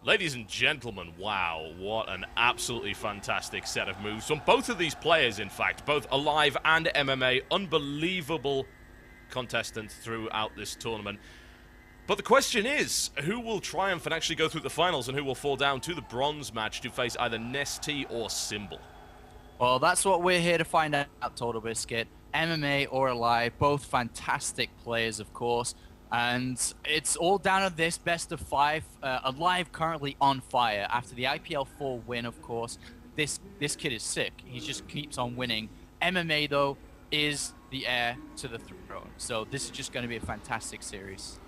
Ladies and gentlemen, wow, what an absolutely fantastic set of moves from both of these players, in fact, both Alive and MMA. Unbelievable contestants throughout this tournament. But the question is, who will triumph and actually go through the finals, and who will fall down to the bronze match to face either Nesty or Symbol? Well, that's what we're here to find out, Total Biscuit. MMA or Alive, both fantastic players, of course. And it's all down to this best of 5. Alive currently on fire after the IPL 4 win, of course. This kid is sick. He just keeps on winning. MMA, though, is the heir to the throne. So this is just going to be a fantastic series.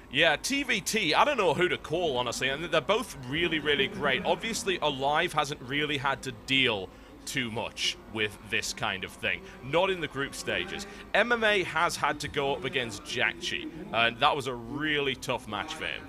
Yeah, TvT, I don't know who to call, honestly, and they're both really, really great. Obviously, Alive hasn't really had to deal too much with this kind of thing, not in the group stages. MMA has had to go up against Jackchi, and that was a really tough match for him.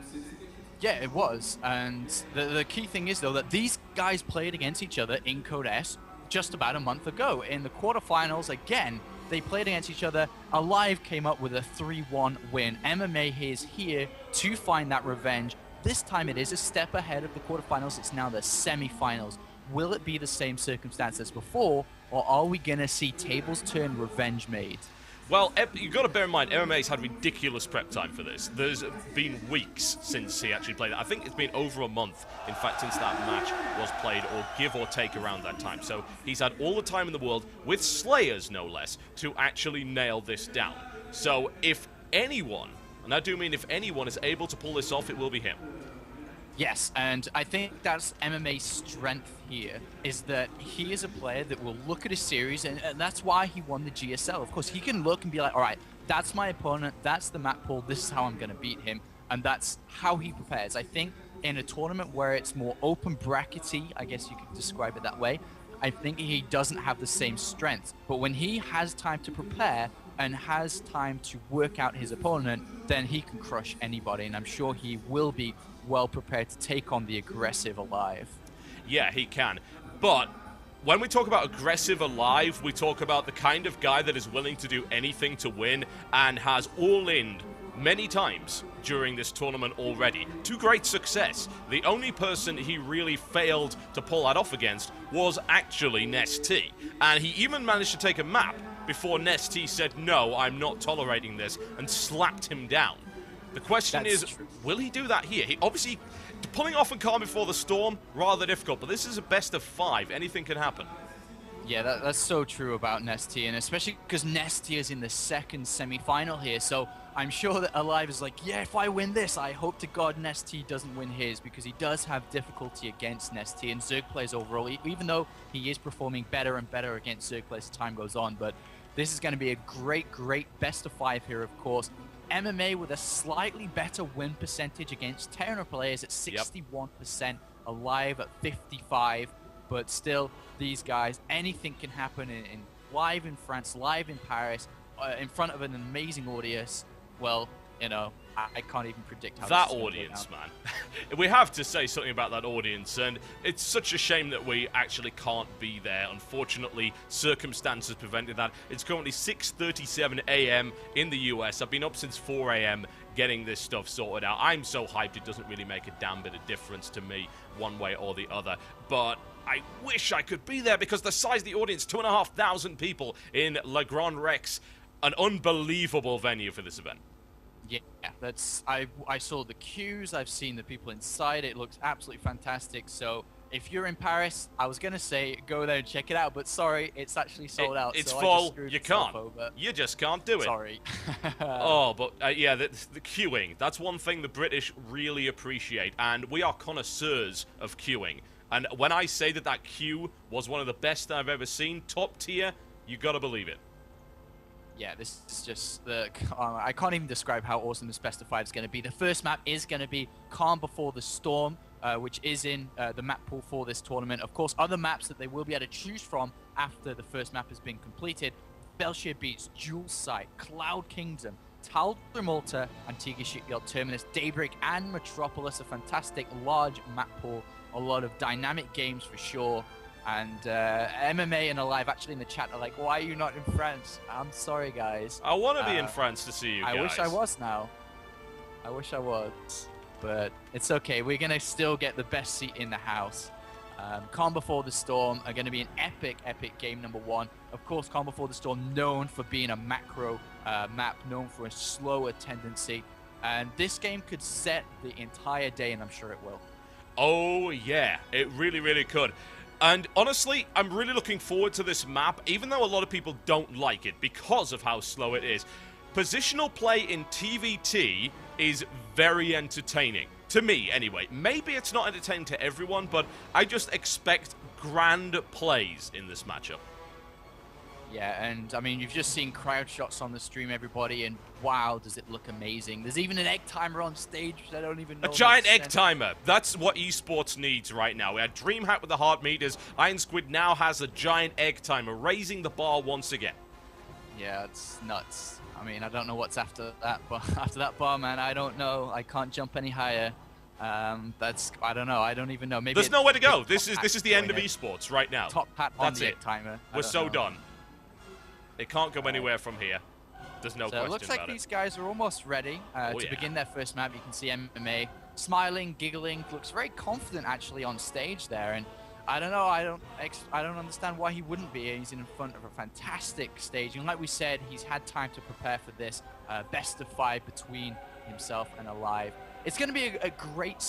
Yeah, it was, and the key thing is, though, that these guys played against each other in Code S just about a month ago. In the quarterfinals, again, they played against each other. Alive came up with a 3-1 win. MMA is here to find that revenge. This time it is a step ahead of the quarterfinals. It's now the semifinals. Will it be the same circumstance as before, or are we going to see tables turn, revenge made? Well, you've got to bear in mind, MMA's had ridiculous prep time for this. There's been weeks since he actually played it. I think it's been over a month, in fact, since that match was played, or give or take around that time. So he's had all the time in the world, with Slayers no less, to actually nail this down. So if anyone, and I do mean if anyone is able to pull this off, it will be him. Yes, and I think that's MMA's strength here, is that he is a player that will look at a series, and that's why he won the GSL. Of course, he can look and be like, all right, that's my opponent, that's the map pool, this is how I'm going to beat him, and that's how he prepares. I think in a tournament where it's more open brackety, I guess you could describe it that way, I think he doesn't have the same strength. But when he has time to prepare and has time to work out his opponent, then he can crush anybody, and I'm sure he will be well prepared to take on the aggressive Alive. Yeah, he can. But when we talk about aggressive Alive, we talk about the kind of guy that is willing to do anything to win and has all-in many times during this tournament already, to great success. The only person he really failed to pull that off against was actually Nesty, and he even managed to take a map before Nesty said, no, I'm not tolerating this, and slapped him down. The question is, will he do that here? He obviously, pulling off and calm before the storm, rather difficult, but this is a best of 5. Anything can happen. Yeah, that's so true about Nesty, and especially because Nesty is in the second semi-final here, so I'm sure that Alive is like, yeah, if I win this, I hope to God Nesty doesn't win his, because he does have difficulty against Nesty, and Zerg plays overall, even though he is performing better and better against Zerg players as time goes on. But this is going to be a great, great best of 5 here, of course. MMA with a slightly better win percentage against Terran players at 61%, Alive at 55%, but still, these guys, anything can happen in live in France, live in Paris, in front of an amazing audience. Well, you know, I can't even predict how that audience, man. We have to say something about that audience, and it's such a shame that we actually can't be there. Unfortunately, circumstances prevented that. It's currently 6:37 a.m. in the US. I've been up since 4 a.m. getting this stuff sorted out. I'm so hyped it doesn't really make a damn bit of difference to me one way or the other. But I wish I could be there because the size of the audience, 2,500 people in Le Grand Rex, an unbelievable venue for this event. Yeah, I saw the queues, I've seen the people inside, it looks absolutely fantastic. So if you're in Paris, I was gonna say go there and check it out, but sorry, it's actually sold out. It's so full, you can't. You just can't do it. Sorry. Oh, but yeah, the queuing, that's one thing the British really appreciate, and we are connoisseurs of queuing. And when I say that that queue was one of the best I've ever seen, top tier, you gotta believe it. Yeah, this is just the... I can't even describe how awesome this best of 5 is going to be. The first map is going to be Calm Before the Storm, which is in the map pool for this tournament. Of course, other maps that they will be able to choose from after the first map has been completed: Belshire Beats, Jewel Sight, Cloud Kingdom, Tal Malta, Antigua Shipyard Terminus, Daybreak, and Metropolis. A fantastic large map pool. A lot of dynamic games for sure. And MMA and Alive actually in the chat are like, why are you not in France? I'm sorry, guys. I want to be in France to see you guys. I wish I was now. I wish I was. but it's okay. We're going to still get the best seat in the house. Calm Before the Storm are going to be an epic game number 1. Of course, Calm Before the Storm known for being a macro map, known for a slower tendency. And this game could set the entire day, and I'm sure it will. Oh, yeah. It really, really could. And honestly, I'm really looking forward to this map, even though a lot of people don't like it because of how slow it is. Positional play in TvT is very entertaining. To me, anyway. Maybe it's not entertaining to everyone, but I just expect grand plays in this matchup. Yeah, and I mean, you've just seen crowd shots on the stream, everybody, and wow, does it look amazing. There's even an egg timer on stage, which I don't even know. A giant egg timer. That's what esports needs right now. We had DreamHack with the heart meters. Ironsquid now has a giant egg timer, raising the bar once again. Yeah, it's nuts. I mean, I don't know what's after that, but after that bar, man, I don't know. I can't jump any higher. I don't know. I don't even know. Maybe there's nowhere to go. This is the end of esports right now. Top hat on the egg timer. We're so done. It can't go anywhere from here. There's no question about it. It looks like these guys are almost ready to begin their first map. You can see MMA smiling, giggling, looks very confident actually on stage there. And I don't know. I don't understand why he wouldn't be. He's in front of a fantastic stage, and like we said, he's had time to prepare for this best of 5 between himself and Alive. It's going to be a great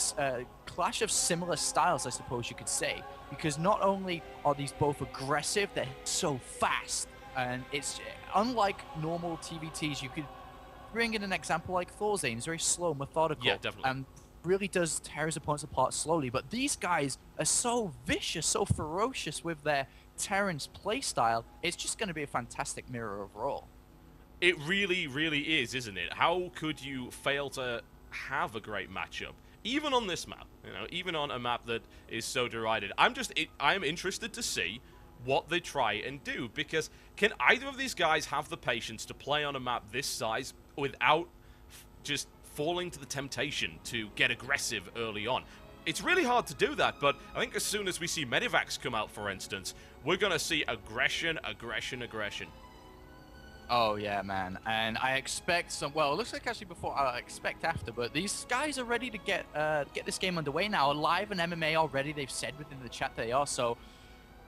clash of similar styles, I suppose you could say, because not only are these both aggressive, they're so fast, and it's unlike normal TvTs. You could bring in an example like Thorzane. He's very slow, methodical. Yeah, definitely. Really does tear his opponents apart slowly, but these guys are so vicious, so ferocious with their Terrence playstyle. It's just going to be a fantastic mirror overall. It really, really is, isn't it? How could you fail to have a great matchup, even on this map? You know, even on a map that is so derided. I'm interested to see what they try and do, because can either of these guys have the patience to play on a map this size without just falling to the temptation to get aggressive early on? It's really hard to do that, but I think as soon as we see Medivacs come out, for instance, we're going to see aggression, aggression, aggression. Oh, yeah, man. And I expect some... Well, it looks like actually before, I expect after, but these guys are ready to get this game underway now. Alive and MMA already, they've said within the chat they are, so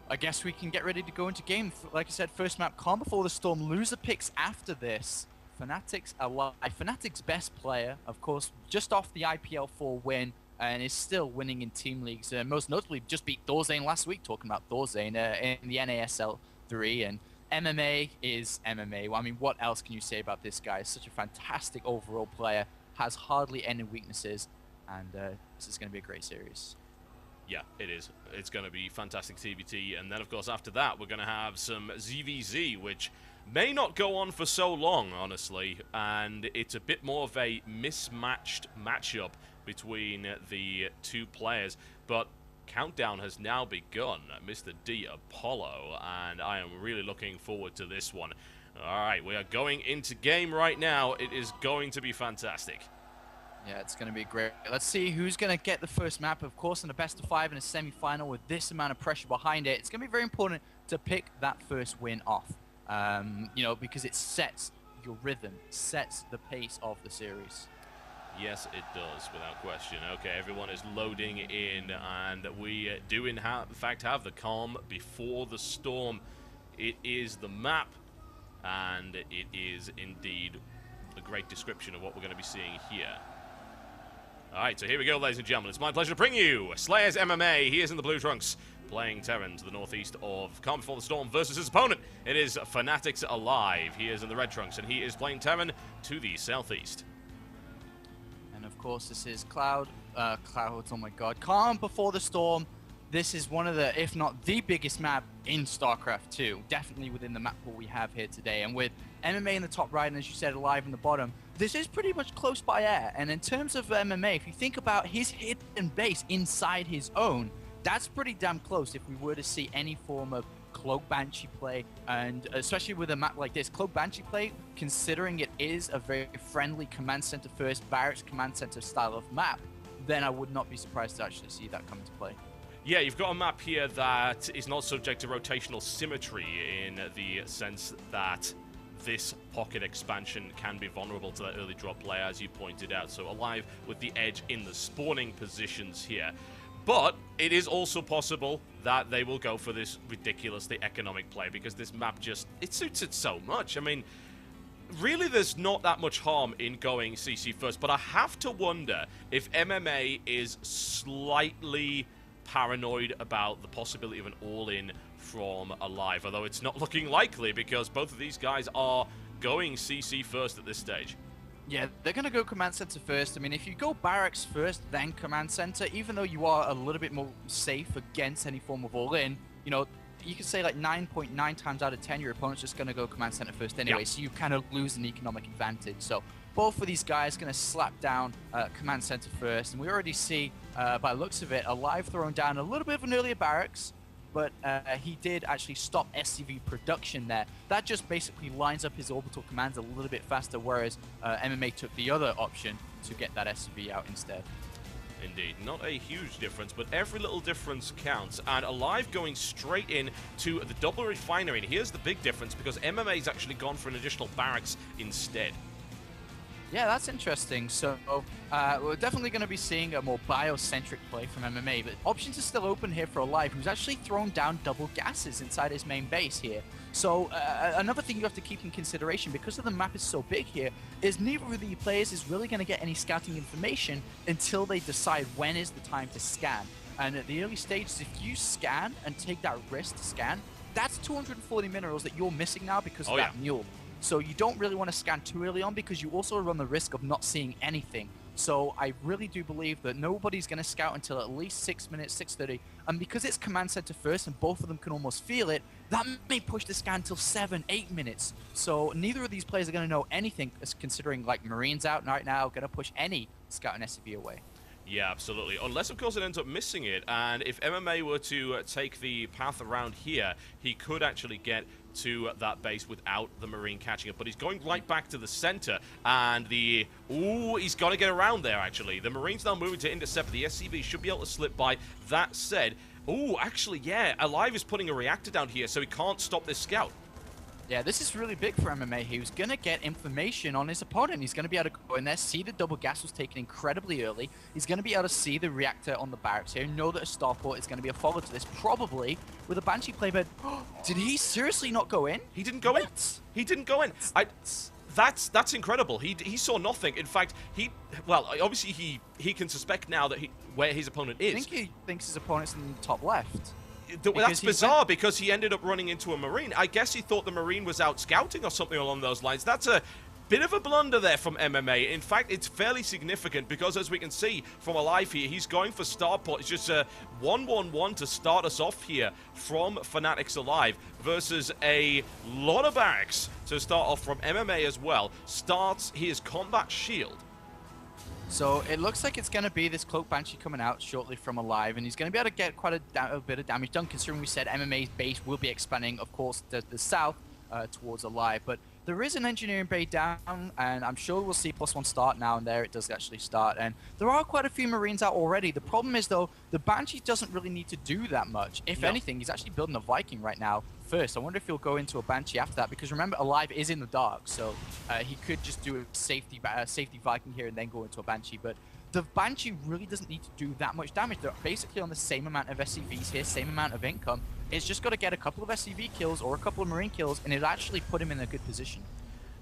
I guess we can get ready to go into game. Like I said, first map, Calm Before the Storm. Loser picks after this. Fnatic's Alive. Fnatic's best player, of course, just off the IPL 4 win, and is still winning in team leagues. Most notably, just beat Thorzane last week, talking about Thorzane in the NASL 3. And MMA is MMA. Well, I mean, what else can you say about this guy? Such a fantastic overall player, has hardly any weaknesses, and this is going to be a great series. Yeah, it is. It's going to be fantastic TvT, and then, of course, after that, we're going to have some ZVZ, which may not go on for so long, honestly, and it's a bit more of a mismatched matchup between the two players, but countdown has now begun, Mr. D Apollo, and I am really looking forward to this one. All right, we are going into game right now. It is going to be fantastic. Yeah, it's going to be great. Let's see who's going to get the first map. Of course, in a best of 5 in a semi-final with this amount of pressure behind it, it's going to be very important to pick that first win off. You know, because it sets your rhythm, sets the pace of the series. Yes, it does, without question. Okay, everyone is loading in, and we do in fact have the Calm Before the Storm. It is the map, and it is indeed a great description of what we're going to be seeing here. All right, so here we go, ladies and gentlemen. It's my pleasure to bring you Slayers MMA. He is in the blue trunks, playing Terran to the northeast of Calm Before the Storm versus his opponent. It is Fnatic's Alive. He is in the red trunks, and he is playing Terran to the southeast. And of course, this is Cloud, oh my god, Calm Before the Storm. This is one of the, if not the biggest map in StarCraft 2, definitely within the map pool we have here today. And with MMA in the top right, and as you said, Alive in the bottom, this is pretty much close by air. And in terms of MMA, if you think about his hidden base inside his own, that's pretty damn close if we were to see any form of Cloak Banshee play, and especially with a map like this, Cloak Banshee play, considering it is a very friendly command center first, barracks command center style of map, then I would not be surprised to actually see that come into play. Yeah, you've got a map here that is not subject to rotational symmetry in the sense that this pocket expansion can be vulnerable to that early drop play, as you pointed out. So Alive with the edge in the spawning positions here. But it is also possible that they will go for this ridiculously economic play, because this map just, it suits it so much. I mean, really there's not that much harm in going CC first, but I have to wonder if MMA is slightly paranoid about the possibility of an all-in from Alive, although it's not looking likely because both of these guys are going CC first at this stage. Yeah, they're going to go command center first. I mean, if you go barracks first, then command center, even though you are a little bit more safe against any form of all-in, you know, you could say like 9.9 times out of 10 your opponent's just going to go command center first anyway, so you kind of lose an economic advantage. So both of these guys going to slap down command center first, and we already see, by looks of it, Alive throwing down a little bit of an earlier barracks, but he did actually stop SCV production there. That just basically lines up his orbital commands a little bit faster, whereas MMA took the other option to get that SCV out instead. Indeed, not a huge difference, but every little difference counts. And Alive going straight in to the double refinery. And here's the big difference, because MMA's actually gone for an additional barracks instead. Yeah, that's interesting. So we're definitely going to be seeing a more biocentric play from MMA, but options are still open here for Alive, who's actually thrown down double gases inside his main base here. So another thing you have to keep in consideration, because of the map is so big here, is neither of the players is really going to get any scouting information until they decide when is the time to scan. And at the early stages, if you scan and take that risk to scan, that's 240 minerals that you're missing now because of that mule. So you don't really want to scan too early on, because you also run the risk of not seeing anything. So I really do believe that nobody's going to scout until at least 6 minutes, 6:30. And because it's command center first and both of them can almost feel it, that may push the scan till 7, 8 minutes. So neither of these players are going to know anything, considering like Marines out right now, going to push any scout and SCV away. Yeah, absolutely. Unless, of course, it ends up missing it. And if MMA were to take the path around here, he could actually get to that base without the Marine catching it. But he's going right back to the center. And the... Ooh, he's got to get around there, actually. The Marine's now moving to intercept. The SCV should be able to slip by. That said... Ooh, actually, yeah. Alive is putting a reactor down here, so he can't stop this scout. Yeah, this is really big for MMA. He was going to get information on his opponent. He's going to be able to go in there, see the double gas was taken incredibly early. He's going to be able to see the reactor on the barracks here, know that a starport is going to be a follow to this, probably with a Banshee playbed. Did he seriously not go in? He didn't go in. He didn't go in. That's incredible. He saw nothing. In fact, obviously he can suspect now that where his opponent is. I think he thinks his opponent's in the top left. That's bizarre, because he ended up running into a Marine. I guess he thought the Marine was out scouting or something along those lines. That's a bit of a blunder there from MMA. In fact, it's fairly significant, because as we can see from Alive here, he's going for Starport. It's just a 1-1-1 to start us off here from Fanatics Alive versus a lot of barracks to start off from MMA as well. Starts his combat shield. So it looks like it's going to be this Cloak Banshee coming out shortly from Alive, and he's going to be able to get quite a bit of damage done, considering we said MMA's base will be expanding, of course, to the south towards Alive. But there is an engineering bay down, and I'm sure we'll see +1 start now, and there it does actually start. And there are quite a few Marines out already. The problem is, though, the Banshee doesn't really need to do that much. If anything, he's actually building a Viking right now first. I wonder if he'll go into a Banshee after that, because remember, Alive is in the dark, so he could just do a safety Viking here and then go into a Banshee. But the Banshee really doesn't need to do that much damage. They're basically on the same amount of SCVs here, same amount of income. It's just got to get a couple of SCV kills or a couple of Marine kills, and it'll actually put him in a good position.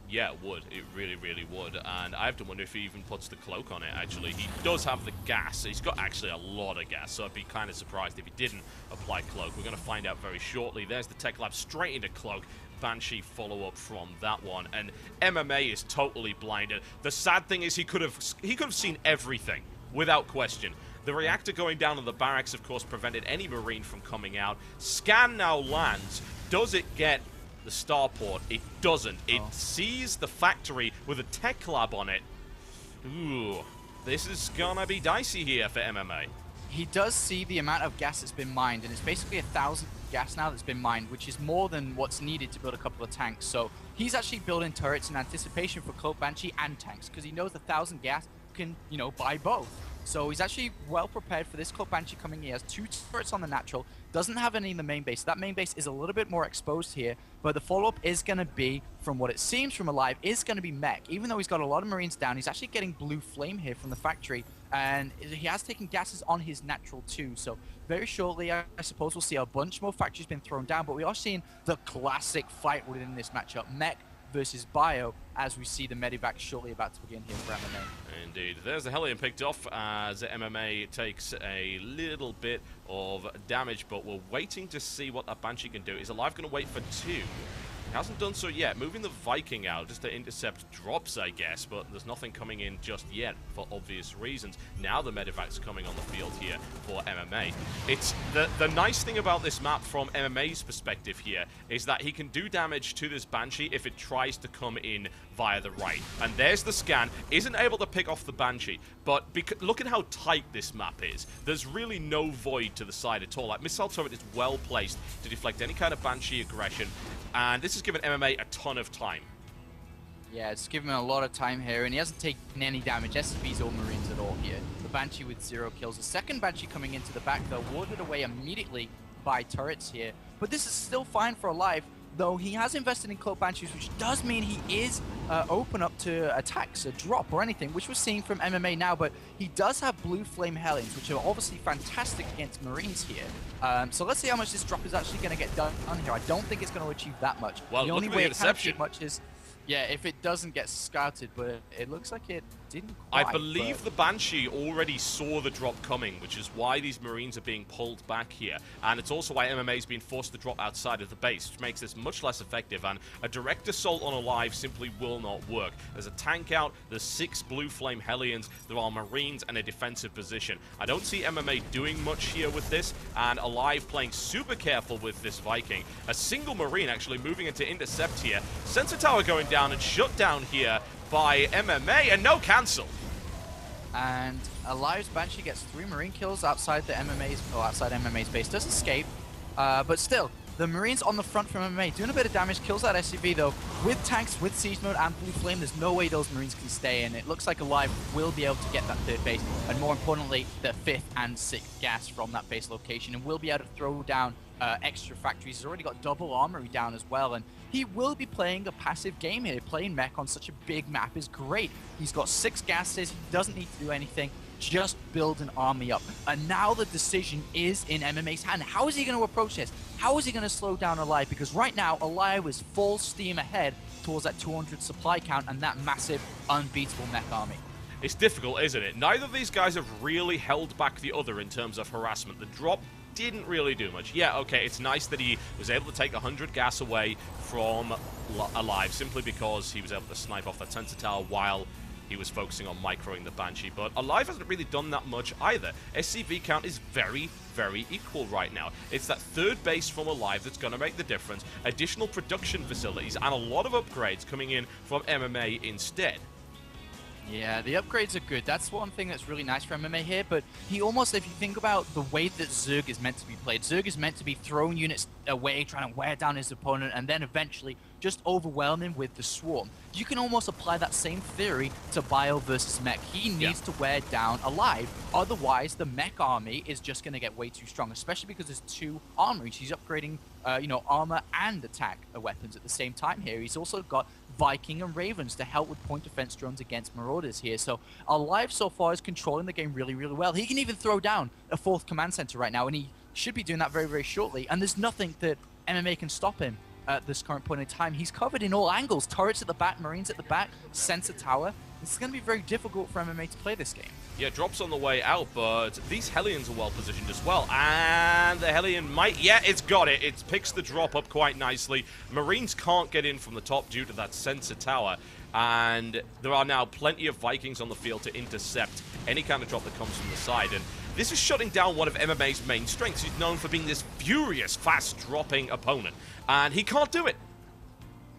Yeah, it would. It really, really would. And I have to wonder if he even puts the cloak on it, actually. He does have the gas. He's got actually a lot of gas, so I'd be kind of surprised if he didn't apply cloak. We're going to find out very shortly. There's the Tech Lab straight into cloak. Banshee follow-up from that one. And MMA is totally blinded. The sad thing is he could have seen everything, without question. The reactor going down on the barracks, of course, prevented any Marine from coming out. Scan now lands. Does it get the starport? It doesn't. It sees the factory with a tech lab on it. Ooh, this is gonna be dicey here for MMA. He does see the amount of gas that's been mined, and it's basically 1,000 gas now that's been mined, which is more than what's needed to build a couple of tanks. So he's actually building turrets in anticipation for Cloak Banshee and tanks, because he knows 1,000 gas can, you know, buy both. So he's actually well prepared for this Cloak Banshee coming. He has 2 turrets on the natural, doesn't have any in the main base. That main base is a little bit more exposed here, but the follow-up is going to be, from what it seems from Alive, is going to be mech. Even though he's got a lot of Marines down, he's actually getting blue flame here from the factory, and he has taken gases on his natural too. So very shortly, I suppose we'll see a bunch more factories being thrown down, but we are seeing the classic fight within this matchup, mech versus bio, as we see the medevac shortly about to begin here for MMA. Indeed. There's the Hellion picked off as MMA takes a little bit of damage, but we're waiting to see what that Banshee can do. Is Alive going to wait for 2? He hasn't done so yet. Moving the Viking out just to intercept drops, I guess, but there's nothing coming in just yet for obvious reasons. Now the medevac's coming on the field here for MMA. It's the nice thing about this map from MMA's perspective here is that he can do damage to this Banshee if it tries to come in via the right. And there's the scan. Isn't able to pick off the Banshee, but look at how tight this map is. There's really no void to the side at all. That missile turret is well placed to deflect any kind of Banshee aggression, and this has given MMA a ton of time. Yeah, it's given him a lot of time here, and he hasn't taken any damage, SCVs or Marines at all here. The Banshee with 0 kills. The second Banshee coming into the back, though, warded away immediately by turrets here. But this is still fine for Alive, though he has invested in Cloak Banshees, which does mean he is open up to attacks, a drop or anything, which we're seeing from MMA now, but he does have Blue Flame Hellions, which are obviously fantastic against Marines here. So let's see how much this drop is actually going to get done here. I don't think it's going to achieve that much. Well, the look only at way the it can interception. achieve much is, yeah, if it doesn't get scouted, but it looks like it didn't I quite, believe the Banshee already saw the drop coming, which is why these Marines are being pulled back here. And it's also why MMA's been forced to drop outside of the base, which makes this much less effective. And a direct assault on Alive simply will not work. There's a tank out, there's 6 Blue Flame Hellions, there are Marines and a defensive position. I don't see MMA doing much here with this, and Alive playing super careful with this Viking. A single Marine actually moving into intercept here. Sensor tower going down and shut down here by MMA, and no cancel. And Alive's Banshee gets 3 Marine kills outside the outside MMA's base. Does escape, but still, the Marines on the front from MMA doing a bit of damage. Kills that SCV though. With tanks, with Siege Mode and Blue Flame, there's no way those Marines can stay in. It looks like Alive will be able to get that 3rd base, and more importantly, the 5th and 6th gas from that base location, and will be able to throw down extra factories. He's already got double armory down as well, and he will be playing a passive game here. Playing mech on such a big map is great. He's got 6 gases, he doesn't need to do anything, just build an army up. And now the decision is in MMA's hand. How is he going to approach this? How is he going to slow down Alive? Because right now, Alive is full steam ahead towards that 200 supply count and that massive, unbeatable mech army. It's difficult, isn't it? Neither of these guys have really held back the other in terms of harassment. The drop didn't really do much. Yeah, okay, it's nice that he was able to take 100 gas away from Alive simply because he was able to snipe off that sensor tower while he was focusing on microing the Banshee, but Alive hasn't really done that much either. SCV count is very, very equal right now. It's that 3rd base from Alive that's going to make the difference. Additional production facilities and a lot of upgrades coming in from MMA instead. Yeah, the upgrades are good. That's one thing that's really nice for MMA here, but he almost, if you think about the way that Zerg is meant to be played, Zerg is meant to be throwing units away, trying to wear down his opponent, and then eventually just overwhelm him with the swarm. You can almost apply that same theory to Bio versus Mech. He needs to wear down Alive, otherwise the Mech army is just going to get way too strong, especially because there's 2 armories. He's upgrading, armor and attack weapons at the same time here. He's also got Viking and Ravens to help with point defense drones against Marauders here. So Alive so far is controlling the game really, really well. He can even throw down a 4th command center right now, and he should be doing that very, very shortly. And there's nothing that MMA can stop him at this current point in time. He's covered in all angles. Turrets at the back, Marines at the back, sensor tower. It's going to be very difficult for MMA to play this game. Yeah, drops on the way out, but these Hellions are well positioned as well. And the Hellion might... Yeah, it's got it. It picks the drop up quite nicely. Marines can't get in from the top due to that sensor tower. And there are now plenty of Vikings on the field to intercept any kind of drop that comes from the side. And this is shutting down one of MMA's main strengths. He's known for being this furious, fast-dropping opponent. And he can't do it.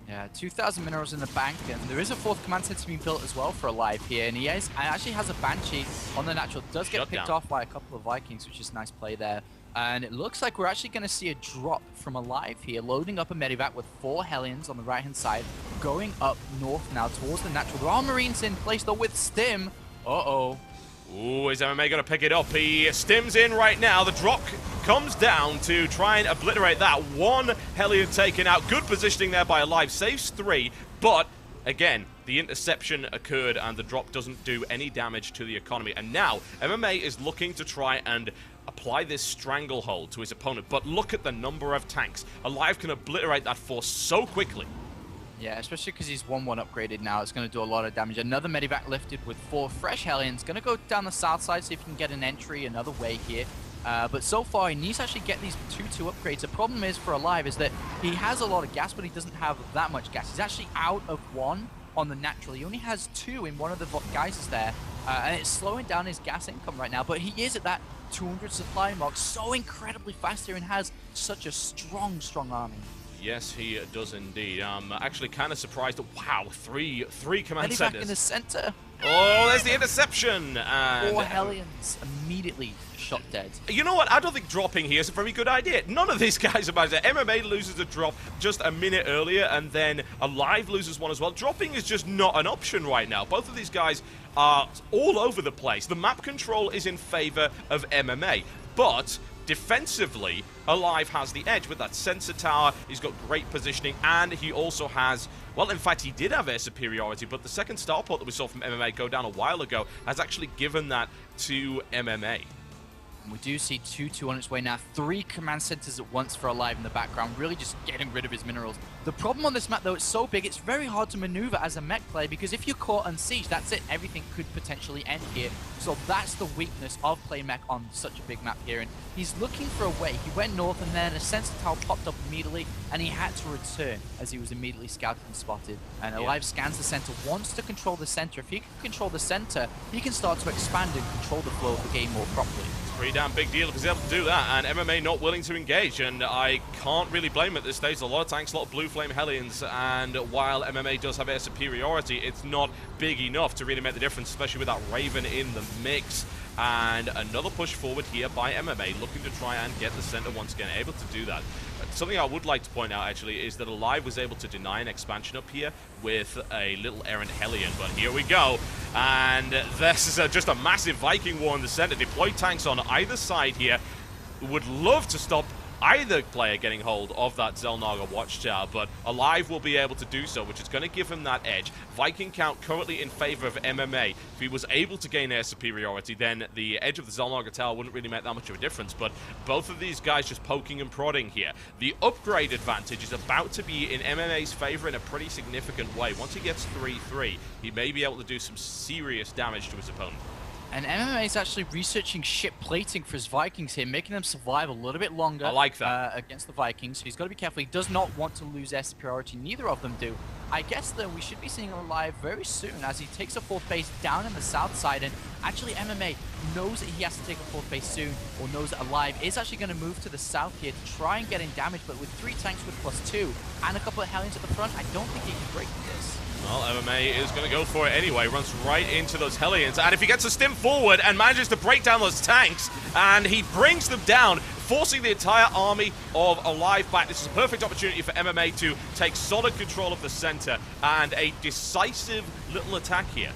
Yeah, 2,000 minerals in the bank, and there is a 4th command center being built as well for Alive here, and he actually has a Banshee on the natural. Does get picked off by a couple of Vikings, which is a nice play there. And it looks like we're actually going to see a drop from Alive here, loading up a medevac with 4 Hellions on the right-hand side, going up north now towards the natural. There are Marines in place, though, with Stim. Uh-oh. Ooh, is MMA going to pick it up? He stims in right now. The drop comes down to try and obliterate that. One Hellion taken out. Good positioning there by Alive. Saves 3, but again, the interception occurred and the drop doesn't do any damage to the economy. And now, MMA is looking to try and apply this stranglehold to his opponent. But look at the number of tanks. Alive can obliterate that force so quickly. Yeah, especially because he's 1-1 upgraded now. It's going to do a lot of damage. Another medivac lifted with 4 fresh Hellions. Going to go down the south side, see if he can get an entry another way here. But so far, he needs to actually get these 2-2 upgrades. The problem is for Alive is that he has a lot of gas, but he doesn't have that much gas. He's actually out of 1 on the natural. He only has 2 in one of the geysers there. And it's slowing down his gas income right now. But he is at that 200 supply mark so incredibly fast here and has such a strong army. Yes, he does indeed. I'm actually kind of surprised. Wow, three command Medivac centers. in the center. Oh, there's the interception. And 4 Hellions immediately shot dead. You know what? I don't think dropping here is a very good idea. None of these guys are bad. MMA loses a drop just a minute earlier, and then Alive loses one as well. Dropping is just not an option right now. Both of these guys are all over the place. The map control is in favor of MMA, but defensively, Alive has the edge with that sensor tower. He's got great positioning, and he also has, well, in fact, he did have air superiority, but the second starport that we saw from MMA go down a while ago has actually given that to MMA. We do see 2-2 on its way now. 3 command centers at once for Alive in the background, really just getting rid of his minerals. The problem on this map, though, it's so big, it's very hard to maneuver as a mech player, because if you're caught on siege, that's it. Everything could potentially end here. So that's the weakness of playing mech on such a big map here. And he's looking for a way. He went north, and then a sensor tower popped up immediately, and he had to return as he was immediately scouted and spotted. And Alive scans the center, wants to control the center. If he can control the center, he can start to expand and control the flow of the game more properly. Pretty damn big deal if he's able to do that, and MMA not willing to engage, and I can't really blame him at this stage. A lot of tanks, a lot of Blue Flame Hellions, and while MMA does have air superiority, it's not big enough to really make the difference, especially with that Raven in the mix. And another push forward here by MMA, looking to try and get the center once again, able to do that. Something I would like to point out, actually, is that Alive was able to deny an expansion up here with a little errant Hellion, but here we go. And this is just a massive Viking war in the center. Deployed tanks on either side here. Would love to stop either player getting hold of that Xelnaga watchtower, but Alive will be able to do so, which is going to give him that edge. Viking count currently in favor of MMA. If he was able to gain air superiority, then the edge of the Xelnaga tower wouldn't really make that much of a difference, but both of these guys just poking and prodding here. The upgrade advantage is about to be in MMA's favor in a pretty significant way. Once he gets 3-3, he may be able to do some serious damage to his opponent. And MMA is actually researching ship plating for his Vikings here, making them survive a little bit longer. I like that. Against the Vikings. So he's got to be careful. He does not want to lose air superiority. Neither of them do. I guess, though, we should be seeing Alive very soon as he takes a 4th base down in the south side. And actually, MMA knows that he has to take a 4th base soon, or knows that Alive is actually going to move to the south here to try and get in damage. But with 3 tanks with +2 and a couple of Hellions at the front, I don't think he can break this. Well, MMA is going to go for it anyway. Runs right into those Hellions. And if he gets a stim forward and manages to break down those tanks, and he brings them down, forcing the entire army of Alive back. This is a perfect opportunity for MMA to take solid control of the center and a decisive little attack here.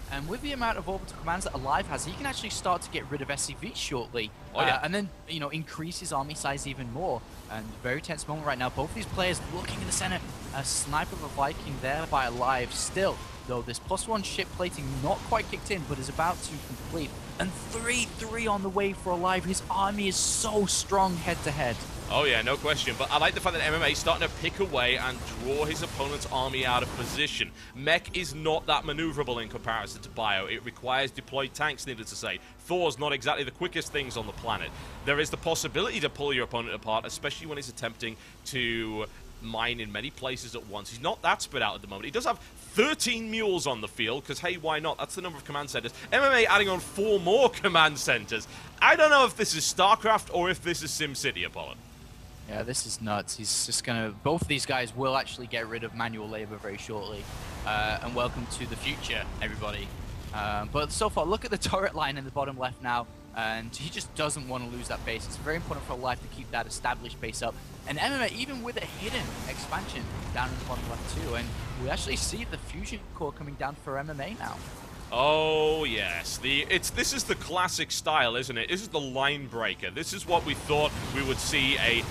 And with the amount of orbital commands that Alive has, he can actually start to get rid of SCV shortly. Oh, yeah. And then, you know, increase his army size even more. And very tense moment right now. Both these players looking in the center. A sniper of a Viking there by Alive. Still, though, this +1 ship plating not quite kicked in, but is about to complete. And 3-3 on the way for Alive. His army is so strong head-to-head. Oh yeah, no question, but I like the fact that MMA is starting to pick away and draw his opponent's army out of position. Mech is not that maneuverable in comparison to Bio. It requires deployed tanks, needless to say. Thor's not exactly the quickest things on the planet. There is the possibility to pull your opponent apart, especially when he's attempting to mine in many places at once. He's not that spread out at the moment. He does have 13 mules on the field, because hey, why not? That's the number of command centers. MMA adding on 4 more command centers. I don't know if this is StarCraft or if this is SimCity, Apollo. Yeah, this is nuts. He's just gonna... Both of these guys will actually get rid of manual labor very shortly. And welcome to the future, everybody. But so far, look at the turret line in the bottom left now. And he just doesn't want to lose that base. It's very important for Alive to keep that established base up. And MMA, even with a hidden expansion down in the bottom left too. And we actually see the fusion core coming down for MMA now. Oh yes, this is the classic style, isn't it? This is the line breaker. This is what we thought we would see a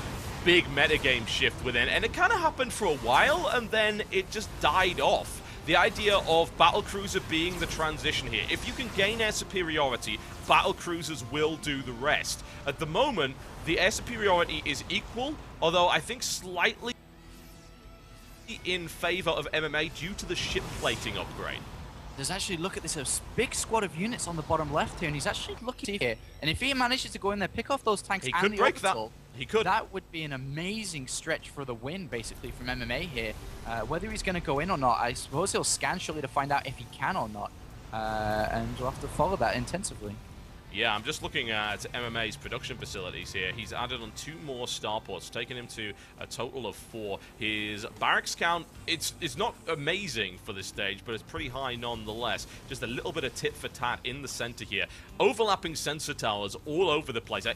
big metagame shift within, and it kind of happened for a while, and then it just died off. The idea of Battlecruiser being the transition here. If you can gain air superiority, Battlecruisers will do the rest. At the moment, the air superiority is equal, although I think slightly in favor of MMA due to the ship plating upgrade. There's actually, look at this, a big squad of units on the bottom left here, and he's actually looking here. And if he manages to go in there, pick off those tanks and the orbital, that would be an amazing stretch for the win, basically, from MMA here. Whether he's going to go in or not, I suppose he'll scan shortly to find out if he can or not. And we'll have to follow that intensively. Yeah, I'm just looking at MMA's production facilities here. He's added on 2 more starports, taking him to a total of 4. His barracks count, it's not amazing for this stage, but it's pretty high nonetheless. Just a little bit of tit for tat in the center here. Overlapping sensor towers all over the place.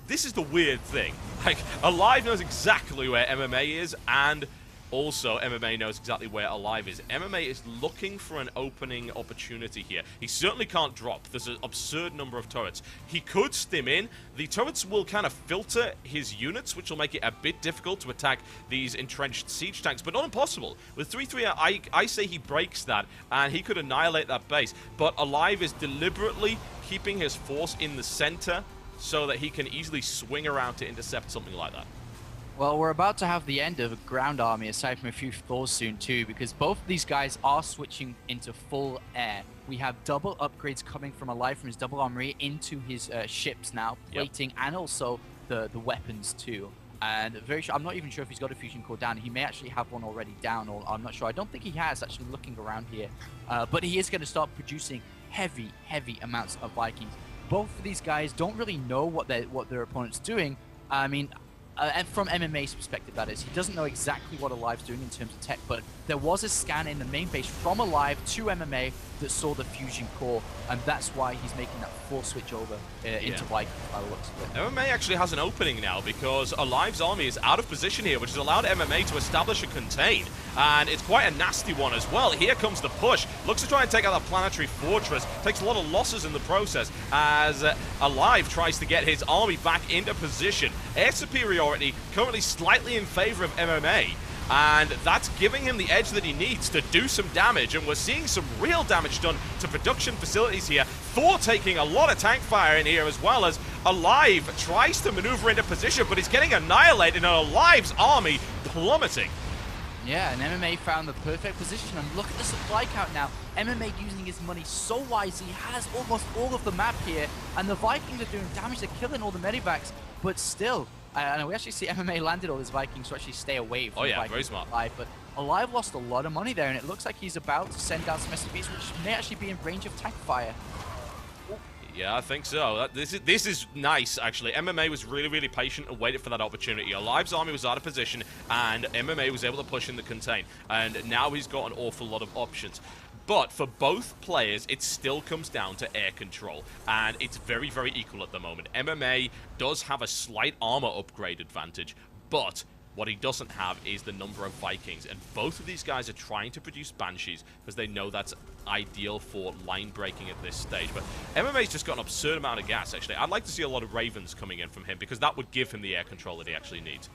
This is the weird thing. Like, Alive knows exactly where MMA is, and also, MMA knows exactly where Alive is. MMA is looking for an opening opportunity here. He certainly can't drop. There's an absurd number of turrets. He could stim in. The turrets will kind of filter his units, which will make it a bit difficult to attack these entrenched siege tanks, but not impossible. With 3-3, I say he breaks that, and he could annihilate that base. But Alive is deliberately keeping his force in the center so that he can easily swing around to intercept something like that. Well, we're about to have the end of a ground army, aside from a few Thors soon too, because both of these guys are switching into full air. We have double upgrades coming from Alive from his double armory into his ships now, plating, and also the weapons too. And I'm not even sure if he's got a fusion core down. He may actually have one already down, or I'm not sure. I don't think he has, actually, looking around here. But he is going to start producing heavy amounts of Vikings. Both of these guys don't really know what their opponent's doing. I mean, and from MMA's perspective, that is, he doesn't know exactly what Alive's doing in terms of tech, but there was a scan in the main base from Alive to MMA that saw the fusion core, and that's why he's making that full switch over into Vikings by the looks of it. MMA actually has an opening now because Alive's army is out of position here, which has allowed MMA to establish a contain, and it's quite a nasty one as well. Here comes the push. Looks to try and take out that planetary fortress. Takes a lot of losses in the process as Alive tries to get his army back into position. Air superiority currently slightly in favor of MMA, and that's giving him the edge that he needs to do some damage, and we're seeing some real damage done to production facilities here. Thor taking a lot of tank fire in here, as well as Alive tries to maneuver into position, but he's getting annihilated, and Alive's army plummeting. Yeah, and MMA found the perfect position, and look at the supply count now. MMA using his money so wise, he has almost all of the map here, and the Vikings are doing damage, they're killing all the medivacs, but still, and we actually see MMA landed all his Vikings to actually stay away from the Vikings. Very smart. Alive, but Alive lost a lot of money there, and it looks like he's about to send down some SCVs, which may actually be in range of tank fire. Yeah, I think so. This is nice, actually. MMA was really patient and waited for that opportunity. Alive's army was out of position, and MMA was able to push in the contain. And now he's got an awful lot of options. But for both players, it still comes down to air control, and it's very equal at the moment. MMA does have a slight armor upgrade advantage, but what he doesn't have is the number of Vikings, and both of these guys are trying to produce Banshees because they know that's ideal for line breaking at this stage. But MMA's just got an absurd amount of gas, actually. I'd like to see a lot of Ravens coming in from him because that would give him the air control that he actually needs.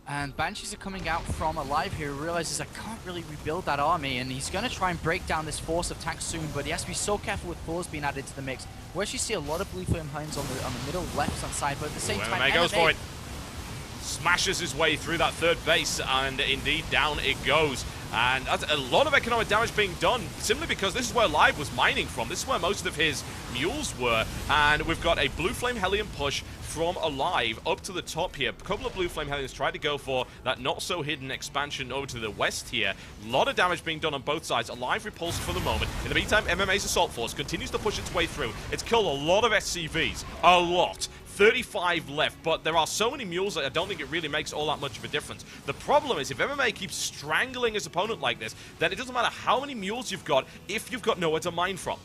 And Banshees are coming out from Alive here, realizes I can't really rebuild that army, and he's going to try and break down this force of tanks soon, but he has to be so careful with Thors being added to the mix. We actually see a lot of Blue Flame Hellions on the middle left-hand side, but at the same time, MMA goes for it. Smashes his way through that third base, and indeed down it goes. And that's a lot of economic damage being done, simply because this is where Alive was mining from. This is where most of his mules were, and we've got a Blue Flame Hellion push from Alive up to the top here. A couple of Blue Flame Hellions tried to go for that not-so-hidden expansion over to the west here. A lot of damage being done on both sides. Alive repulsed for the moment. In the meantime, MMA's Assault Force continues to push its way through. It's killed a lot of SCVs. A lot. 35 left, but there are so many mules that I don't think it really makes all that much of a difference. The problem is, if MMA keeps strangling his opponent like this, then it doesn't matter how many mules you've got if you've got nowhere to mine from.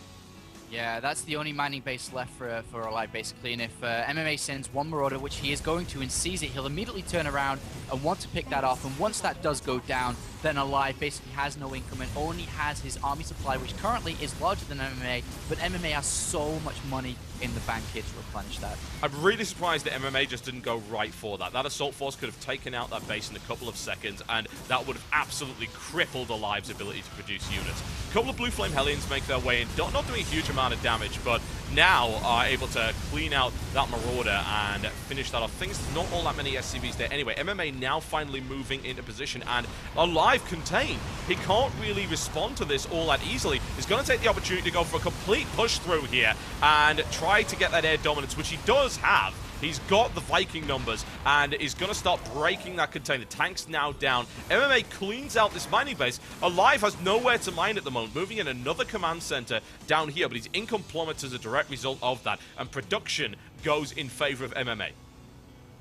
Yeah, that's the only mining base left for Alive, basically. And if MMA sends one Marauder, which he is going to, and sees it, he'll immediately turn around and want to pick that off. And once that does go down, then Alive basically has no income and only has his army supply, which currently is larger than MMA. But MMA has so much money in the bank here to replenish that. I'm really surprised that MMA just didn't go right for that. That Assault Force could have taken out that base in a couple of seconds, and that would have absolutely crippled Alive's ability to produce units. A couple of Blue Flame Hellions make their way in, not doing a huge amount of damage, but now are able to clean out that Marauder and finish that off. Things not all that many SCVs there. Anyway, MMA now finally moving into position, and Alive contained. He can't really respond to this all that easily. He's going to take the opportunity to go for a complete push through here and try to get that air dominance, which he does have. He's got the Viking numbers and is going to start breaking that container. Tank's now down. MMA cleans out this mining base. Alive has nowhere to mine at the moment, moving in another command center down here, but his income plummets as a direct result of that, and production goes in favor of MMA.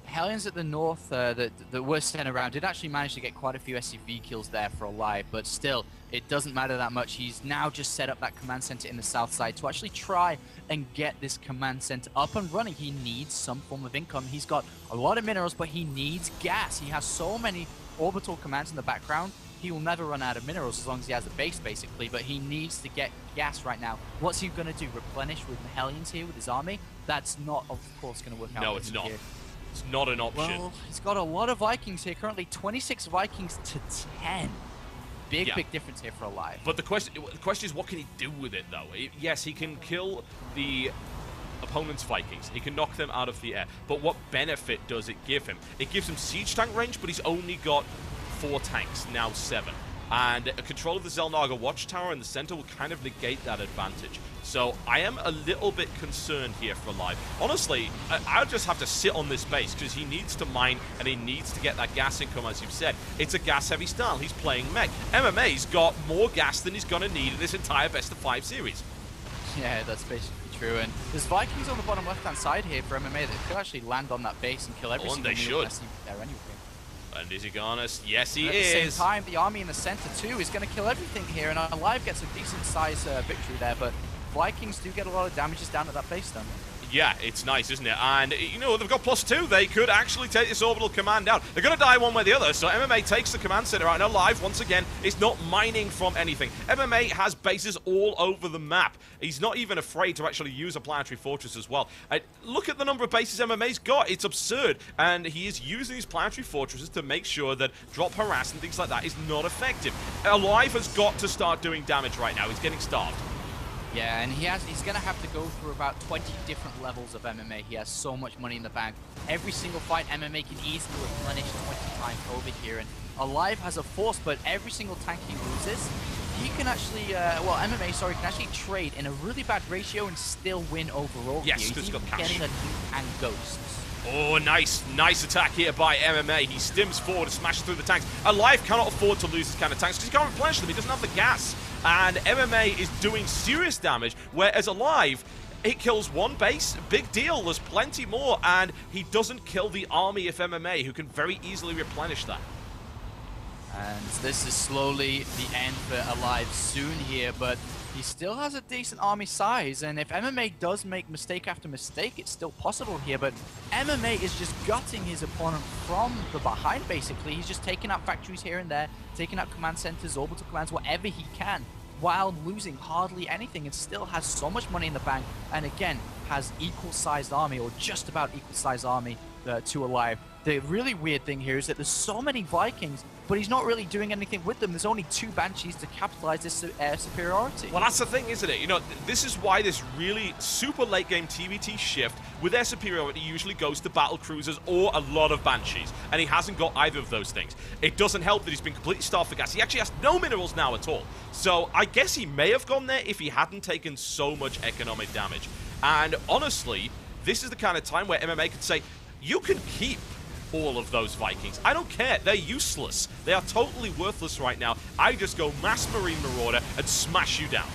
Hellions at the north that were sent around did actually manage to get quite a few SCV kills there for Alive, but still, it doesn't matter that much. He's now just set up that command center in the south side to actually try and get this command center up and running. He needs some form of income. He's got a lot of minerals, but he needs gas. He has so many orbital commands in the background. He will never run out of minerals as long as he has a base, basically, but he needs to get gas right now. What's he going to do? Replenish with the Hellions here with his army? That's not, of course, going to work out. No, it's not. Here. It's not an option. Well, he's got a lot of Vikings here. Currently 26 Vikings to 10. Big difference here for Alive. But the question is, what can he do with it, though? Yes, he can kill the opponent's Vikings. He can knock them out of the air. But what benefit does it give him? It gives him siege tank range, but he's only got 4 tanks, now 7. And a control of the Zelnaga Watchtower in the center will kind of negate that advantage. So I am a little bit concerned here for Alive. Honestly, I'll just have to sit on this base because he needs to mine and he needs to get that gas income, as you've said. It's a gas-heavy style. He's playing mech. MMA's got more gas than he's going to need in this entire best-of-5 series. Yeah, that's basically true. And there's Vikings on the bottom left-hand side here for MMA that could actually land on that base and kill every single unit there anyway. And is he gonna? Yes, he is. At the same time, the army in the center too is going to kill everything here, and Alive gets a decent size victory there, but Vikings do get a lot of damages down at that base then. Yeah, it's nice, isn't it? And, you know, they've got +2. They could actually take this orbital command down. They're going to die one way or the other, so MMA takes the command center out. And Alive, once again, is not mining from anything. MMA has bases all over the map. He's not even afraid to actually use a planetary fortress as well. Look at the number of bases MMA's got. It's absurd. And he is using these planetary fortresses to make sure that drop harass and things like that is not effective. Alive has got to start doing damage right now. He's getting starved. Yeah, and he's going to have to go through about 20 different levels of MMA. He has so much money in the bank. Every single fight, MMA can easily replenish 20 times over here. And Alive has a force, but every single tank he loses, he can actually, MMA, sorry, can actually trade in a really bad ratio and still win overall. Yes, here. He's got cash. Getting a nuke and ghosts. Oh, nice attack here by MMA. He stims forward and smashes through the tanks. Alive cannot afford to lose his kind of tanks because he can't replenish them. He doesn't have the gas. And MMA is doing serious damage, whereas Alive, it kills one base. Big deal. There's plenty more, and he doesn't kill the army of MMA, who can very easily replenish that. And this is slowly the end for Alive soon here, but he still has a decent army size, and if MMA does make mistake after mistake, it's still possible here, but MMA is just gutting his opponent from the behind, basically. He's just taking out factories here and there, taking out command centers, orbital commands, whatever he can, while losing hardly anything, and still has so much money in the bank, and again, has equal-sized army, or just about equal-sized army to Alive. The really weird thing here is that there's so many Vikings, but he's not really doing anything with them. There's only 2 Banshees to capitalize this superiority. Well, that's the thing, isn't it? You know, this is why this really super late-game TvT shift with their superiority usually goes to battle cruisers or a lot of Banshees, and he hasn't got either of those things. It doesn't help that he's been completely starved for gas. He actually has no minerals now at all. So I guess he may have gone there if he hadn't taken so much economic damage. And honestly, this is the kind of time where MMA could say, you can keep all of those Vikings. I don't care. They're useless. They are totally worthless right now. I just go mass Marine Marauder and smash you down.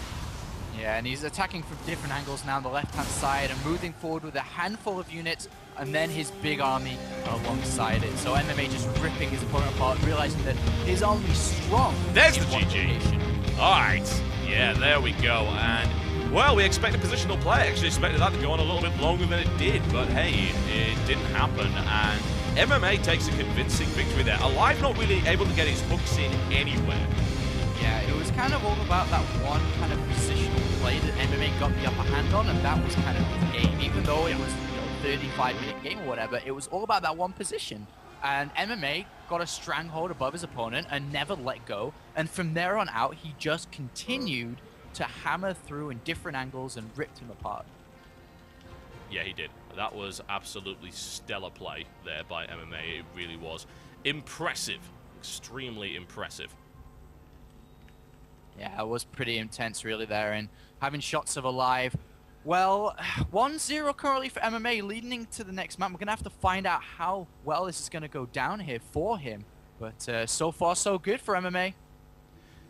Yeah, and he's attacking from different angles now on the left-hand side and moving forward with a handful of units and then his big army alongside it. So MMA just ripping his opponent apart, realizing that his army is strong. There's the GG. All right. Yeah, there we go. And Well, we expect a positional play. I actually expected that to go on a little bit longer than it did, but hey, it didn't happen, and MMA takes a convincing victory there. Alive not really able to get his hooks in anywhere. Yeah, it was kind of all about that one kind of positional play that MMA got the upper hand on, and that was kind of the game. Even though it was, 35-minute game or whatever, it was all about that one position. And MMA got a stranglehold above his opponent and never let go. And from there on out, he just continued to hammer through in different angles and ripped him apart. Yeah, he did. That was absolutely stellar play there by MMA. It really was. Impressive. Extremely impressive. Yeah, it was pretty intense really there. And having shots of Alive, well, 1-0 currently for MMA leading into the next map. We're going to have to find out how well this is going to go down here for him. But so far, so good for MMA.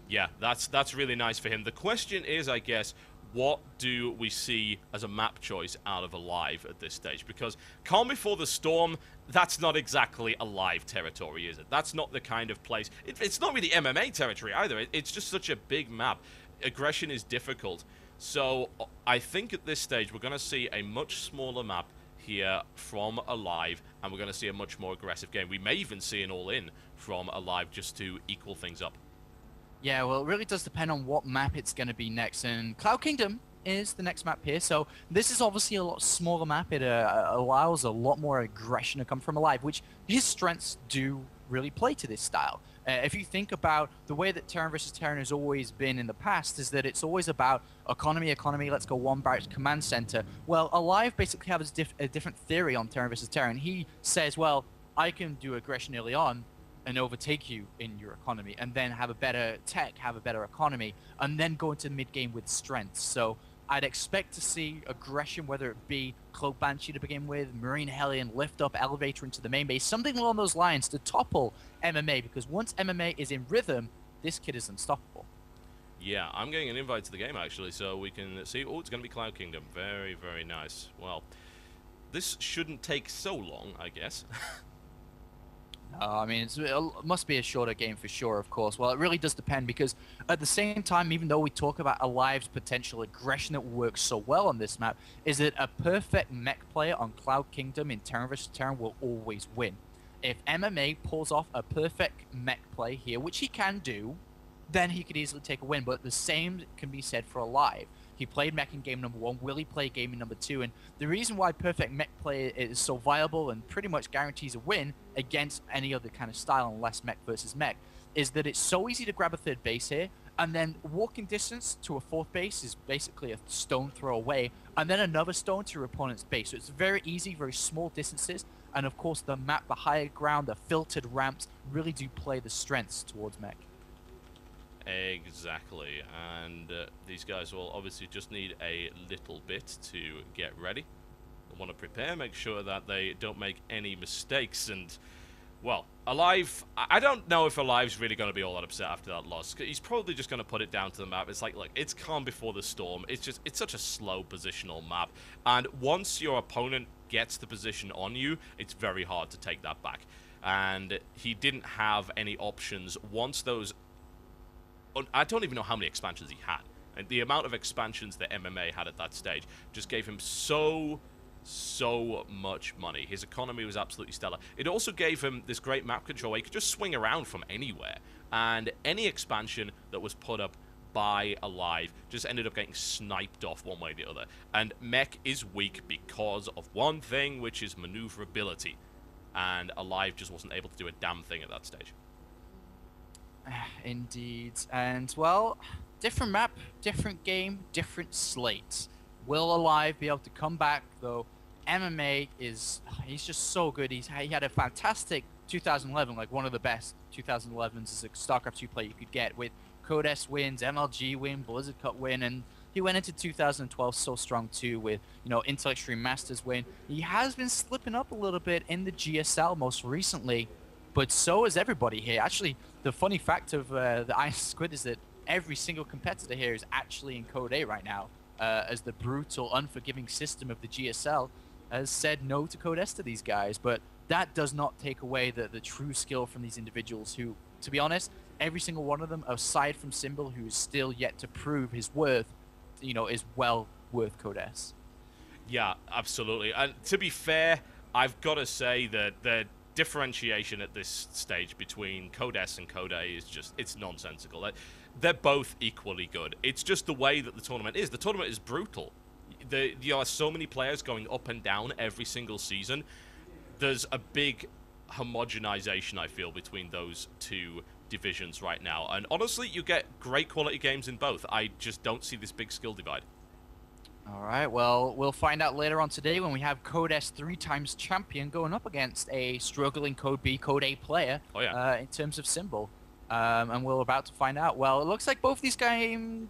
Yeah, that's really nice for him. The question is, I guess, what do we see as a map choice out of Alive at this stage? Because Calm Before the Storm, that's not exactly Alive territory, is it? That's not the kind of place... It's not really MMA territory either. It's just such a big map. Aggression is difficult. So I think at this stage we're going to see a much smaller map here from Alive, and we're going to see a much more aggressive game. We may even see an all-in from Alive just to equal things up. Yeah, well, it really does depend on what map it's going to be next, and Cloud Kingdom is the next map here, so this is obviously a lot smaller map. It allows a lot more aggression to come from Alive, which his strengths do really play to this style. If you think about the way that Terran vs. Terran has always been in the past, is that it's always about economy, let's go one barracks command center. Well, Alive basically has a different theory on Terran vs. Terran. He says, well, I can do aggression early on and overtake you in your economy, and then have a better tech, have a better economy, and then go into mid-game with strength. So I'd expect to see aggression, whether it be Cloak Banshee to begin with, Marine Hellion, lift up Elevator into the main base, something along those lines to topple MMA, because once MMA is in rhythm, this kid is unstoppable. Yeah, I'm getting an invite to the game, actually, so we can see... Oh, it's going to be Cloud Kingdom. Very, very nice. Well, this shouldn't take so long, I guess. I mean, it must be a shorter game for sure, of course. Well, it really does depend, because at the same time, even though we talk about Alive's potential aggression that works so well on this map, is that a perfect mech player on Cloud Kingdom in Terran vs. Terran will always win. If MMA pulls off a perfect mech play here, which he can do, then he could easily take a win. But the same can be said for Alive. He played mech in game number 1. Will he play game in number 2? And the reason why perfect mech play is so viable and pretty much guarantees a win against any other kind of style unless mech versus mech is that it's so easy to grab a third base here, and then walking distance to a fourth base is basically a stone throw away, and then another stone to your opponent's base. So it's very easy, very small distances, and of course the map, the higher ground, the filtered ramps really do play the strengths towards mech. Exactly, and these guys will obviously just need a little bit to get ready. They want to prepare, make sure that they don't make any mistakes, and, well, Alive, I don't know if Alive's really going to be all that upset after that loss. He's probably just going to put it down to the map. It's like, look, it's Calm Before the Storm. It's such a slow positional map, and once your opponent gets the position on you, it's very hard to take that back. And he didn't have any options once those... I don't even know how many expansions he had. And the amount of expansions that MMA had at that stage just gave him so much money. His economy was absolutely stellar. It also gave him this great map control where he could just swing around from anywhere. And any expansion that was put up by Alive just ended up getting sniped off one way or the other. And mech is weak because of one thing, which is maneuverability. And Alive just wasn't able to do a damn thing at that stage. Indeed. And, well, different map, different game, different slate. Will Alive be able to come back, though? MMA is... he's just so good. He had a fantastic 2011, like one of the best 2011s as a StarCraft 2 player you could get, with Code S wins, MLG win, Blizzard Cup win, and he went into 2012 so strong too with, Intel Extreme Masters win. He has been slipping up a little bit in the GSL most recently, but so is everybody here. Actually, the funny fact of the Ironsquid is that every single competitor here is actually in Code A right now, as the brutal, unforgiving system of the GSL has said no to Code S to these guys. But that does not take away the true skill from these individuals who, to be honest, every single one of them, aside from Symbol, who is still yet to prove his worth, you know, is well worth Codes. Yeah, absolutely. And to be fair, I've got to say that the differentiation at this stage between Code S and Code A is just, it's nonsensical. They're both equally good. It's just the way that the tournament is. The tournament is brutal. There are so many players going up and down every single season. There's a big homogenization, I feel, between those two divisions right now. And honestly, you get great quality games in both. I just don't see this big skill divide. All right, well, we'll find out later on today when we have Code S 3-times champion going up against a struggling Code B, Code A player in terms of symbol. And we're about to find out. Well, it looks like both these guys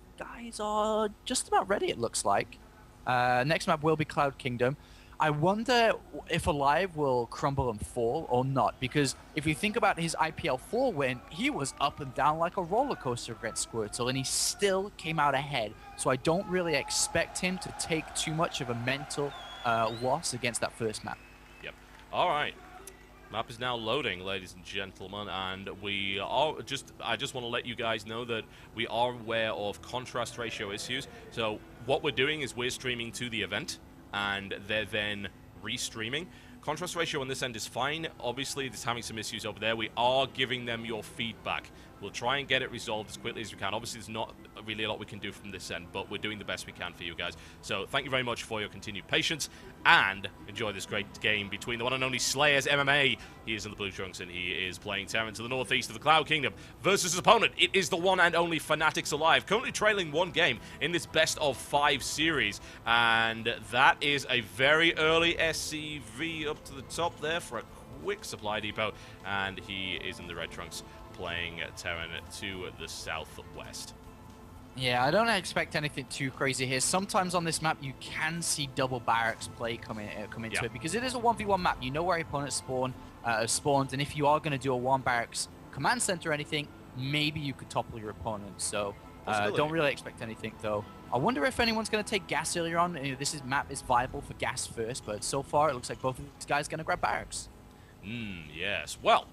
are just about ready, it looks like. Next map will be Cloud Kingdom. I wonder if Alive will crumble and fall or not, because if you think about his IPL 4 win, he was up and down like a roller coaster against Squirtle, and he still came out ahead. So I don't really expect him to take too much of a mental loss against that first map. Yep. All right. Map is now loading, ladies and gentlemen, and we are I just want to let you guys know that we are aware of contrast ratio issues. So what we're doing is we're streaming to the event, and they're then restreaming. Contrast ratio on this end is fine. Obviously, it's having some issues over there. We are giving them your feedback. We'll try and get it resolved as quickly as we can. Obviously, there's not really a lot we can do from this end, but we're doing the best we can for you guys. So thank you very much for your continued patience, and enjoy this great game between the one and only Slayers MMA. He is in the blue trunks, and he is playing Terran to the northeast of the Cloud Kingdom versus his opponent. It is the one and only Fanatics Alive, currently trailing one game in this best-of-5 series, and that is a very early SCV up to the top there for a quick supply depot, and he is in the red trunks playing Terran to the southwest. Yeah, I don't expect anything too crazy here. Sometimes on this map, you can see double barracks play come into it, because it is a 1v1 map. You know where your opponents spawned, and if you are going to do a 1 barracks command center or anything, maybe you could topple your opponent. So don't really expect anything, though. I wonder if anyone's going to take gas earlier on. You know, this map is viable for gas first, but so far it looks like both of these guys are going to grab barracks. Yes. Well,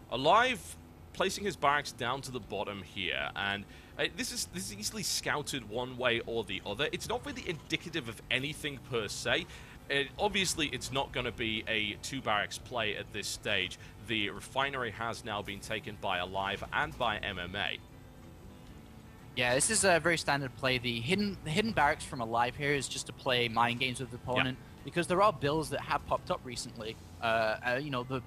Alive placing his barracks down to the bottom here, and this is easily scouted one way or the other. It's not really indicative of anything per se. Obviously, it's not going to be a 2 barracks play at this stage. The refinery has now been taken by Alive and by MMA. Yeah, this is a very standard play. The hidden barracks from Alive here is just to play mind games with the opponent, because there are builds that have popped up recently. You know, the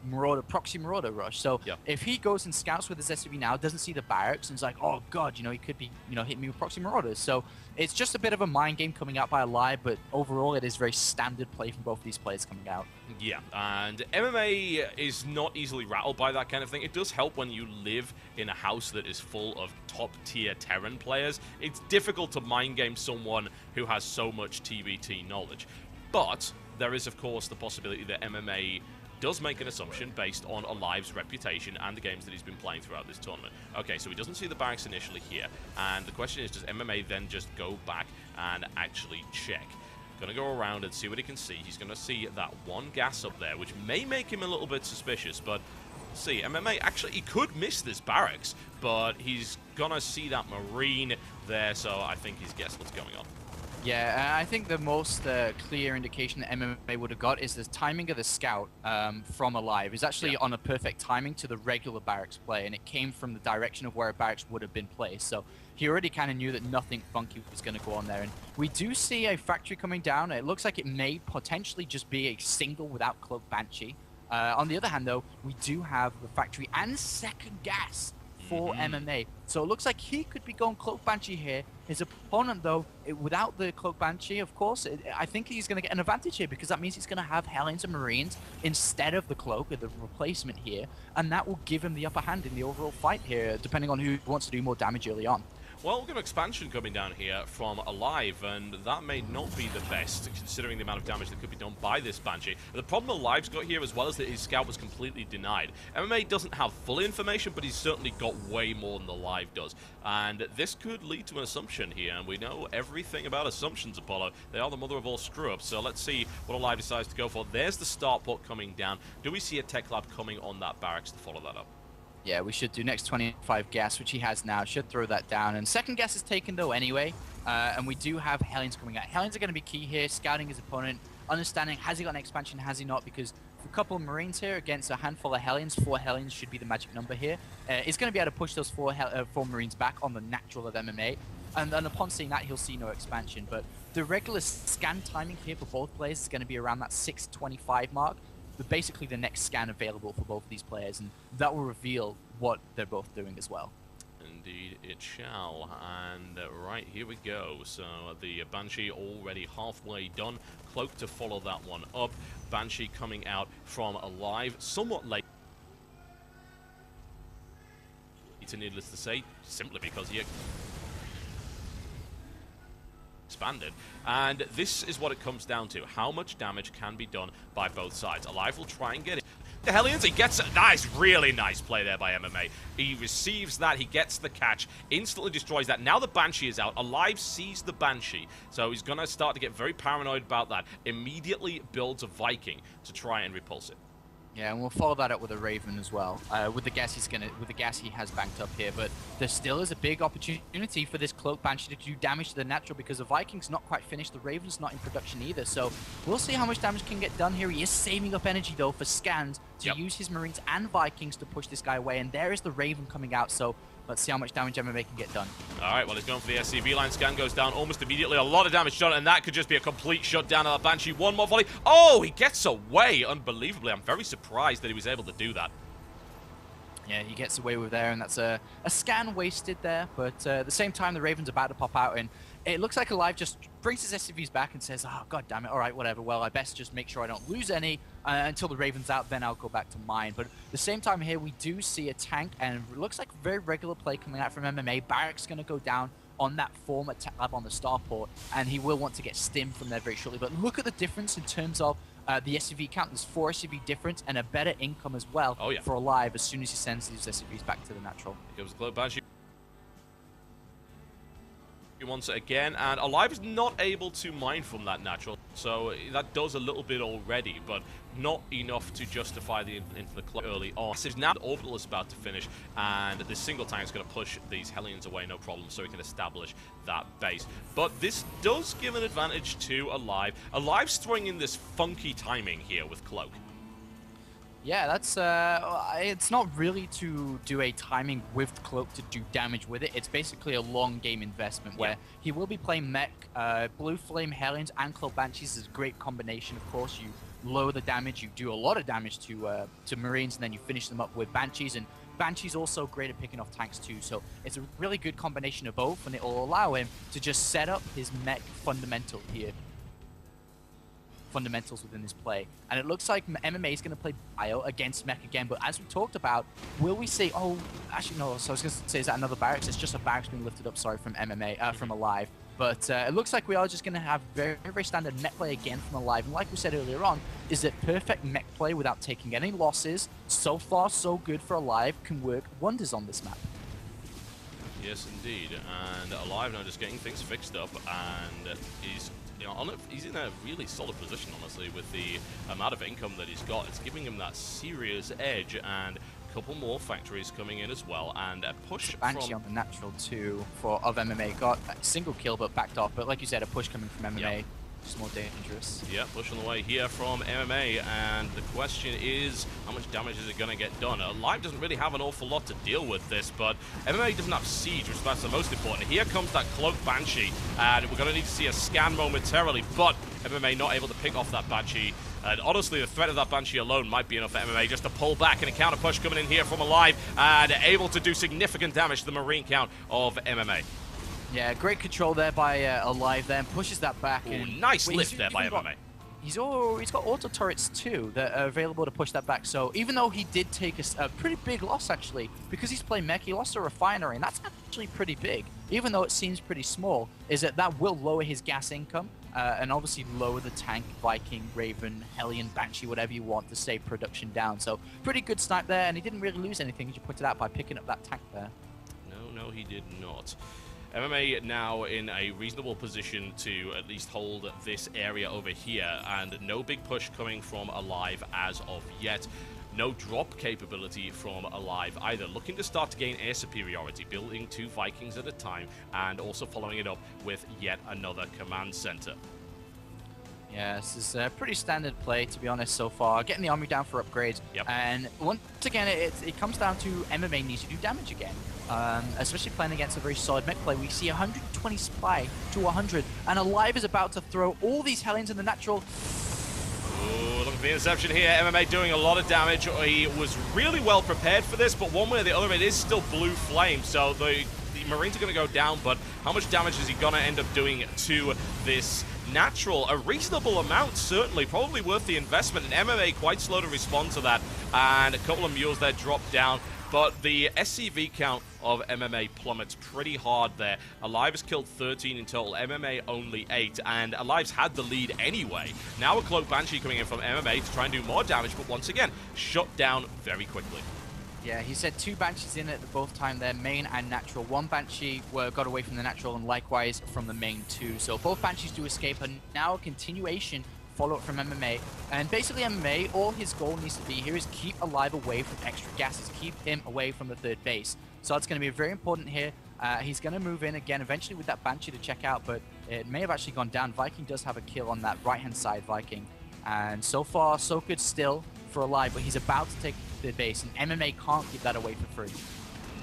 proxy Marauder rush. So if he goes and scouts with his SUV now, doesn't see the barracks, and is like, oh god, you know, he could be, you know, hitting me with proxy Marauders. So it's just a bit of a mind game coming out by Alive, but overall it is very standard play from both of these players coming out. Yeah, and MMA is not easily rattled by that kind of thing. It does help when you live in a house that is full of top-tier Terran players. It's difficult to mind game someone who has so much TvT knowledge. But there is, of course, the possibility that MMA does make an assumption based on Alive's reputation and the games that he's been playing throughout this tournament. Okay, so he doesn't see the barracks initially here, and the question is, does MMA then just go back and actually check? Gonna go around and see what he can see. He's gonna see that 1 gas up there, which may make him a little bit suspicious, but see, MMA, actually, he could miss this barracks, but he's gonna see that Marine there, so I think he's guessed what's going on. Yeah, I think the most clear indication that MMA would have got is the timing of the scout from Alive is actually on a perfect timing to the regular barracks play, and it came from the direction of where a barracks would have been placed. So he already kind of knew that nothing funky was going to go on there. And we do see a factory coming down. It looks like it may potentially just be a single without Cloak Banshee. On the other hand, though, we do have the factory and second gas for MMA. So it looks like he could be going Cloak Banshee here. His opponent, though, without the Cloak Banshee, of course, I think he's going to get an advantage here, because that means he's going to have Hellions and Marines instead of the Cloak, or the replacement here, and that will give him the upper hand in the overall fight here, depending on who wants to do more damage early on. Well, we've got an expansion coming down here from Alive, and that may not be the best, considering the amount of damage that could be done by this Banshee. The problem Alive's got here, as well, is that his scout was completely denied. MMA doesn't have full information, but he's certainly got way more than Alive does. And this could lead to an assumption here, and we know everything about assumptions, Apollo. They are the mother of all screw-ups, so let's see what Alive decides to go for. There's the start port coming down. Do we see a tech lab coming on that barracks to follow that up? Yeah, we should do next 25 gas, which he has now. Should throw that down. And second gas is taken, though, anyway. And we do have Hellions coming out. Hellions are going to be key here, scouting his opponent, understanding has he got an expansion, has he not, because a couple of Marines here against a handful of Hellions, 4 Hellions should be the magic number here. He's going to be able to push those 4 Marines back on the natural of MMA. And then upon seeing that, he'll see no expansion. But the regular scan timing here for both players is going to be around that 6:25 mark. But basically the next scan available for both of these players, and that will reveal what they're both doing as well. Indeed it shall, and right, here we go. So the Banshee already halfway done, Cloak to follow that one up. Banshee coming out from Alive somewhat late, needless to say, simply because he expanded. And this is what it comes down to. How much damage can be done by both sides? Alive will try and get it. The Hellions, he gets a nice, really nice play there by MMA. He receives that, he gets the catch, instantly destroys that. Now the Banshee is out. Alive sees the Banshee, so he's going to start to get very paranoid about that. Immediately builds a Viking to try and repulse it. Yeah, and we'll follow that up with a Raven as well. With the gas he has banked up here, but there still is a big opportunity for this Cloak Banshee to do damage to the natural because the Viking's not quite finished, the Raven's not in production either. So we'll see how much damage can get done here. He is saving up energy though for scans to use his Marines and Vikings to push this guy away, and there is the Raven coming out. So let's see how much damage MMA can get done. All right, well, he's going for the SCV line. Scan goes down almost immediately. A lot of damage done, and that could just be a complete shutdown of that Banshee. One more volley. Oh, he gets away unbelievably. I'm very surprised that he was able to do that. Yeah, he gets away with there, and that's a scan wasted there. But at the same time, the Raven's about to pop out, and it looks like Alive just brings his SCVs back and says, oh, god damn it, all right, whatever. Well, I best just make sure I don't lose any until the Raven's out, then I'll go back to mine. But at the same time here, we do see a tank, and it looks like very regular play coming out from MMA. Barrack's going to go down on that former tech lab on the starport, and he will want to get stimmed from there very shortly. But look at the difference in terms of the SCV count. There's 4 SCV difference and a better income as well for Alive as soon as he sends these SCVs back to the natural. Here goes the Cloak Banshee once again, and Alive is not able to mine from that natural, so that does a little bit already, but not enough to justify the into the Cloak early on. So now the orbital is about to finish, and this single tank is going to push these Hellions away, no problem, so he can establish that base. But this does give an advantage to Alive. Alive's throwing in this funky timing here with Cloak. Yeah, that's it's not really to do a timing with Cloak to do damage with it. It's basically a long game investment where he will be playing mech, Blue Flame Hellions and Cloak Banshees is a great combination. Of course, you lower the damage, you do a lot of damage to Marines, and then you finish them up with Banshees. And Banshee's also great at picking off tanks too, so it's a really good combination of both, and it will allow him to just set up his mech fundamentals within this play. And it looks like MMA is going to play Bio against mech again, but as we talked about, will we see, oh, actually no, so I was going to say, is that another barracks? It's just a barracks being lifted up, sorry, from MMA, from Alive. But it looks like we are just going to have very, very standard mech play again from Alive. And like we said earlier on, is it perfect mech play without taking any losses. So far, so good for Alive, can work wonders on this map. Yes, indeed. And Alive now just getting things fixed up, and he's in a really solid position, honestly, with the amount of income that he's got. It's giving him that serious edge, and a couple more factories coming in as well, and a push Banshee on the natural too of MMA. Got a single kill, but backed off. But like you said, a push coming from MMA. Just more dangerous. Yeah, pushing away here from MMA, and the question is, how much damage is it going to get done? Alive doesn't really have an awful lot to deal with this, but MMA doesn't have siege, which that's the most important. Here comes that Cloak Banshee, and we're going to need to see a scan momentarily, but MMA not able to pick off that Banshee. And honestly, the threat of that Banshee alone might be enough for MMA just to pull back, and a counter push coming in here from Alive, and able to do significant damage to the Marine count of MMA. Yeah, great control there by Alive then, pushes that back. Ooh, nice lift there by MMA. He's got auto turrets too that are available to push that back. So even though he did take a pretty big loss actually, because he's playing mech, he lost a refinery, and that's actually pretty big. Even though it seems pretty small, is that will lower his gas income and obviously lower the tank, Viking, Raven, Hellion, Banshee, whatever you want to save production down. So pretty good snipe there, and he didn't really lose anything as you put it out by picking up that tank there. No, he did not. MMA now in a reasonable position to at least hold this area over here, and no big push coming from Alive as of yet. No drop capability from Alive either. Looking to start to gain air superiority, building 2 Vikings at a time, and also following it up with yet another command center. Yeah, this is a pretty standard play, to be honest, so far. Getting the army down for upgrades. Yep. And once again, it comes down to MMA needs to do damage again. Especially playing against a very solid mech play. We see 120 supply to 100, and Alive is about to throw all these Hellions in the natural. Ooh, look at the interception here. MMA doing a lot of damage. He was really well prepared for this, but one way or the other, it is still blue flame, so the Marines are going to go down, but how much damage is he going to end up doing to this natural? A reasonable amount, certainly. Probably worth the investment. And MMA quite slow to respond to that. And a couple of mules there drop down. But the SCV count of MMA plummets pretty hard there. Alive has killed 13 in total. MMA only 8. And Alive's had the lead anyway. Now a Cloak Banshee coming in from MMA to try and do more damage. But once again, shut down very quickly. Yeah, he said 2 Banshees in at both time there, main and natural. 1 Banshee got away from the natural, and likewise from the main too. So both Banshees do escape, and now a continuation follow-up from MMA. And basically MMA, all his goal needs to be here is keep Alive away from extra gases, keep him away from the 3rd base. So that's going to be very important here. He's going to move in again eventually with that Banshee to check out, but it may have actually gone down. Viking does have a kill on that right-hand side Viking. And so far, so good still for Alive, but he's about to take the base, and MMA can't keep that away for free.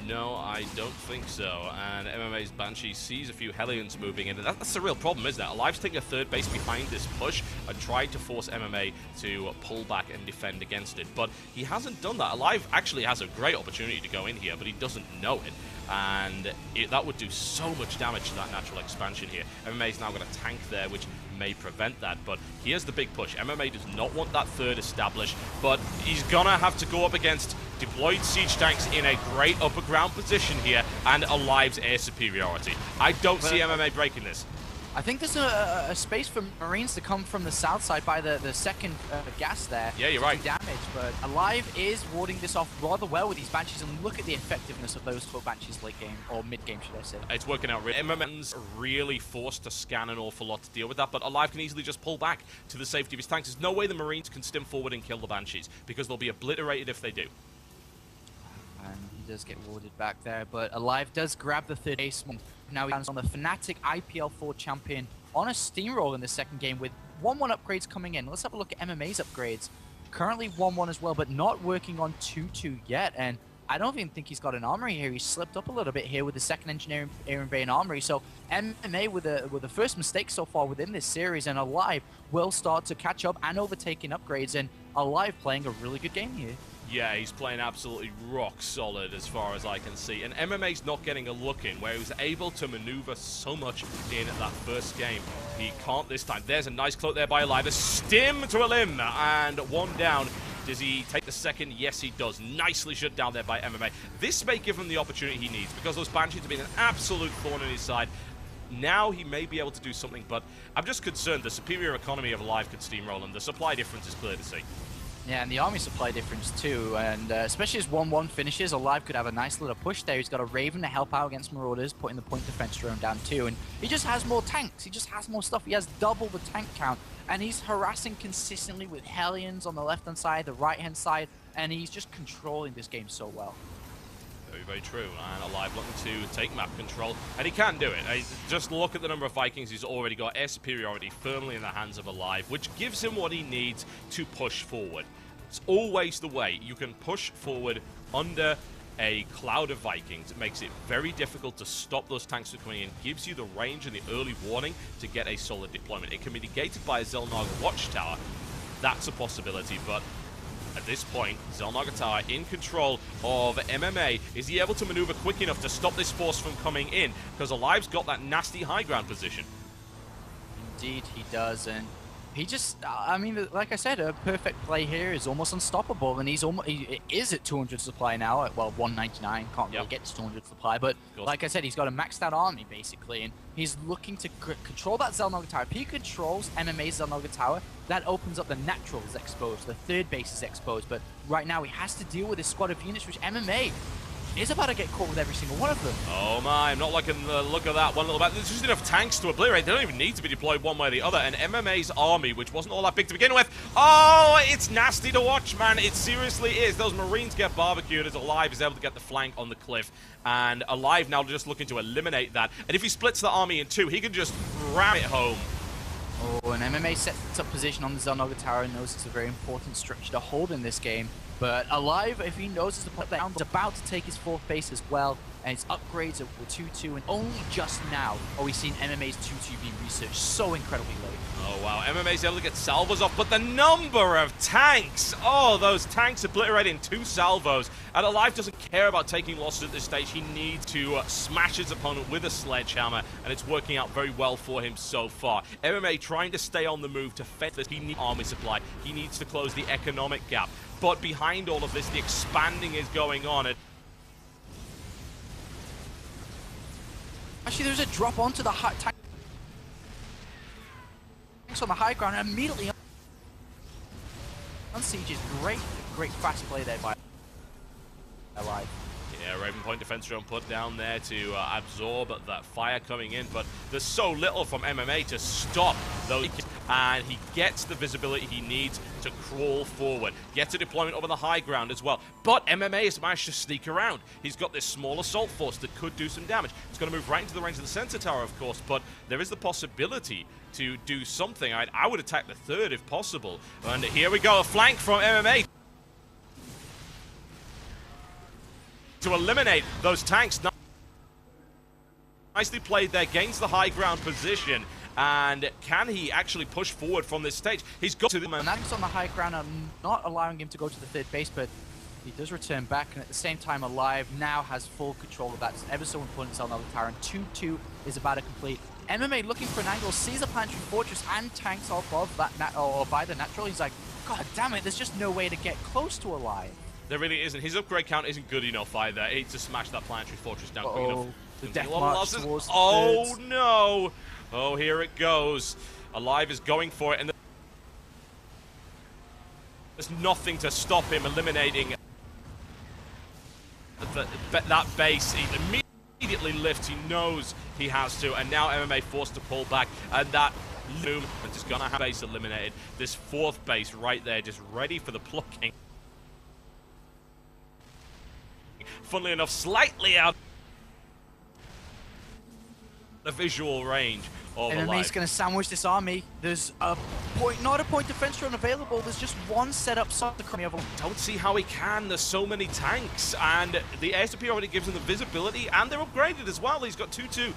No, I don't think so. And MMA's Banshee sees a few Hellions moving in, and that's the real problem, isn't it? Alive's taking a 3rd base behind this push and tried to force MMA to pull back and defend against it, but he hasn't done that. Alive actually has a great opportunity to go in here, but he doesn't know it. And that would do so much damage to that natural expansion here. MMA's now got a tank there, which may prevent that, but here's the big push. MMA does not want that 3rd established, but he's gonna have to go up against deployed siege tanks in a great upper ground position here, and Alive's air superiority. I don't see MMA breaking this. I think there's a space for Marines to come from the south side by the 2nd gas there. Yeah, you're right. Damage, but Alive is warding this off rather well with these Banshees, and look at the effectiveness of those 4 Banshees late game, or mid game, should I say. It's working out. MMA's really forced to scan an awful lot to deal with that, but Alive can easily just pull back to the safety of his tanks. There's no way the Marines can stim forward and kill the Banshees, because they'll be obliterated if they do. And he does get warded back there, but Alive does grab the 3rd base. Now he lands on the Fnatic IPL4 champion on a steamroll in the 2nd game with 1-1 upgrades coming in. Let's have a look at MMA's upgrades. Currently 1-1 as well, but not working on 2-2 yet. And I don't even think he's got an armory here. He's slipped up a little bit here with the 2nd Engineering Air and Bay and Armory. So MMA with the first mistake so far within this series, and Alive will start to catch up and overtake in upgrades. And Alive playing a really good game here. Yeah, he's playing absolutely rock solid as far as I can see. And MMA's not getting a look in, where he was able to maneuver so much in that first game. He can't this time. There's a nice cloak there by Alive. A stim to a limb, and 1 down. Does he take the 2nd? Yes, he does. Nicely shut down there by MMA. This may give him the opportunity he needs, because those Banshees have been an absolute thorn in his side. Now he may be able to do something, but I'm just concerned the superior economy of Alive could steamroll, and the supply difference is clear to see. Yeah, and the army supply difference too, and especially as 1-1 finishes, Alive could have a nice little push there. He's got a Raven to help out against Marauders, putting the point defense drone down too, and he just has more tanks, he just has more stuff, he has double the tank count, and he's harassing consistently with Hellions on the left-hand side, the right-hand side, and he's just controlling this game so well. Very, very true. And Alive looking to take map control, and he can do it. Just look at the number of Vikings he's already got. Air superiority firmly in the hands of Alive, which gives him what he needs to push forward. It's always the way. You can push forward under a cloud of Vikings. It makes it very difficult to stop those tanks from coming in. Gives you the range and the early warning to get a solid deployment. It can be negated by a Xel'Naga watchtower. That's a possibility, but at this point, Xel'Naga Tower in control of MMA. Is he able to maneuver quick enough to stop this force from coming in? Because Alive's got that nasty high ground position. Indeed, he does, and he just, I mean, like I said, a perfect play here is almost unstoppable, and he is at 200 supply now, at, well, 199, can't really get to 200 supply, but like I said, he's got a maxed out army, basically, and he's looking to control that Xel'Naga Tower. If he controls MMA's Xel'Naga Tower, that opens up the naturals exposed, the 3rd base is exposed, but right now he has to deal with this squad of units, which MMA is about to get caught with every single one of them. Oh my, I'm not liking the look of that one little bit. There's just enough tanks to obliterate. They don't even need to be deployed one way or the other. And MMA's army, which wasn't all that big to begin with, oh, it's nasty to watch, man. It seriously is. Those Marines get barbecued as Alive is able to get the flank on the cliff. And Alive now just looking to eliminate that. And if he splits the army in two, he can just ram it home. Oh, and MMA sets up position on the Zelnoga Tower and knows it's a very important structure to hold in this game. But Alive, if he knows to put down, is about to take his 4th base as well, and his upgrades are 2-2, and only just now are we seeing MMA's 2-2 being researched so incredibly late. Oh wow, MMA's able to get salvos off, but the number of tanks! Oh, those tanks obliterating 2 salvos. And Alive doesn't care about taking losses at this stage. He needs to smash his opponent with a sledgehammer, and it's working out very well for him so far. MMA trying to stay on the move to fend this. He needs army supply. He needs to close the economic gap. But behind all of this, the expanding is going on. Actually, there's a drop onto the tanks on the high ground, and immediately on siege is great fast play there by Alive. Yeah, Raven Point defense drone put down there to absorb that fire coming in, but there's so little from MMA to stop those, and he gets the visibility he needs to crawl forward. Gets a deployment over the high ground as well, but MMA has managed to sneak around. He's got this small assault force that could do some damage. It's going to move right into the range of the center tower, of course, but there is the possibility to do something. I would attack the 3rd if possible, and here we go, a flank from MMA to eliminate those tanks. Nicely played there, gains the high ground position, and can he actually push forward from this stage? He's got to the and that's on the high ground. I'm not allowing him to go to the 3rd base, but he does return back, and at the same time Alive now has full control of that ever so important Zelnoga Tower, and 2-2 is about to complete. MMA looking for an angle, sees a planetary fortress and tanks off of that or by the natural. He's like, god damn it, there's just no way to get close to Alive. There really isn't. His upgrade count isn't good enough either. He needs to smash that planetary fortress down quick enough. The death march towards the oh thirds. no! Oh, here it goes. Alive is going for it, and there's nothing to stop him eliminating that base. He immediately lifts. He knows he has to, and now MMA forced to pull back, and that movement is going to have base eliminated. This 4th base right there, just ready for the plucking. Funnily enough, slightly out the visual range of Alive. MMA's going to sandwich this army. There's a point, not a point defense drone available. There's just one setup side the crummy of a don't see how he can. There's so many tanks, and the air support already gives him the visibility, and they're upgraded as well. He's got 2-2.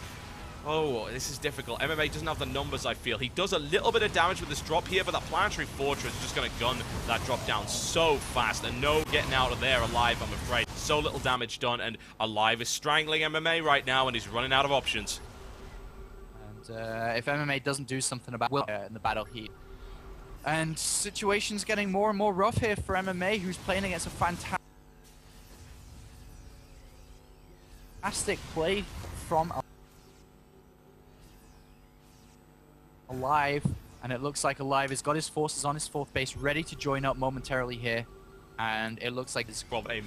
Oh, this is difficult. MMA doesn't have the numbers, I feel. He does a little bit of damage with this drop here, but that planetary fortress is just going to gun that drop down so fast, and no getting out of there Alive, I'm afraid. So little damage done, and Alive is strangling MMA right now, and he's running out of options. And if MMA doesn't do something about it in the battle heat. And situation's getting more and more rough here for MMA, who's playing against a fantastic play from Alive, and it looks like Alive has got his forces on his 4th base ready to join up momentarily here, and it looks like it's from a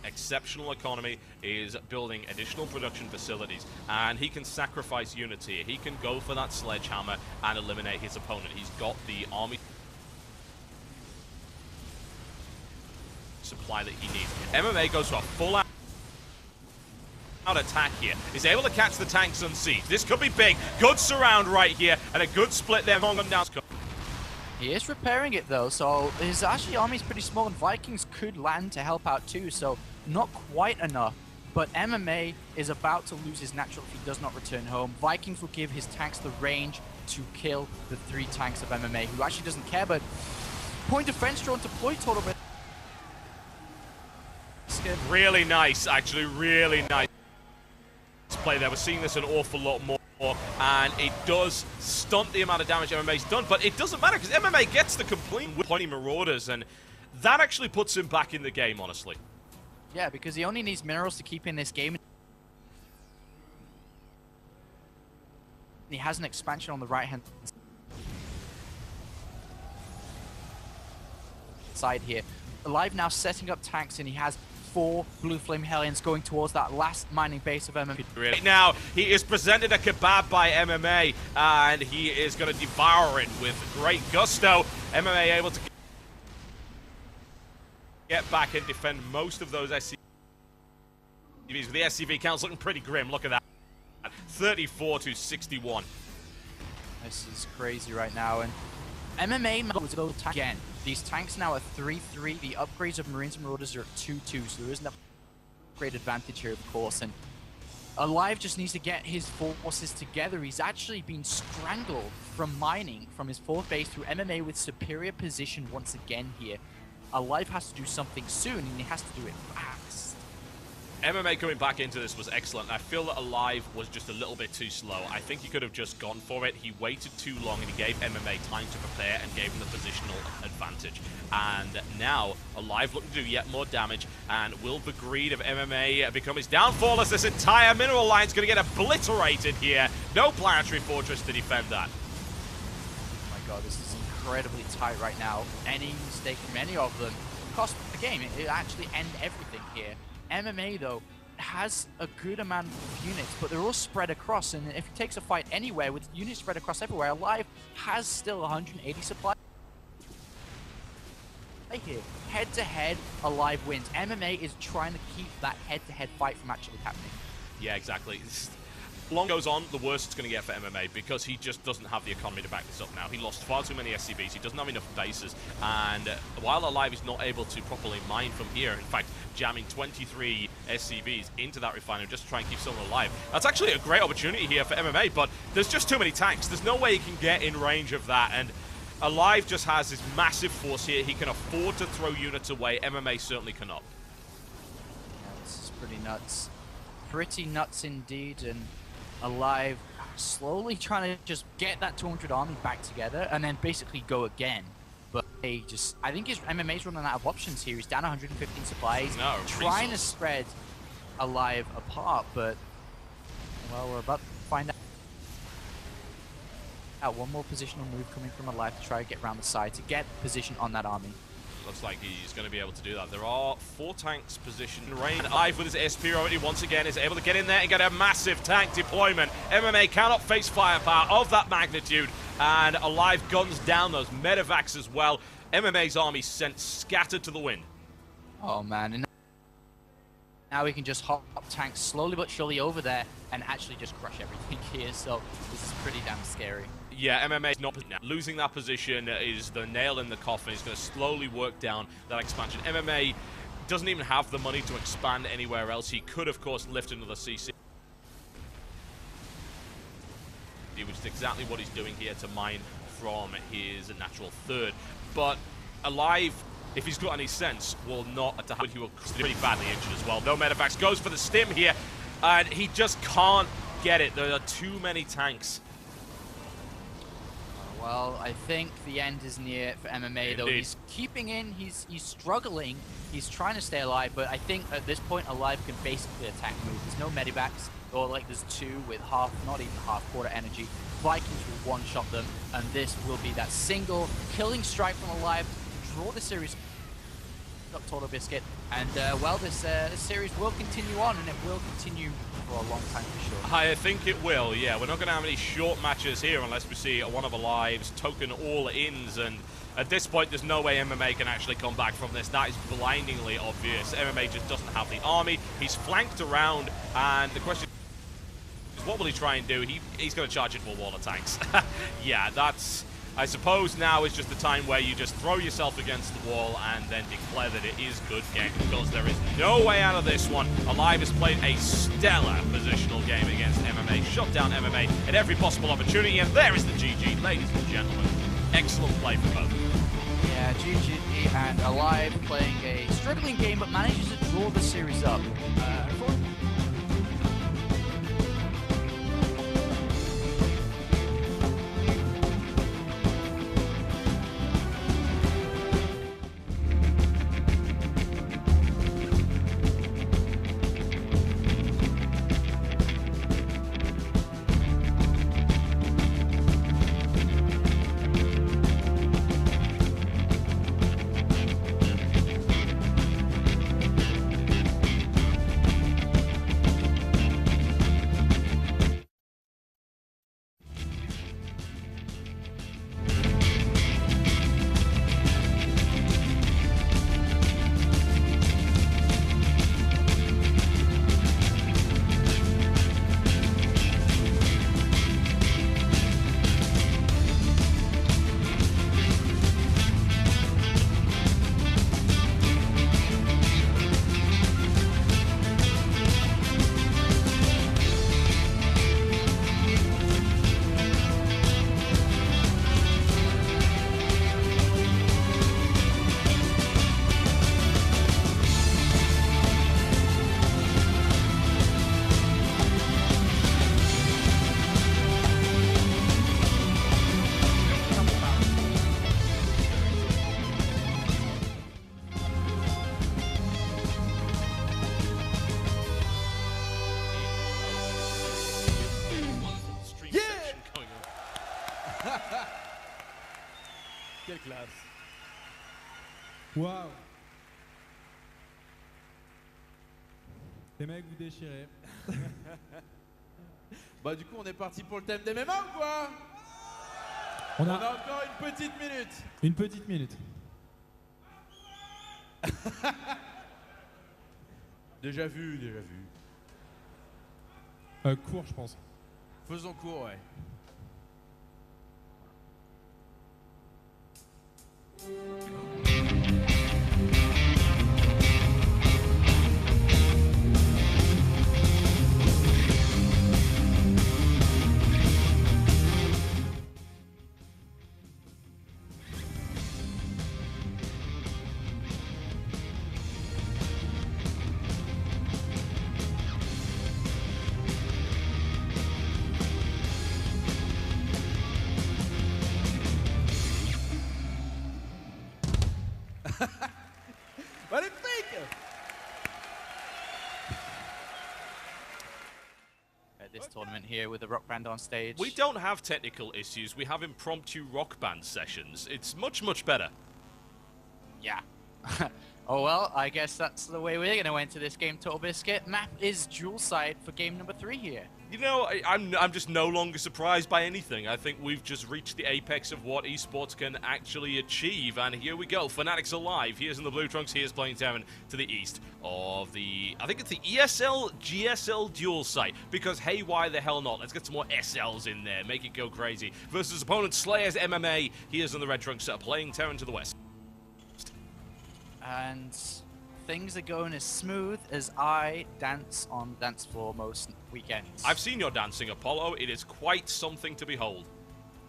exceptional economy, is building additional production facilities, and he can sacrifice units here. He can go for that sledgehammer and eliminate his opponent. He's got the army supply that he needs. MMA goes for a full out attack here. He's able to catch the tanks on siege. This could be big. Good surround right here, and a good split there. Down. He is repairing it though, so his actually army's pretty small, and Vikings could land to help out too, so not quite enough. But MMA is about to lose his natural if he does not return home. Vikings will give his tanks the range to kill the 3 tanks of MMA, who actually doesn't care, but point defense drone deployed total bit. Really nice, actually, really nice play there. We're seeing this an awful lot more, and it does stunt the amount of damage MMA's done, but it doesn't matter because MMA gets the complete with plenty Marauders, and that actually puts him back in the game, honestly. Yeah, because he only needs minerals to keep in this game. He has an expansion on the right-hand side here. Alive now setting up tanks, and he has 4 Blue Flame Hellions going towards that last mining base of MMA. Right now, he is presented a kebab by MMA, and he is going to devour it with great gusto. MMA able to get back and defend most of those SCVs. With the SCV counts looking pretty grim. Look at that. 34 to 61. This is crazy right now, and MMA was go again. These tanks now are 3-3. The upgrades of Marines and Marauders are at 2-2, so there isn't a great advantage here, of course. And Alive just needs to get his forces together. He's actually been strangled from mining from his 4th base through MMA with superior position once again here. Alive has to do something soon, and he has to do it fast. MMA coming back into this was excellent. I feel that Alive was just a little bit too slow. I think he could have just gone for it. He waited too long and he gave MMA time to prepare and gave him the positional advantage. And now Alive looking to do yet more damage. And will the greed of MMA become his downfall as this entire mineral line is going to get obliterated here? No planetary fortress to defend that. Oh my god, this is incredibly tight right now. Any mistake from any of them cost the game. It actually end everything here. MMA, though, has a good amount of units, but they're all spread across, and if he takes a fight anywhere with units spread across everywhere, Alive has still 180 supply here. Head-to-head, Alive wins. MMA is trying to keep that head-to-head fight from actually happening. Yeah, exactly. Long goes on, the worse it's going to get for MMA because he just doesn't have the economy to back this up now. He lost far too many SCVs, he doesn't have enough bases, and while Alive is not able to properly mine from here, in fact, jamming 23 SCVs into that refinery just to try and keep someone alive, that's actually a great opportunity here for MMA, but there's just too many tanks. There's no way he can get in range of that, and Alive just has this massive force here. He can afford to throw units away. MMA certainly cannot. Yeah, this is pretty nuts. Pretty nuts indeed, and Alive slowly trying to just get that 200 army back together and then basically go again. But I think his MMA's running out of options here. He's down 115 supplies, trying to spread Alive apart, but well, we're about to find out. One more positional move coming from Alive to try to get around the side to get position on that army. Looks like he's going to be able to do that. There are 4 tanks positioned in range. Alive with his SP already once again is able to get in there and get a massive tank deployment. MMA cannot face firepower of that magnitude, and Alive guns down those medevacs as well. MMA's army sent scattered to the wind. Oh man, and now we can just hop tanks slowly but surely over there and actually just crush everything here, so this is pretty damn scary. Yeah, MMA's not losing that position is the nail in the coffin. He's going to slowly work down that expansion. MMA doesn't even have the money to expand anywhere else. He could, of course, lift another CC, which is exactly what he's doing here to mine from his natural 3rd. But Alive, if he's got any sense, will not attack. He will be pretty badly injured as well. No medevacs, goes for the stim here, and he just can't get it. There are too many tanks. Well, I think the end is near for MMA, though. He's keeping in, he's struggling, he's trying to stay alive, but I think at this point, Alive can basically attack move. There's no medivacs, or like there's 2 with half, not even half, quarter energy. Vikings will one-shot them, and this will be that single killing strike from Alive to draw the series up Total Biscuit. And, well, this series will continue on, and it will continue for a long time for sure. I think it will, yeah. We're not going to have any short matches here unless we see one of Alive's token all-ins, and at this point there's no way MMA can actually come back from this. That is blindingly obvious. MMA just doesn't have the army. He's flanked around, and the question is what will he try and do? He's going to charge into a wall of tanks. Yeah, that's... I suppose now is just the time where you just throw yourself against the wall and then declare that it is good game, because there is no way out of this one. Alive has played a stellar positional game against MMA, shut down MMA at every possible opportunity, and there is the GG, ladies and gentlemen. Excellent play for both. Yeah, GG, and Alive playing a struggling game, but manages to draw the series up. Waouh. Les mecs, vous déchirez. Bah du coup, on est parti pour le thème des MMA ou quoi? On On a a encore une petite minute. une petite minute. Déjà vu, déjà vu. Court, je pense. Faisons court, ouais. Magnifique! At this tournament here with the rock band on stage. We don't have technical issues, we have impromptu rock band sessions. It's much, much better. Yeah. Oh well, I guess that's the way we're going to enter this game, Total Biscuit. Map is dual side for game number 3 here. You know, I'm just no longer surprised by anything. I think we've just reached the apex of what esports can actually achieve. And here we go. Fanatics Alive. Here's in the blue trunks. Here's playing Terran to the east of the... I think it's the ESL GSL dual site. Because, hey, why the hell not? Let's get some more SLs in there. Make it go crazy. Versus opponent Slayers MMA. Here's in the red trunks. Playing Terran to the west. And things are going as smooth as I dance on dance floor most weekends. I've seen your dancing, Apollo. It is quite something to behold.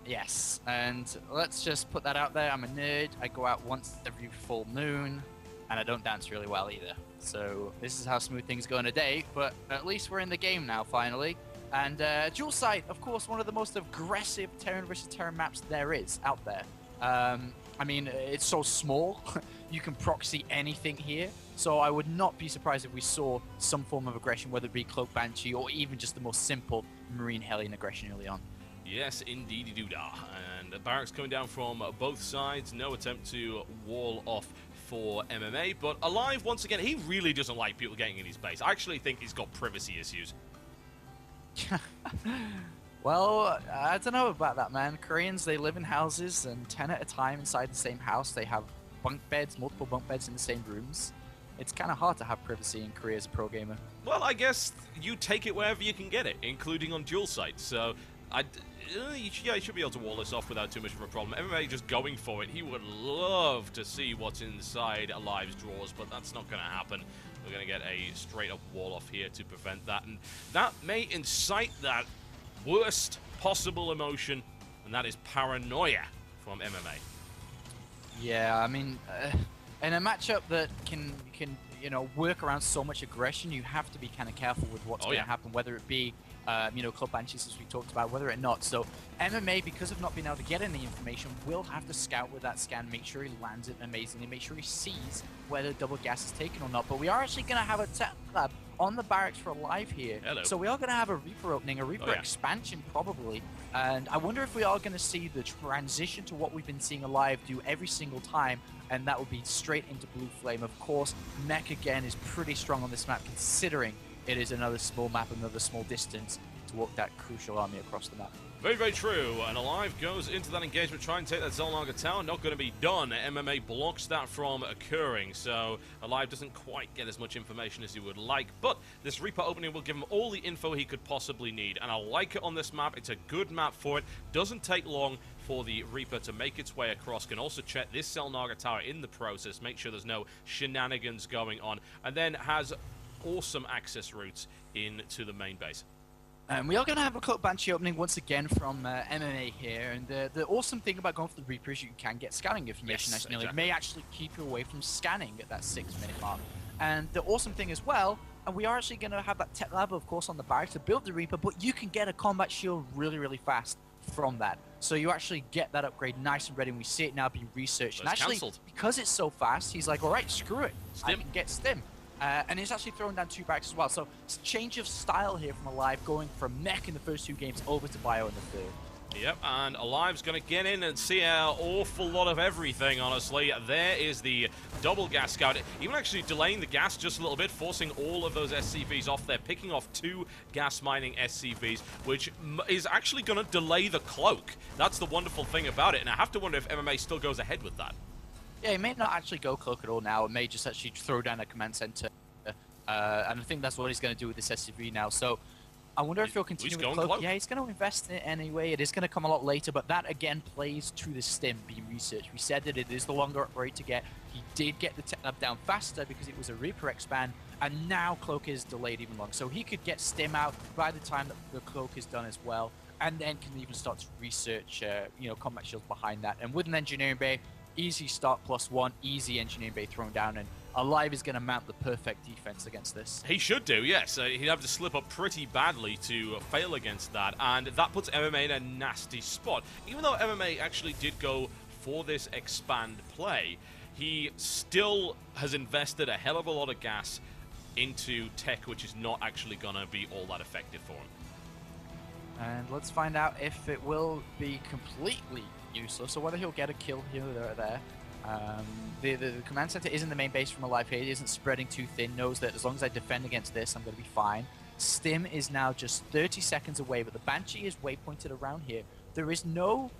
Yes, and let's just put that out there. I'm a nerd. I go out once every full moon, and I don't dance really well either. So this is how smooth things go in a day, but at least we're in the game now, finally. And dual site, of course, one of the most aggressive Terran versus Terran maps there is out there. I mean, it's so small. You can proxy anything here. So I would not be surprised if we saw some form of aggression, whether it be Cloak Banshee or even just the most simple Marine Hellion aggression early on. Yes, indeedy doo-dah. And the barracks coming down from both sides. No attempt to wall off for MMA. But Alive, once again, he really doesn't like people getting in his base. I actually think he's got privacy issues. Well, I don't know about that, man. Koreans, they live in houses, and 10 at a time inside the same house. They have bunk beds, multiple bunk beds in the same rooms. It's kind of hard to have privacy in Korea as a pro gamer. Well, I guess you take it wherever you can get it, including on dual sites. So, you should be able to wall this off without too much of a problem. MMA just going for it. He would love to see what's inside Alive's drawers, but that's not going to happen. We're going to get a straight-up wall off here to prevent that, and that may incite that worst possible emotion, and that is paranoia from MMA. Yeah, I mean, in a matchup that can you know, work around so much aggression, you have to be kind of careful with what's going to happen, whether it be you know, Club Banshees, as we talked about, whether or not. So MMA, because of not being able to get any information, will have to scout with that scan, make sure he lands it amazingly, make sure he sees whether double gas is taken or not. But we are actually going to have a tech lab on the barracks for Alive here. Hello. So we are going to have a Reaper opening, a Reaper expansion probably. And I wonder if we are going to see the transition to what we've been seeing Alive do every single time, and that would be straight into Blue Flame. Of course, Mech again is pretty strong on this map, considering it is another small map, another small distance to walk that crucial army across the map. Very, very true. And Alive goes into that engagement, trying to take that Zolnaga tower. Not going to be done. MMA blocks that from occurring. So Alive doesn't quite get as much information as he would like. But this Reaper opening will give him all the info he could possibly need. And I like it on this map. It's a good map for it. Doesn't take long for the Reaper to make its way across. Can also check this Zolnaga tower in the process. Make sure there's no shenanigans going on. And then has awesome access routes into the main base. We are going to have a Cloak Banshee opening once again from MMA here, and the awesome thing about going for the Reaper is you can get scanning information. Yes, It may actually keep you away from scanning at that 6-minute mark. And the awesome thing as well, and we are actually going to have that tech lab, of course, on the barracks to build the Reaper, but you can get a combat shield really, really fast from that. So you actually get that upgrade nice and ready, and we see it now being researched. And actually, because it's so fast, he's like, all right, screw it. I can get Stim. And he's actually throwing down 2 barracks as well. So it's a change of style here from Alive, going from Mech in the first 2 games over to Bio in the third. Yep, and Alive's going to get in and see an awful lot of everything, honestly. There is the double gas scout, even actually delaying the gas just a little bit, forcing all of those SCVs off there, picking off 2 gas mining SCVs, which is actually going to delay the cloak. That's the wonderful thing about it, and I have to wonder if MMA still goes ahead with that. Yeah, he may not actually go cloak at all now. It may just actually throw down a command center. And I think that's what he's going to do with this SCV now. So I wonder if he'll continue with cloak. Yeah, he's going to invest in it anyway. It is going to come a lot later, but that again plays to the stim being researched. We said that it is the longer upgrade to get. He did get the tech lab down faster because it was a Reaper expand, and now cloak is delayed even longer. So he could get stim out by the time that the cloak is done as well, and then can even start to research, you know, combat shields behind that. And with an engineering bay, easy start +1, easy engineering bay thrown down, and Alive is going to mount the perfect defense against this. He should do, yes. He'd have to slip up pretty badly to fail against that, and that puts MMA in a nasty spot. Even though MMA actually did go for this expand play, he still has invested a hell of a lot of gas into tech, which is not actually going to be all that effective for him. And let's find out if it will be completely useless, or whether he'll get a kill here or there. The command center isn't the main base from Alive here. He isn't spreading too thin, knows that as long as I defend against this, I'm going to be fine. Stim is now just 30 seconds away, but the Banshee is waypointed around here. There is no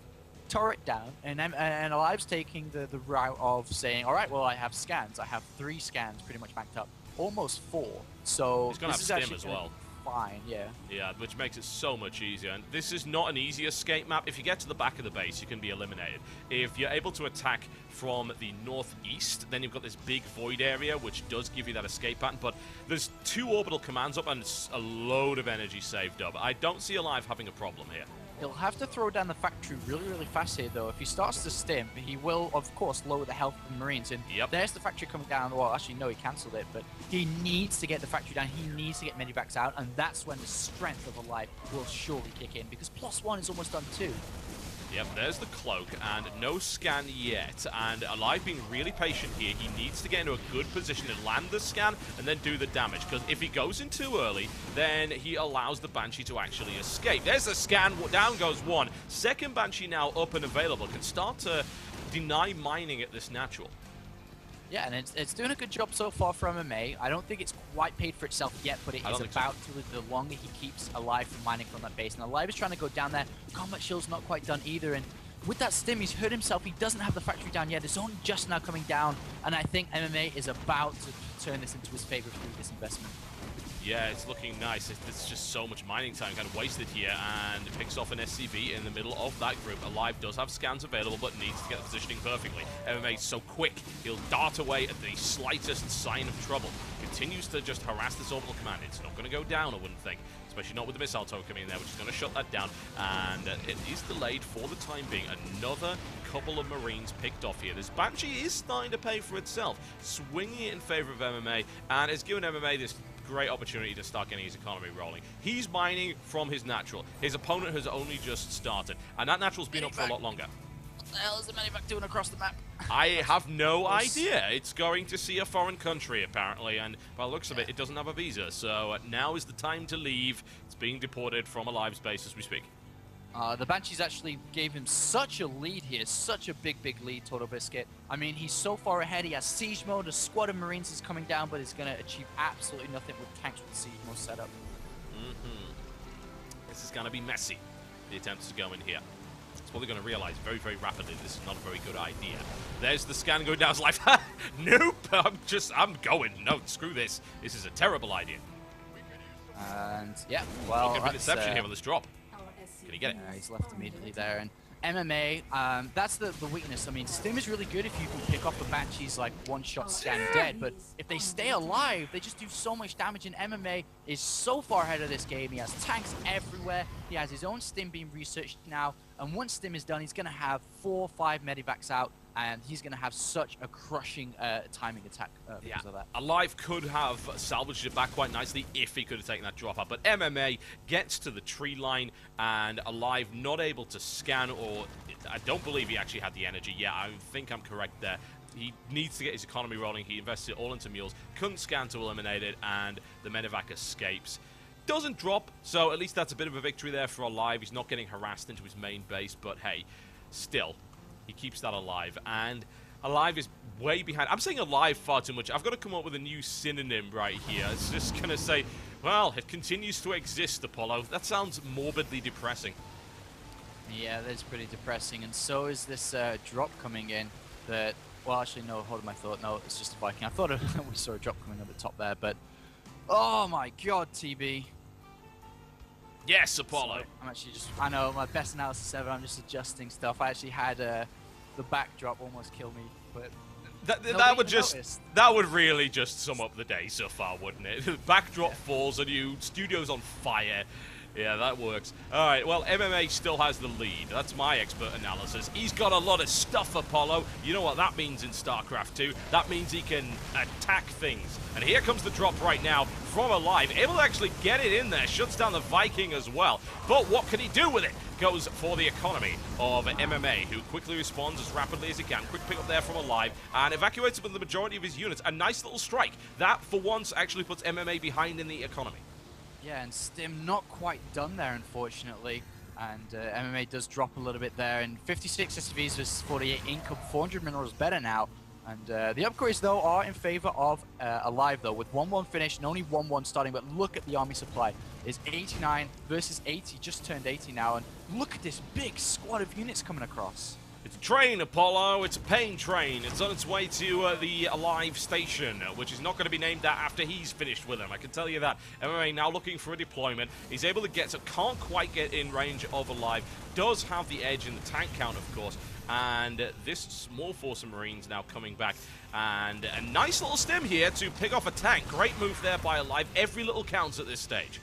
turret down, and Alive's taking the route of saying, all right, well, I have scans. I have 3 scans pretty much backed up. Almost 4. So he's going to have Stim as well. Fine, yeah. Yeah, which makes it so much easier. And this is not an easy escape map. If you get to the back of the base, you can be eliminated. If you're able to attack from the northeast, then you've got this big void area, which does give you that escape pattern. But there's 2 orbital commands up and a load of energy saved up. I don't see Alive having a problem here. He'll have to throw down the factory really, really fast here, though. If he starts to stim, he will, of course, lower the health of the Marines. And there's the factory coming down. Well, actually, no, he cancelled it, but he needs to get the factory down. He needs to get medivacs out, and that's when the strength of Alive will surely kick in, because +1 is almost done too. Yep, there's the cloak, and no scan yet. And Alive being really patient here. He needs to get into a good position and land the scan and then do the damage. Because if he goes in too early, then he allows the Banshee to actually escape. There's the scan. Down goes 1. Second Banshee now up and available. Can start to deny mining at this natural. Yeah, and it's doing a good job so far for MMA. I don't think it's quite paid for itself yet, but it is about to the longer he keeps Alive from mining from that base. And Alive is trying to go down there. Combat shield's not quite done either, and with that stim, he's hurt himself. He doesn't have the factory down yet. It's only just now coming down, and I think MMA is about to turn this into his favor through this investment. Yeah, it's looking nice. It's just so much mining time kind of wasted here, and it picks off an SCV in the middle of that group. Alive does have scans available, but needs to get the positioning perfectly. MMA's so quick, he'll dart away at the slightest sign of trouble. Continues to just harass this orbital command. It's not going to go down, I wouldn't think, especially not with the missile tower coming in there, which is going to shut that down, and it is delayed for the time being. Another couple of Marines picked off here. This Banshee is starting to pay for itself, swinging it in favor of MMA, and it's given MMA this great opportunity to start getting his economy rolling. He's mining from his natural. His opponent has only just started, and that natural's been up for a lot longer. What the hell is the medivac doing across the map? I have no idea. It's going to see a foreign country, apparently, and by the looks of it, it doesn't have a visa, so now is the time to leave. It's being deported from Alive's base as we speak. The Banshees actually gave him such a lead here, such a big lead, Total Biscuit. I mean, he's so far ahead. He has siege mode. A squad of Marines is coming down, but he's going to achieve absolutely nothing with tanks with the siege mode setup. This is going to be messy, the attempts to go in here. It's what they're going to realize very, very rapidly. This is not a very good idea. There's the scan going down. It's like, nope, I'm going. No, screw this. This is a terrible idea. And, yeah, well, look at interception here on this drop. Can he get it? He's left immediately there. And MMA, that's the weakness. I mean, Stim is really good if you can pick off the Banshees like one-shot scan dead, but if they stay alive, they just do so much damage, and MMA is so far ahead of this game. He has tanks everywhere. He has his own Stim being researched now, and once Stim is done, he's going to have 4 or 5 medivacs out, and he's going to have such a crushing timing attack because of that. Alive could have salvaged it back quite nicely if he could have taken that drop out, but MMA gets to the tree line, and Alive not able to scan, or I don't believe he actually had the energy. Yeah, I think I'm correct there. He needs to get his economy rolling. He invested it all into mules, couldn't scan to eliminate it, and the medevac escapes. doesn't drop, so at least that's a bit of a victory there for Alive. He's not getting harassed into his main base, but hey, still, he keeps that alive, and Alive is way behind. I'm saying Alive far too much. I've got to come up with a new synonym right here. It's just going to say, well, it continues to exist, Apollo. That sounds morbidly depressing. Yeah, that's pretty depressing, and so is this drop coming in that, well, actually, no, hold on my thought. No, it's just a Viking. I thought we saw a drop coming at the top there, but oh my god, TB. Yes, Apollo. So, I'm actually just, I know, my best analysis ever. I'm just adjusting stuff. I actually had the backdrop almost kill me, but that would really just sum up the day so far, wouldn't it? Backdrop falls on you, studio's on fire. Yeah, that works. All right, well, MMA still has the lead. That's my expert analysis. He's got a lot of stuff, Apollo. You know what that means in StarCraft 2? That means he can attack things. And here comes the drop right now from Alive. Able to actually get it in there. Shuts down the Viking as well. But what can he do with it? Goes for the economy of MMA, who quickly responds as rapidly as he can. Quick pick up there from Alive and evacuates with the majority of his units. A nice little strike. That, for once, actually puts MMA behind in the economy. Yeah, and Stim not quite done there, unfortunately. And MMA does drop a little bit there. And 56 SCVs versus 48 income, 400 minerals better now. And the upgrades, though, are in favor of Alive, though, with 1-1 finish and only 1-1 starting. But look at the army supply. It's 89 versus 80, just turned 80 now. And look at this big squad of units coming across. It's a train, Apollo. It's a pain train. It's on its way to the Alive station, which is not going to be named that after he's finished with him. I can tell you that. MMA now looking for a deployment. He's able to get, so can't quite get in range of Alive. Does have the edge in the tank count, of course. And this small force of Marines now coming back. And a nice little stim here to pick off a tank. Great move there by Alive. Every little counts at this stage.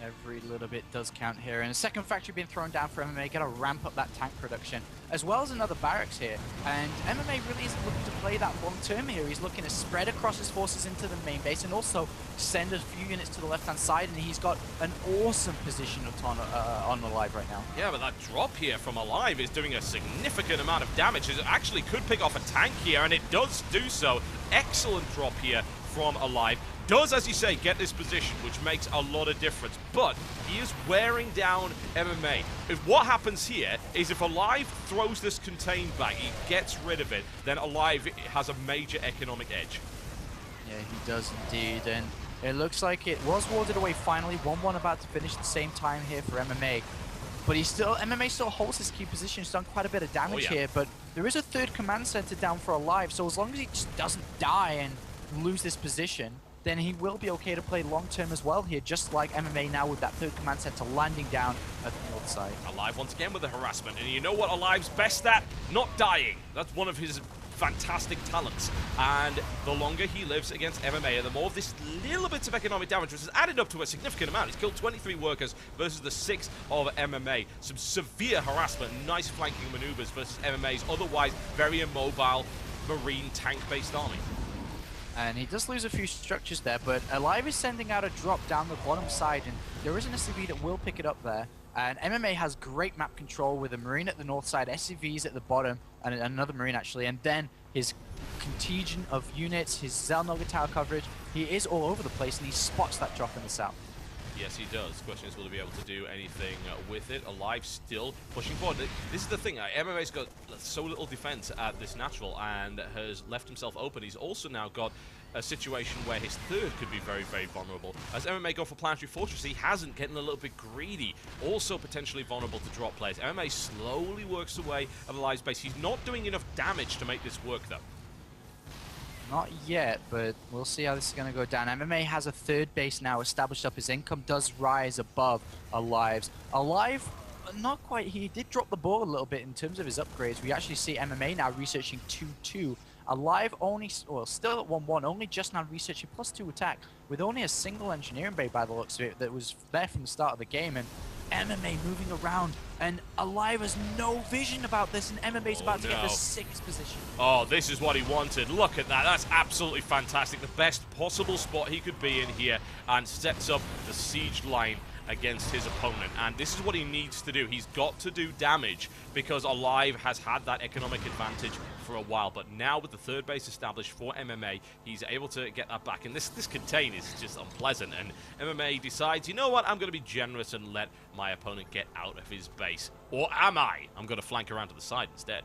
Every little bit does count here. And a second factory being thrown down for MMA. Got to ramp up that tank production, as well as another barracks here. And MMA really isn't looking to play that long term here. He's looking to spread across his forces into the main base and also send a few units to the left-hand side. And he's got an awesome position on Alive right now. Yeah, but that drop here from Alive is doing a significant amount of damage. It actually could pick off a tank here, and it does do so. Excellent drop here from Alive. Does, as you say, get this position, which makes a lot of difference. But he is wearing down MMA. If what happens here is if Alive throws this contain back, he gets rid of it, then Alive has a major economic edge. Yeah, he does indeed. And it looks like it was warded away finally. 1-1 about to finish at the same time here for MMA. But MMA still holds his key position. He's done quite a bit of damage here. But there is a third command center down for Alive. So as long as he just doesn't die and lose this position, then he will be okay to play long-term as well here, just like MMA now with that third command center landing down at the north side. Alive once again with the harassment, and you know what Alive's best at? Not dying. That's one of his fantastic talents. And the longer he lives against MMA, and the more of this little bits of economic damage, which has added up to a significant amount. He's killed 23 workers versus the 6 of MMA. Some severe harassment, nice flanking maneuvers versus MMA's otherwise very immobile marine tank-based army. And he does lose a few structures there, but Alive is sending out a drop down the bottom side, and there is an SCV that will pick it up there. And MMA has great map control with a Marine at the north side, SCVs at the bottom, and another Marine actually, and then his contingent of units, his Zelnoga tower coverage. He is all over the place, and he spots that drop in the south. Yes, he does. The question is, will he be able to do anything with it? Alive still pushing forward. This is the thing. MMA's got so little defense at this natural and has left himself open. He's also now got a situation where his third could be very, very vulnerable. As MMA go for Planetary Fortress, he hasn't, getting a little bit greedy. Also potentially vulnerable to drop players. MMA slowly works away at Alive's base. He's not doing enough damage to make this work, though. Not yet, but we'll see how this is going to go down. MMA has a third base now established up. His income does rise above Alive's. Alive, not quite. He did drop the ball a little bit in terms of his upgrades. We actually see MMA now researching 2-2. Alive only, well, still at 1-1, only just now researching +2 attack, with only a single engineering bay by the looks of it that was there from the start of the game. And MMA moving around, and Alive has no vision about this, and MMA's about to get the 6th position. Oh, this is what he wanted. Look at that. That's absolutely fantastic. The best possible spot he could be in here, and sets up the siege line against his opponent, and this is what he needs to do. He's got to do damage because Alive has had that economic advantage for a while, but now with the third base established for MMA, he's able to get that back, and this contain is just unpleasant, and MMA decides, you know what, I'm going to be generous and let my opponent get out of his base. Or am I? I'm going to flank around to the side instead.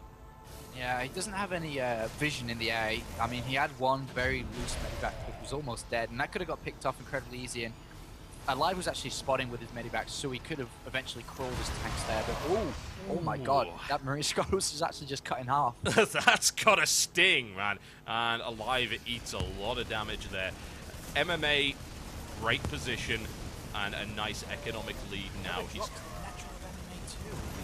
Yeah, he doesn't have any vision in the air. I mean, he had one very loose medivac that was almost dead, and that could have got picked off incredibly easy. And Alive was actually spotting with his medivac, so he could have eventually crawled his tanks there. But oh my God, that Marine Scrolls is actually just cut in half. That's got a sting, man. And Alive eats a lot of damage there. MMA, great position and a nice economic lead now.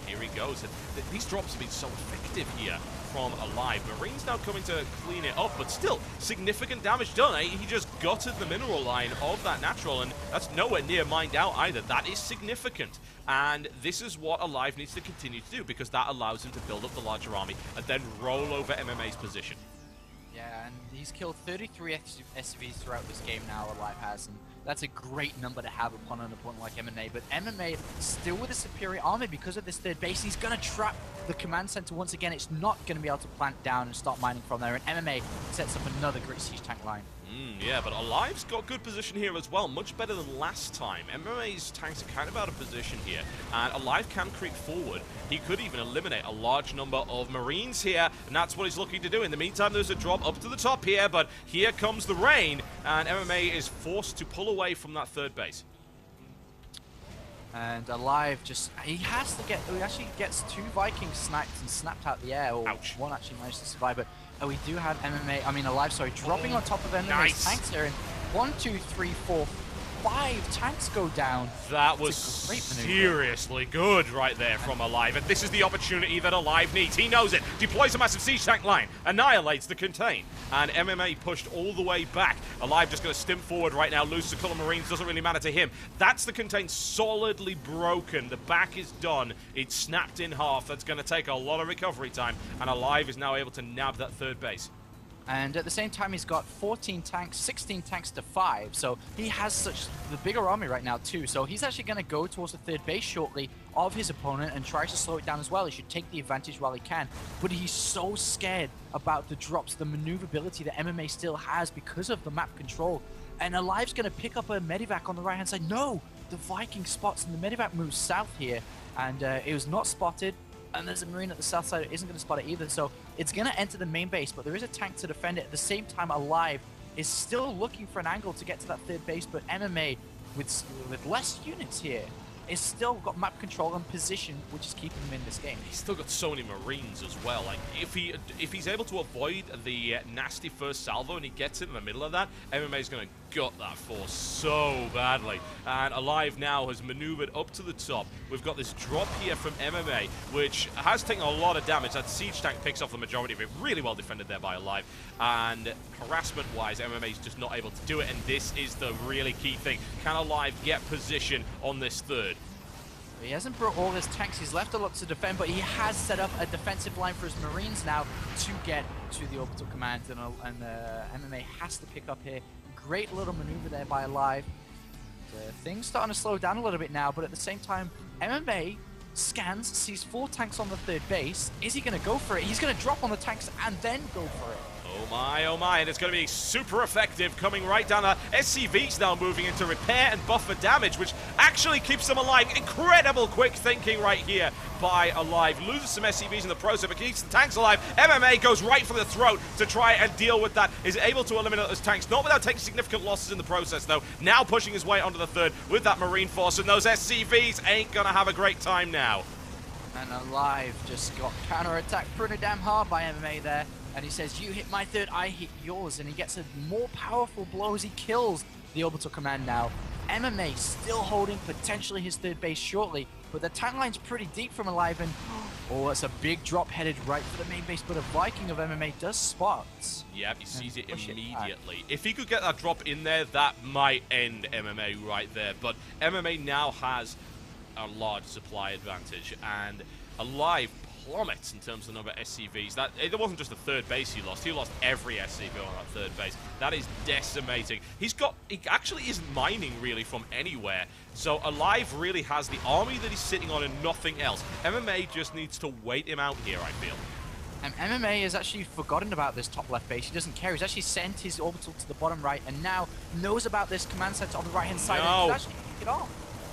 Here he goes. And these drops have been so effective here from Alive. Marine's now coming to clean it up, but still significant damage done. He just gutted the mineral line of that natural, and that's nowhere near mined out either. That is significant. And this is what Alive needs to continue to do, because that allows him to build up the larger army and then roll over MMA's position. Yeah, and he's killed 33 SCVs throughout this game now, Alive has, and that's a great number to have upon an opponent like MMA. But MMA, still with a superior army because of this third base, he's going to trap the command center once again. It's not going to be able to plant down and start mining from there, and MMA sets up another great siege tank line. Yeah, but Alive's got good position here as well, much better than last time. MMA's tanks are kind of out of position here, and Alive can creep forward. He could even eliminate a large number of Marines here, and that's what he's looking to do. In the meantime, there's a drop up to the top here, but here comes the rain, and MMA is forced to pull away from that third base. And Alive just, he actually gets 2 Vikings sniped and snapped out the air, or Ouch. one actually managed to survive, but we do have Alive, sorry, dropping on top of MMA's Nice. tanks here, and 1, 2, 3, 4, 5 tanks go down. That was great maneuver. seriously good right there from Alive, and this is the opportunity that Alive needs. He knows it. Deploys a massive siege tank line, annihilates the contain, and MMA pushed all the way back. Alive just going to stimp forward right now, loses a couple of Marines, doesn't really matter to him. That's the contain solidly broken. The back is done. It's snapped in half. That's going to take a lot of recovery time, and Alive is now able to nab that third base. And at the same time, he's got 14 tanks, 16 tanks to 5. So he has such the bigger army right now too. So he's actually going to go towards the third base shortly of his opponent and try to slow it down as well. He should take the advantage while he can. But he's so scared about the drops, the maneuverability that MMA still has because of the map control. And Alive's going to pick up a medivac on the right-hand side. No! The Viking spots and the medivac moves south here. And it was not spotted. And there's a Marine at the south side who isn't going to spot it either, so it's going to enter the main base, but there is a tank to defend it. At the same time, Alive is still looking for an angle to get to that third base, but MMA, with less units here, is still got map control and position, which is keeping him in this game. He's still got so many Marines as well. Like, if he's able to avoid the nasty first salvo and he gets it in the middle of that, MMA is going to gut that force so badly. And Alive now has maneuvered up to the top. We've got this drop here from MMA, which has taken a lot of damage. That siege tank picks off the majority of it. Really well defended there by Alive. And harassment-wise, MMA is just not able to do it. And this is the really key thing. Can Alive get position on this third? He hasn't brought all his tanks, he's left a lot to defend, but he has set up a defensive line for his Marines now to get to the orbital command, and MMA has to pick up here. Great little maneuver there by Alive. Things starting to slow down a little bit now, but at the same time, MMA scans, sees 4 tanks on the third base. Is he going to go for it? He's going to drop on the tanks and then go for it. Oh my, and it's going to be super effective coming right down there. SCV's now moving into repair and buffer damage, which actually keeps them alive. Incredible quick thinking right here by Alive. Loses some SCVs in the process, but keeps the tanks alive. MMA goes right for the throat to try and deal with that. Is able to eliminate those tanks, not without taking significant losses in the process, though. Now pushing his way onto the third with that Marine force, and those SCVs ain't going to have a great time now. And Alive just got counter-attacked pretty damn hard by MMA there. And he says, you hit my third, I hit yours. And he gets a more powerful blow as he kills the orbital command now. MMA still holding potentially his third base shortly, but the tank line's pretty deep from Alive, and oh, it's a big drop headed right for the main base, but a Viking of MMA does spot. Yeah, he sees it immediately. If he could get that drop in there, that might end MMA right there. But MMA now has a large supply advantage, and Alive plummets in terms of the number of SCVs. That it wasn't just the third base he lost every SCV on that third base. That is decimating. He actually isn't mining really from anywhere. So Alive really has the army that he's sitting on and nothing else. MMA just needs to wait him out here, I feel. And MMA has actually forgotten about this top left base. He doesn't care. He's actually sent his orbital to the bottom right and now knows about this command center on the right-hand side. No. And actually pick it off.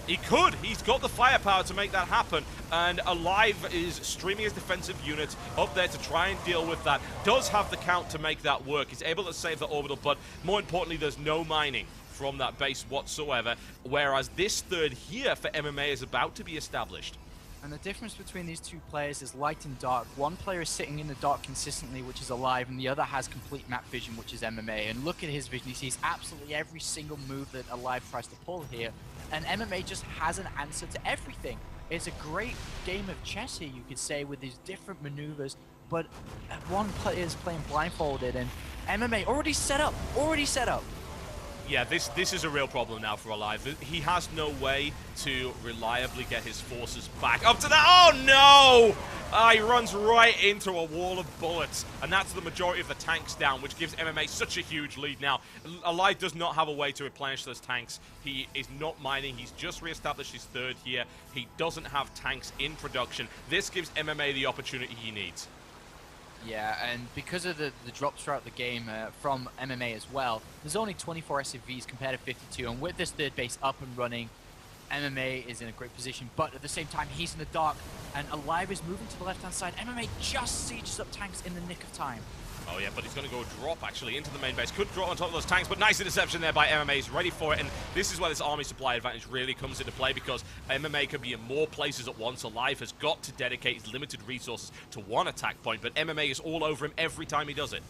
He could. He's got the firepower to make that happen. And Alive is streaming his defensive units up there to try and deal with that. Does have the count to make that work. He's able to save the orbital, but more importantly, there's no mining from that base whatsoever. Whereas this third here for MMA is about to be established. And the difference between these two players is light and dark. One player is sitting in the dark consistently, which is Alive, and the other has complete map vision, which is MMA. And look at his vision. He sees absolutely every single move that Alive tries to pull here. And MMA just has an answer to everything. It's a great game of chess here, you could say, with these different maneuvers. But one player is playing blindfolded, and MMA already set up. Yeah, this is a real problem now for Alive. He has no way to reliably get his forces back up to that. Oh no! He runs right into a wall of bullets, and that's the majority of the tanks down, which gives MMA such a huge lead now. Alive does not have a way to replenish those tanks. He is not mining. He's just reestablished his third here. He doesn't have tanks in production. This gives MMA the opportunity he needs. Yeah, and because of the drops throughout the game from MMA as well, there's only 24 SCVs compared to 52, and with this third base up and running, MMA is in a great position, but at the same time, he's in the dark, and Alive is moving to the left-hand side. MMA just sieges up tanks in the nick of time. Oh yeah, but he's going to go drop actually into the main base. Could drop on top of those tanks, but nice interception there by MMA. He's ready for it, and this is where this army supply advantage really comes into play, because MMA can be in more places at once. Alive has got to dedicate his limited resources to one attack point, but MMA is all over him every time he does it.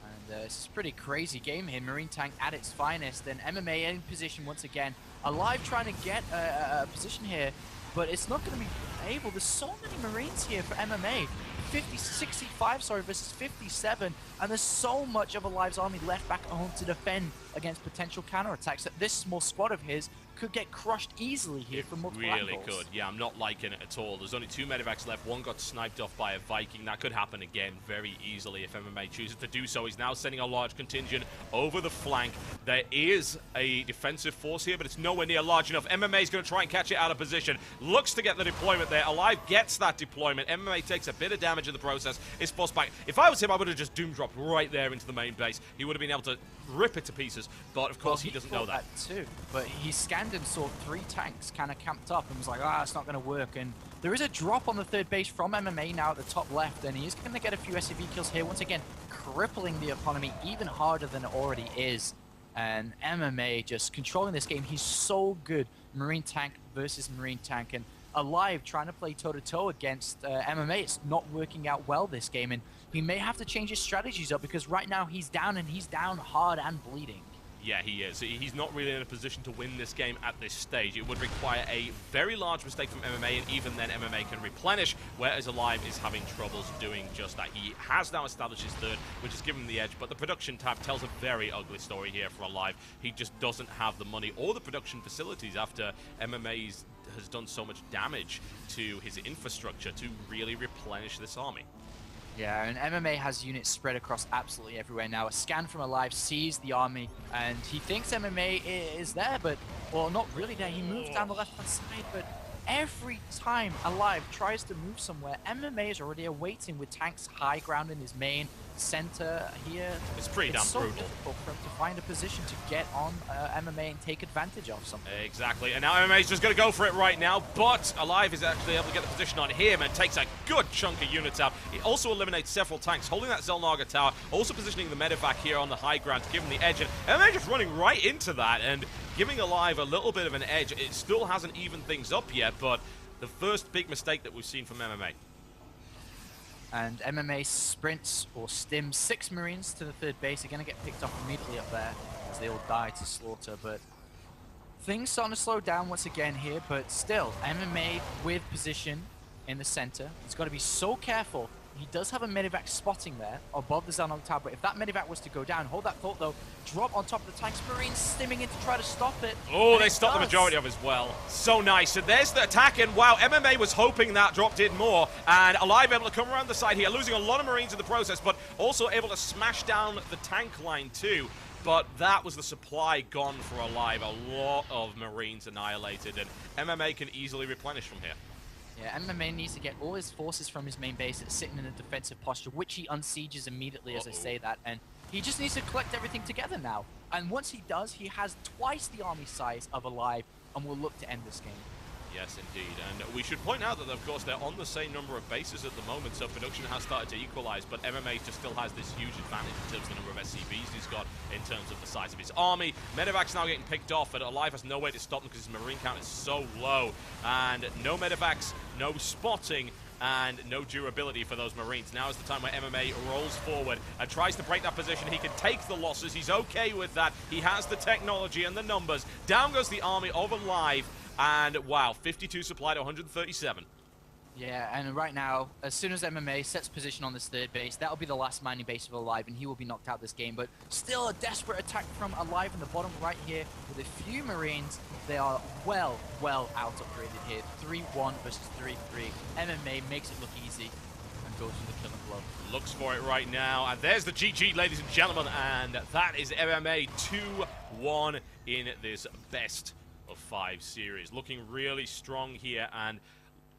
And this is a pretty crazy game here. Marine Tank at its finest, and MMA in position once again. Alive trying to get a position here, but it's not going to be able. There's so many Marines here for MMA. 65 versus 57, and there's so much of Alive's army left back at home to defend against potential counterattacks that this small squad of his could get crushed easily here from multiple really angles. could. Yeah, I'm not liking it at all. There's only 2 medevacs left. One got sniped off by a Viking. That could happen again very easily if MMA chooses to do so. He's now sending a large contingent over the flank. There is a defensive force here, but it's nowhere near large enough. MMA is going to try and catch it out of position. Looks to get the deployment there. Alive gets that deployment. MMA takes a bit of damage in the process. Is forced back. If I was him, I would have just doom dropped right there into the main base. He would have been able to rip it to pieces, but of course he doesn't know that. Too. But he scanned and saw 3 tanks kind of camped up and was like, it's not going to work. And there is a drop on the third base from MMA now at the top left, and he is going to get a few SCV kills here, once again crippling the economy even harder than it already is. And MMA just controlling this game. He's so good. Marine Tank versus Marine Tank, and Alive trying to play toe-to-toe against MMA. It's not working out well this game, and he may have to change his strategies up, because right now he's down, and he's down hard and bleeding. Yeah, he is. He's not really in a position to win this game at this stage. It would require a very large mistake from MMA, and even then MMA can replenish, whereas Alive is having troubles doing just that. He has now established his third, which has given him the edge, but the production tab tells a very ugly story here for Alive. He just doesn't have the money or the production facilities after MMA has done so much damage to his infrastructure to really replenish this army. Yeah, and MMA has units spread across absolutely everywhere now. A scan from Alive sees the army, and he thinks MMA is there, but, well, not really there. He moves down the left-hand side, but every time Alive tries to move somewhere, MMA is already awaiting with tanks high ground in his main center here. It's pretty damn so brutal. difficult for him to find a position to get on MMA and take advantage of something. Exactly, and now MMA is just going to go for it right now, but Alive is actually able to get the position on him and takes a good chunk of units out. He also eliminates several tanks, holding that Zelnaga tower, also positioning the medevac here on the high ground to give him the edge, and MMA just running right into that and giving Alive a little bit of an edge. It still hasn't evened things up yet, but the first big mistake that we've seen from MMA. And MMA sprints or stims 6 Marines to the third base. They're going to get picked up immediately up there as they all die to slaughter. But things starting to slow down once again here. But still, MMA with position in the center. He's got to be so careful. He does have a medevac spotting there above the Xenon tower, but if that medevac was to go down, hold that thought though, drop on top of the tanks, Marines stimming in to try to stop it. Oh, they stopped the majority of it as well. So nice. And there's the attack, and wow, MMA was hoping that drop did more, and Alive able to come around the side here, losing a lot of Marines in the process, but also able to smash down the tank line too. But that was the supply gone for Alive. A lot of Marines annihilated, and MMA can easily replenish from here. Yeah, MMA needs to get all his forces from his main base that's sitting in a defensive posture, which he unsieges immediately as I say that, and he just needs to collect everything together now. And once he does, he has twice the army size of Alive and will look to end this game. Yes, indeed. And we should point out that, of course, they're on the same number of bases at the moment, so production has started to equalize, but MMA just still has this huge advantage in terms of the number of SCVs he's got, in terms of the size of his army. Medevac's now getting picked off, but Alive has no way to stop them because his Marine count is so low. And no Medevacs, no spotting, and no durability for those Marines. Now is the time where MMA rolls forward and tries to break that position. He can take the losses. He's okay with that. He has the technology and the numbers. Down goes the army of Alive. And wow, 52 supply to 137. Yeah, and right now, as soon as MMA sets position on this third base, that'll be the last mining base of Alive, and he will be knocked out this game. But still a desperate attack from Alive in the bottom right here with a few Marines. They are well out upgraded here. 3-1 versus 3-3. MMA makes it look easy and goes for the killing blow. Looks for it right now, and there's the GG, ladies and gentlemen, and that is MMA 2-1 in this best of 5 series. Looking really strong here, and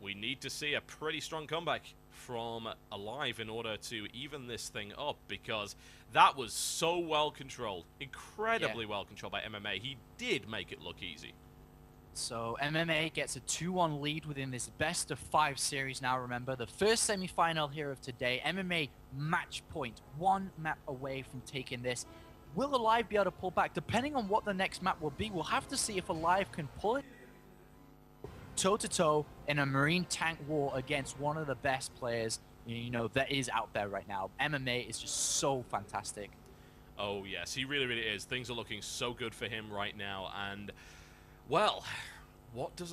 we need to see a pretty strong comeback from Alive in order to even this thing up, because that was so well controlled, incredibly well controlled by MMA. He did make it look easy. So MMA gets a 2-1 lead within this best of 5 series now. Remember, the first semi-final here of today, MMA match point, 1 map away from taking this. Will Alive be able to pull back? Depending on what the next map will be, we'll have to see if Alive can pull it toe-to-toe in a Marine tank war against one of the best players, you know, that is out there right now. MMA is just so fantastic. Oh yes, he really is. Things are looking so good for him right now, and well, what does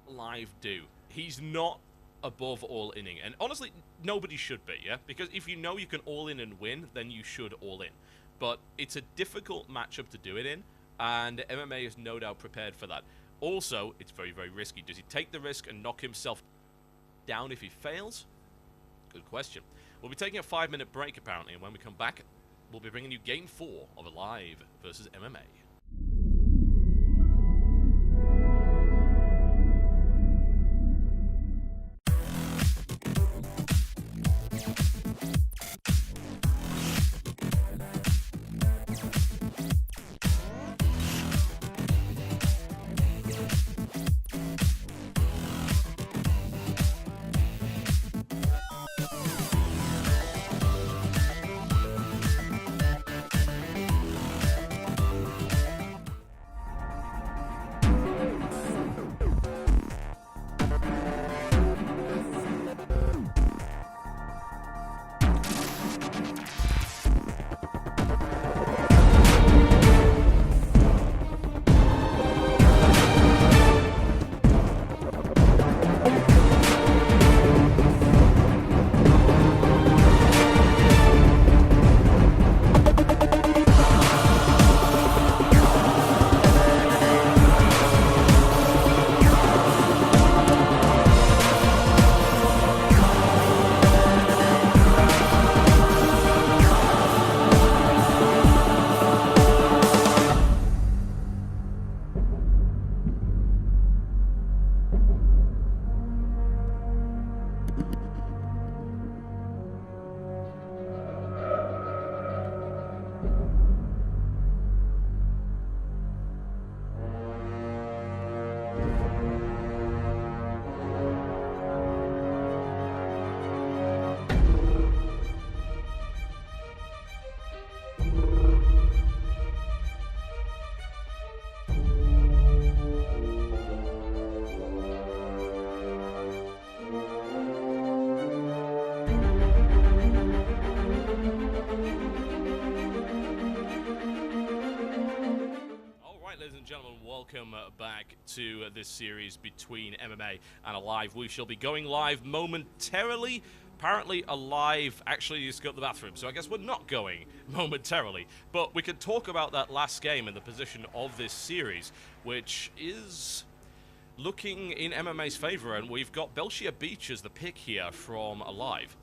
Alive do? He's not above all inning, and honestly, nobody should be, yeah? Because if you know you can all in and win, then you should all in. But it's a difficult matchup to do it in, and MMA is no doubt prepared for that. Also, it's very risky. Does he take the risk and knock himself down if he fails? Good question. We'll be taking a 5-minute break, apparently, and when we come back, we'll be bringing you Game 4 of Alive versus MMA. Welcome back to this series between MMA and Alive. We shall be going live momentarily, Apparently Alive actually needs to go to the bathroom, so I guess we're not going momentarily. But we could talk about that last game and the position of this series, which is looking in MMA's favor, and we've got Belshir Beach as the pick here from Alive.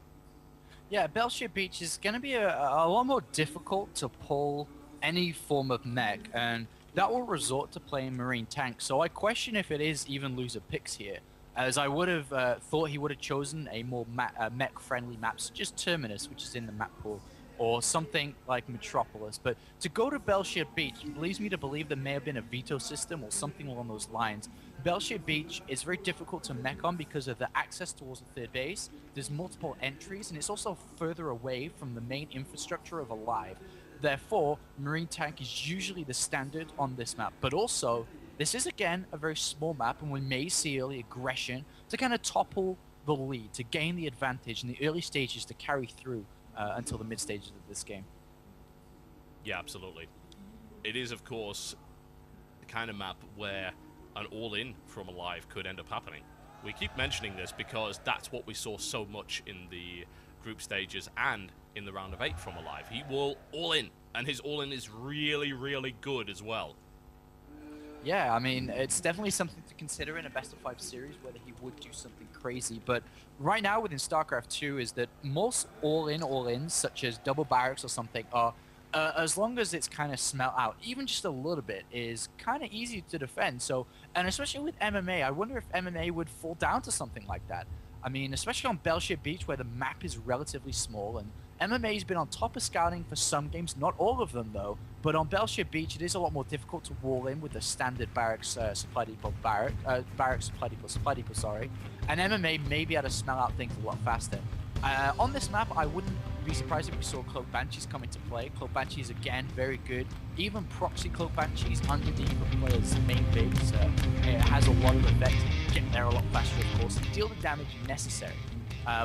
Yeah, Belshir Beach is going to be a lot more difficult to pull any form of mech, and that will resort to playing Marine Tank. So I question if it is even loser picks here, as I would have thought he would have chosen a more mech-friendly map, such as Terminus, which is in the map pool, or something like Metropolis. But to go to Belshir Beach leads me to believe there may have been a veto system or something along those lines. Belshir Beach is very difficult to mech on because of the access towards the third base. There's multiple entries, and it's also further away from the main infrastructure of Alive. Therefore, Marine Tank is usually the standard on this map. But also, this is again a very small map, and we may see early aggression to kind of topple the lead, to gain the advantage in the early stages to carry through until the mid stages of this game. Yeah, absolutely. It is, of course, the kind of map where an all-in from Alive could end up happening. We keep mentioning this because that's what we saw so much in the group stages and in the round of 8 from Alive. He will all-in, and his all-in is really, really good as well. Yeah, I mean, it's definitely something to consider in a best-of-5 series, whether he would do something crazy. But right now within StarCraft 2 is that most all-ins, such as double barracks or something, are, as long as it's kind of smelt out, even just a little bit, is kind of easy to defend. So, and especially with MMA, I wonder if MMA would fall down to something like that. I mean, especially on Belshir Beach, where the map is relatively small, and MMA's been on top of scouting for some games, not all of them though, but on Belshir Beach it is a lot more difficult to wall in with the standard barracks supply depot barracks supply depot, sorry, and MMA may be able to smell out things a lot faster. On this map, I wouldn't be surprised if we saw Cloak Banshees come into play. Cloak Banshees, again, very good. Even proxy Cloak Banshees underneath the player's main base, it has a lot of effect to get there a lot faster, of course, and deal the damage necessary.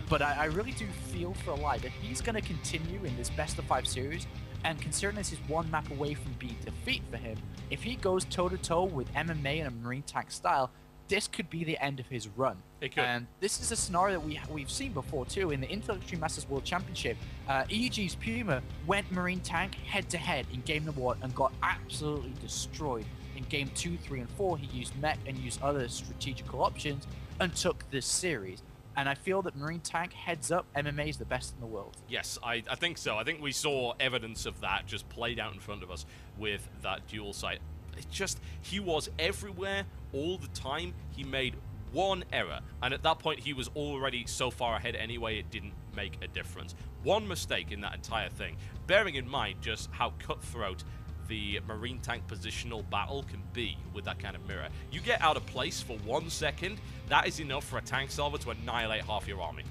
But I really do feel for Alive that he's going to continue in this best-of-5 series, and considering this is one map away from being defeat for him, if he goes toe-to-toe with MMA and a Marine Tank style, this could be the end of his run. It could. And this is a scenario that we've seen before too. In the Intellectual Masters World Championship, EG's Puma went Marine Tank head-to-head in game number 1 and got absolutely destroyed. In game 2, 3, and 4, he used mech and used other strategical options and took this series. And I feel that Marine Tank, heads up, MMA is the best in the world. Yes, I think so. I think we saw evidence of that just played out in front of us with that dual sight. It's just, he was everywhere all the time. He made one error, and at that point he was already so far ahead anyway, it didn't make a difference. One mistake in that entire thing, bearing in mind just how cutthroat the Marine Tank positional battle can be with that kind of mirror. You get out of place for 1 second, that is enough for a tank salver to annihilate half your army.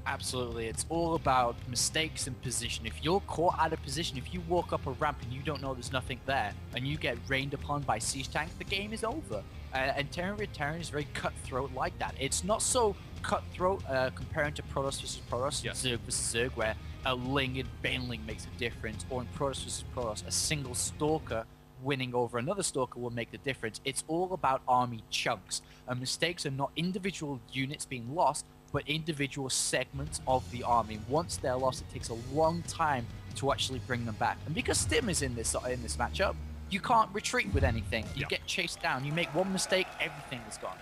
Absolutely, it's all about mistakes and position. If you're caught out of position, if you walk up a ramp and you don't know there's nothing there, and you get rained upon by siege tank, the game is over. And Terran Return is very cutthroat like that. It's not so cutthroat comparing to Protoss vs Protoss, yes. Zerg vs Zerg, where a Ling and Baneling makes a difference, or in Protoss vs Protoss, a single Stalker winning over another Stalker will make the difference. It's all about army chunks, and mistakes are not individual units being lost, but individual segments of the army. Once they're lost, it takes a long time to actually bring them back. And because Stim is in this matchup, you can't retreat with anything. You get chased down. You make one mistake, everything is gone.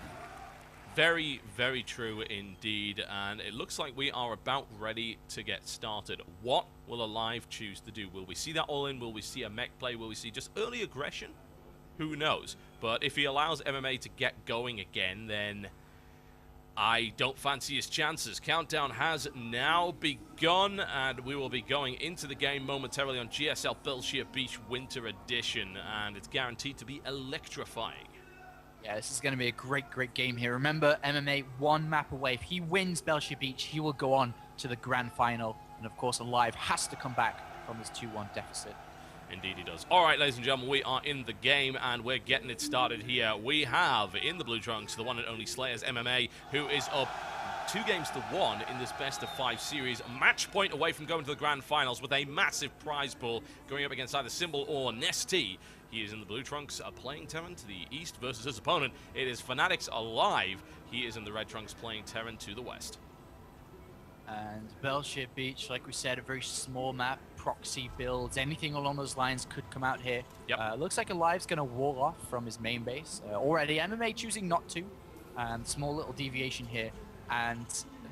Very, very true indeed, and it looks like we are about ready to get started. What will Alive choose to do? Will we see that all-in? Will we see a mech play? Will we see just early aggression? Who knows? But if he allows MMA to get going again, then I don't fancy his chances. Countdown has now begun, and we will be going into the game momentarily on GSL Belshir Beach Winter Edition, and it's guaranteed to be electrifying. Yeah, this is going to be a great, great game here. Remember, MMA one map away. If he wins Belshir Beach, he will go on to the grand final, and of course, Alive has to come back from this 2-1 deficit. Indeed he does. All right, ladies and gentlemen, we are in the game, and we're getting it started here. We have, in the blue trunks, the one and only Slayers MMA, who is up 2-1 in this best-of-5 series. Match point away from going to the grand finals with a massive prize pool going up against either Symbol or Nesty. He is in the blue trunks, playing Terran to the east versus his opponent. It is Fanatics Alive. He is in the red trunks, playing Terran to the west. And Belshire Beach, like we said, a very small map, proxy builds, anything along those lines could come out here. Yep. Looks like Alive's going to wall off from his main base. Already, MMA choosing not to. Small little deviation here. And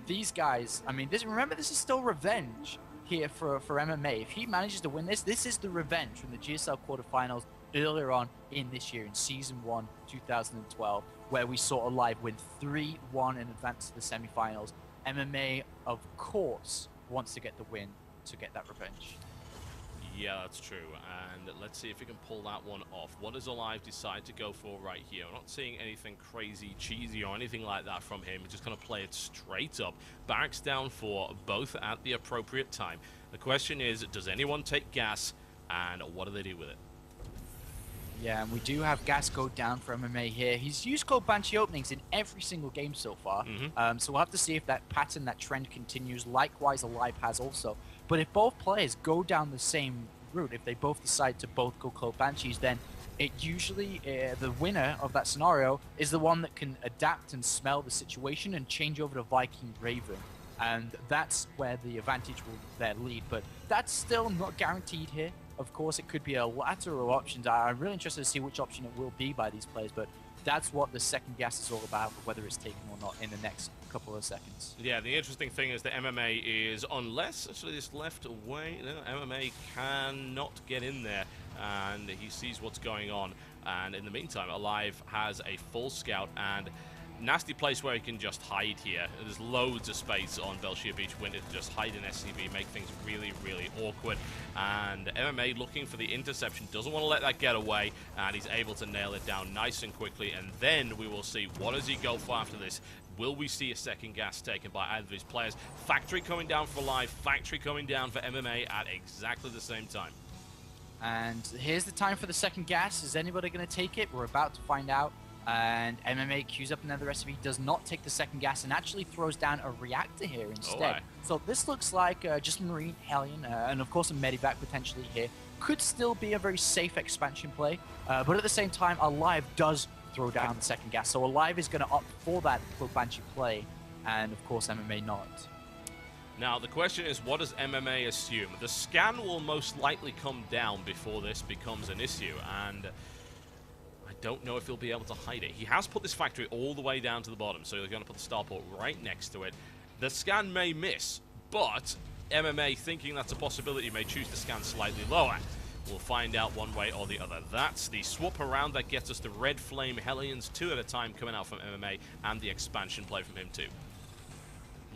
these guys, I mean, remember, this is still revenge here for MMA. If he manages to win this is the revenge from the GSL quarterfinals earlier on in this year, in Season 1, 2012, where we saw Alive win 3-1 and advance to the semifinals. MMA, of course, wants to get the win to get that revenge. Yeah, that's true. And let's see if we can pull that one off. What does Alive decide to go for right here? I'm not seeing anything crazy, cheesy, or anything like that from him. He's just going to play it straight up. Barracks down for both at the appropriate time. The question is, does anyone take gas, and what do they do with it? Yeah, and we do have gas go down for MMA here. He's used Cold Banshee openings in every single game so far. So we'll have to see if that pattern, that trend continues. Likewise, Alive has also. But if both players go down the same route, if they both decide to both go Cold Banshees, then it usually, the winner of that scenario is the one that can adapt and smell the situation and change over to Viking Raven. And that's where the advantage will there lead. But that's still not guaranteed here. Of course, it could be a lateral option. I'm really interested to see which option it will be by these players, but that's what the second gas is all about, whether it's taken or not in the next couple of seconds. Yeah, the interesting thing is that MMA is, unless actually this left away, no, MMA cannot get in there, and he sees what's going on. And in the meantime, Alive has a full scout and nasty place where he can just hide here. There's loads of space on Belshire Beach Winter to just hide in SCV, make things really, really awkward. And MMA looking for the interception, doesn't want to let that get away, and he's able to nail it down nice and quickly. And then we will see, what does he go for after this? Will we see a second gas taken by either of these players? Factory coming down for Alive, Factory coming down for MMA at exactly the same time. And here's the time for the second gas. Is anybody going to take it? We're about to find out. And MMA queues up another recipe, does not take the second gas, and actually throws down a reactor here instead. So this looks like just Marine, Hellion, and of course a Medivac potentially here. Could still be a very safe expansion play, but at the same time, Alive does throw down the second gas. So Alive is going to opt for that Cold Banshee play, and of course MMA not. Now, the question is, what does MMA assume? The scan will most likely come down before this becomes an issue, and I don't know if he'll be able to hide it. He has put this factory all the way down to the bottom, so they're going to put the starport right next to it. The scan may miss, but MMA, thinking that's a possibility, may choose to scan slightly lower. We'll find out one way or the other. That's the swap around that gets us the Red Flame Hellions, 2 at a time coming out from MMA, and the expansion play from him too.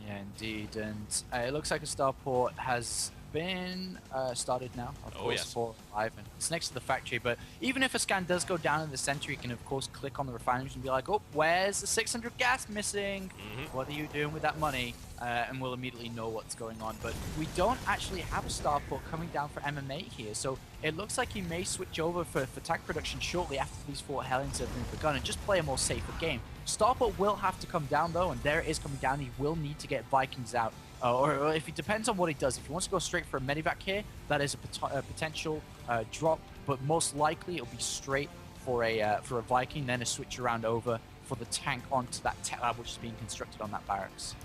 Yeah, indeed. And it looks like a starport has been started now, of course, yes. for Alive, and it's next to the factory. But even if a scan does go down in the center, you can of course click on the refineries and be like, oh, where's the 600 gas missing? What are you doing with that money? And we'll immediately know what's going on. But we don't actually have a starport coming down for MMA here, so it looks like he may switch over for tank production shortly after these 4 Hellions have been begun and just play a more safer game. Starport will have to come down though, and there it is coming down. He will need to get Vikings out. Or if it depends on what he does. If he wants to go straight for a Medivac here, that is a potential drop, but most likely it'll be straight for a Viking, then a switch around over for the tank onto that tech lab which is being constructed on that barracks.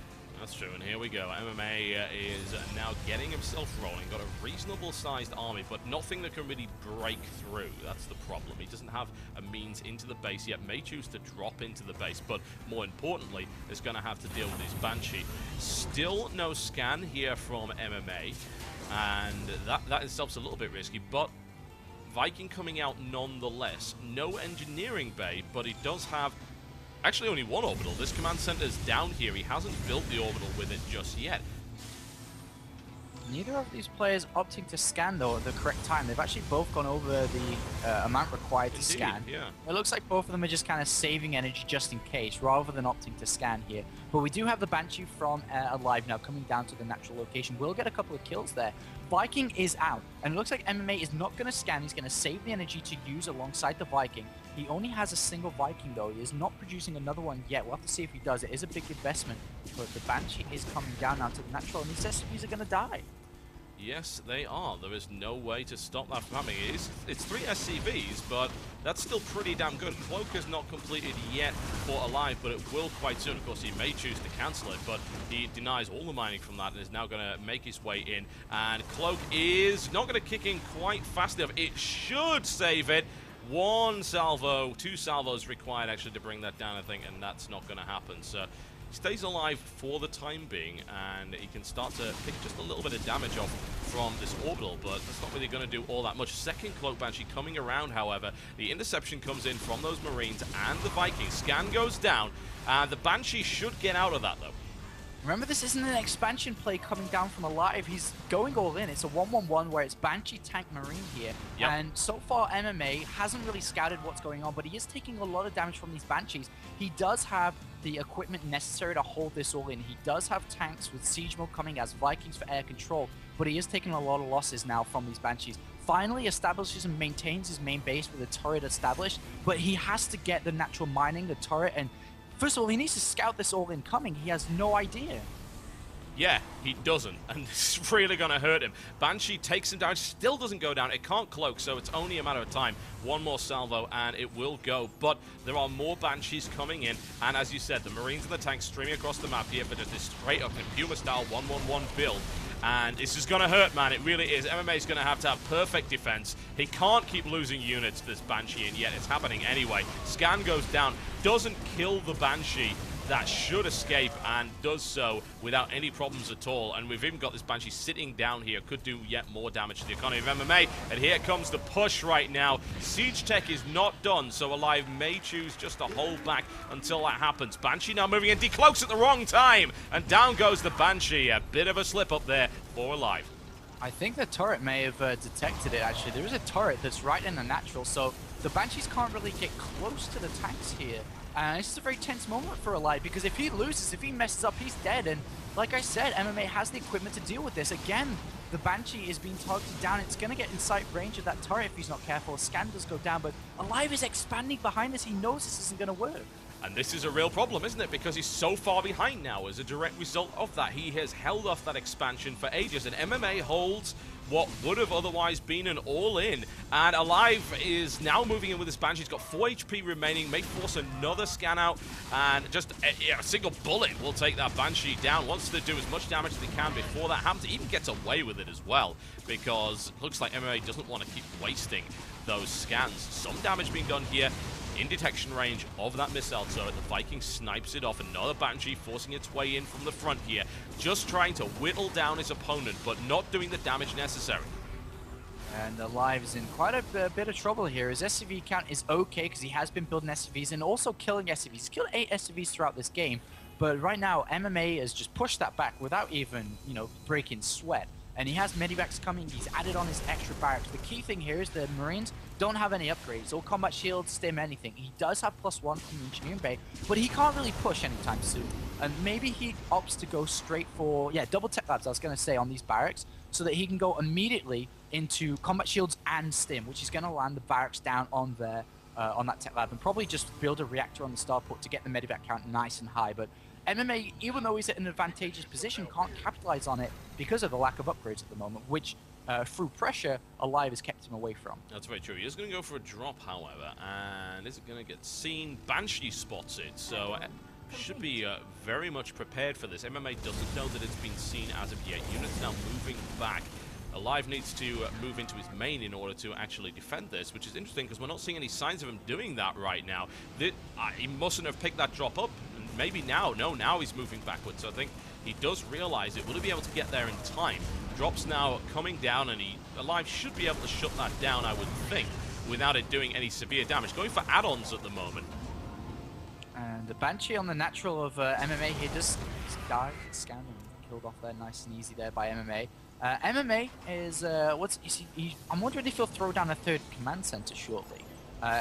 That's true, and here we go. MMA is now getting himself rolling. Got a reasonable sized army, but nothing that can really break through. That's the problem. He doesn't have a means into the base yet. May choose to drop into the base, but more importantly, is going to have to deal with his Banshee. Still no scan here from MMA, and that itself's a little bit risky, but Viking coming out nonetheless. No engineering bay, but he does have actually only 1 orbital. This command center's down here. He hasn't built the orbital with it just yet. Neither of these players opting to scan though at the correct time. They've actually both gone over the amount required to scan. Yeah. It looks like both of them are just kind of saving energy just in case, rather than opting to scan here. But we do have the Banshee from Alive now coming down to the natural location. We'll get a couple of kills there. Viking is out, and it looks like MMA is not going to scan. He's going to save the energy to use alongside the Viking. He only has a single Viking though. He is not producing another one yet. We'll have to see if he does. It is a big investment, but the Banshee is coming down now to the natural, and these SCVs are going to die. Yes, they are. There is no way to stop that from happening. It's 3 SCVs, but that's still pretty damn good. Cloak is not completed yet for Alive, but it will quite soon. Of course, he may choose to cancel it, but he denies all the mining from that and is now going to make his way in. And Cloak is not going to kick in quite fast enough. It should save it. 1 salvo, 2 salvos required actually to bring that down, I think, and that's not going to happen. So he stays alive for the time being, and he can start to pick just a little bit of damage off from this orbital, but that's not really going to do all that much. Second Cloak Banshee coming around, however. The interception comes in from those Marines and the Vikings. Scan goes down, and the Banshee should get out of that, though. Remember, this isn't an expansion play coming down from Alive. He's going all in. It's a 1-1-1 where it's Banshee, Tank, Marine here. Yep. And so far, MMA hasn't really scouted what's going on, but he is taking a lot of damage from these Banshees. He does have the equipment necessary to hold this all in. He does have tanks with Siege Mode coming as Vikings for air control, but he is taking a lot of losses now from these Banshees. Finally establishes and maintains his main base with a turret established, but he has to get the natural mining, the turret, and first of all, he needs to scout this all incoming. He has no idea. Yeah, he doesn't, and it's really going to hurt him. Banshee takes him down, still doesn't go down. It can't cloak, so it's only a matter of time. 1 more salvo, and it will go. But there are more Banshees coming in, and as you said, the Marines and the tanks streaming across the map here for just this straight-up consumer-style 1-1-1 build. And this is going to hurt, man. It really is. MMA is going to have perfect defense. He can't keep losing units, this Banshee, and yet it's happening anyway. Scan goes down, doesn't kill the Banshee. That should escape, and does so without any problems at all. And we've even got this Banshee sitting down here. Could do yet more damage to the economy of MMA. And here comes the push right now. Siege Tech is not done, so Alive may choose just to hold back until that happens. Banshee now moving in, decloaks at the wrong time, and down goes the Banshee. A bit of a slip up there for Alive. I think the turret may have detected it, actually. There is a turret that's right in the natural, so the Banshees can't really get close to the tanks here. And this is a very tense moment for Alive, because if he loses, if he messes up, he's dead. And like I said, MMA has the equipment to deal with this. Again, the Banshee is being targeted down. It's going to get in sight range of that turret if he's not careful. Scan does go down, but Alive is expanding behind this. He knows this isn't going to work. And this is a real problem, isn't it? Because he's so far behind now as a direct result of that. He has held off that expansion for ages, and MMA holds what would have otherwise been an all-in. And Alive is now moving in with his Banshee. He's got 4 HP remaining, may force another scan out, and just a single bullet will take that Banshee down. Wants to do as much damage as he can before that happens. He even gets away with it as well, because it looks like MMA doesn't want to keep wasting those scans. Some damage being done here. In detection range of that missile turret, the Viking snipes it off. Another Banshee forcing its way in from the front here, just trying to whittle down his opponent, but not doing the damage necessary. And Alive is in quite a bit of trouble here. His SCV count is okay because he has been building SCVs and also killing SCVs. He's killed 8 SCVs throughout this game, but right now MMA has just pushed that back without even, breaking sweat. And he has medivacs coming. He's added on his extra barracks. The key thing here is the Marines don't have any upgrades. All combat shields, stim, anything. He does have +1 from the engineering bay, but he can't really push anytime soon. And maybe he opts to go straight for, double tech labs, I was going to say, on these barracks, so that he can go immediately into combat shields and stim, which is going to land the barracks down on there, on that tech lab, and probably just build a reactor on the starport to get the medivac count nice and high. But MMA, even though he's at an advantageous position, can't capitalize on it because of the lack of upgrades at the moment, which through pressure, Alive has kept him away from. That's very true. He is going to go for a drop, however, and is it going to get seen? Banshee spots it, so should be very much prepared for this. MMA doesn't know that it's been seen as of yet. Units now moving back. Alive needs to move into his main in order to actually defend this, which is interesting because we're not seeing any signs of him doing that right now. He mustn't have picked that drop up. Maybe now. No, now he's moving backwards. So I think he does realize it. Will he be able to get there in time? Drops now coming down, and Alive should be able to shut that down, I would think, without it doing any severe damage. Going for add-ons at the moment. And the Banshee on the natural of MMA here just died, scanned, and killed off there nice and easy there by MMA. MMA is, I'm wondering if he'll throw down a 3rd command center shortly.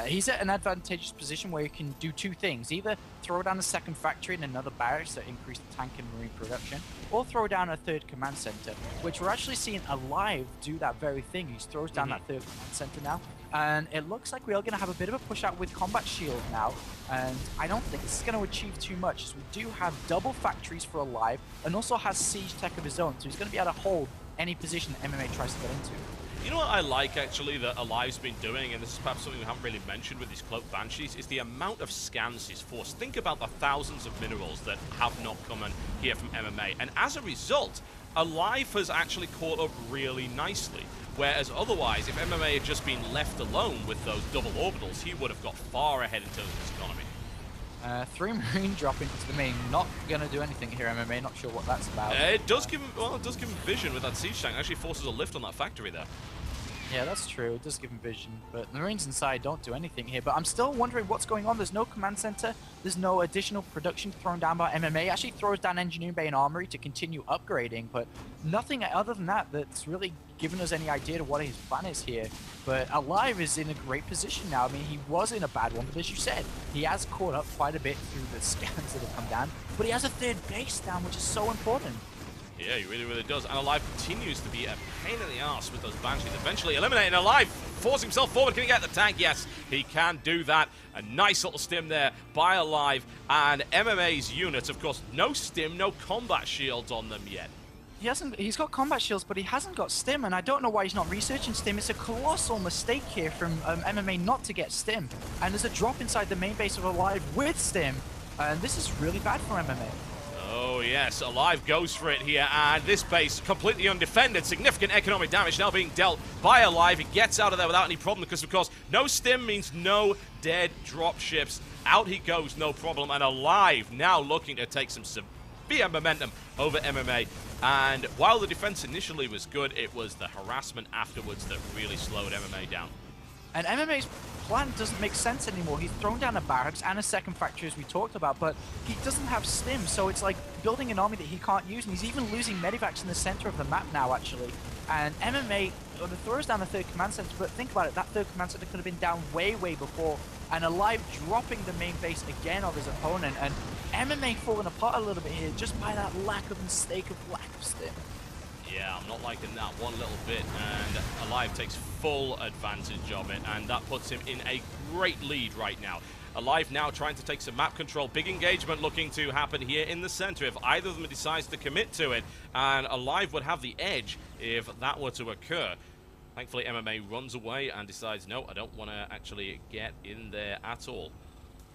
He's at an advantageous position where he can do 2 things. Either throw down a 2nd factory and another barracks to increase the tank and marine production, or throw down a 3rd command center, which we're actually seeing Alive do that very thing. He throws down that 3rd command center now, and it looks like we are going to have a bit of a push out with combat shield now, and I don't think this is going to achieve too much, as we do have double factories for Alive, and also has siege tech of his own, so he's going to be able to hold any position MMA tries to get into. You know what I like, actually, that Alive's been doing, and this is perhaps something we haven't really mentioned with these Cloak Banshees, is the amount of scans he's forced. Think about the thousands of minerals that have not come in here from MMA, and as a result, Alive has actually caught up really nicely. Whereas otherwise, if MMA had just been left alone with those double orbitals, he would have got far ahead in terms of his economy. 3 Marine drop into the main, not gonna do anything here, MMA, not sure what that's about. It does give him, well, it does give him vision with that siege tank. Actually forces a lift on that factory there. Yeah, that's true, it does give him vision, but the Marines inside don't do anything here. But I'm still wondering what's going on. There's no command center, there's no additional production thrown down by MMA. Actually throws down Engineering Bay and Armory to continue upgrading, but nothing other than that that's really given us any idea to what his plan is here. But Alive is in a great position now. I mean, he was in a bad one, but as you said, he has caught up quite a bit through the scans that have come down. But he has a 3rd base down, which is so important. Yeah, he really, really does. And Alive continues to be a pain in the arse with those Banshees. Eventually eliminating Alive, force himself forward. Can he get the tank? Yes, he can do that. A nice little stim there by Alive. And MMA's units, of course, no stim, no combat shields on them yet. He's got combat shields, but he hasn't got stim, and I don't know why he's not researching stim. It's a colossal mistake here from MMA not to get stim. And there's a drop inside the main base of Alive with stim, and this is really bad for MMA. Oh yes, Alive goes for it here, and this base completely undefended. Significant economic damage now being dealt by Alive. He gets out of there without any problem because, of course, no stim means no dead drop ships. Out he goes, no problem, and Alive now looking to take some severe momentum over MMA. And while the defense initially was good, it was the harassment afterwards that really slowed MMA down. And MMA's plan doesn't make sense anymore. He's thrown down a barracks and a 2nd factory, as we talked about, but he doesn't have stim, so it's like building an army that he can't use, and he's even losing medivacs in the center of the map now, actually. And MMA throws down the 3rd command center, but think about it, that 3rd command center could have been down way, way before, and Alive dropping the main base again of his opponent, and MMA falling apart a little bit here just by that lack of mistake of lack of stim. Yeah, I'm not liking that one little bit, and Alive takes full advantage of it, and that puts him in a great lead right now. Alive now trying to take some map control. Big engagement looking to happen here in the center if either of them decides to commit to it, and Alive would have the edge if that were to occur. Thankfully, MMA runs away and decides, no, I don't want to actually get in there at all.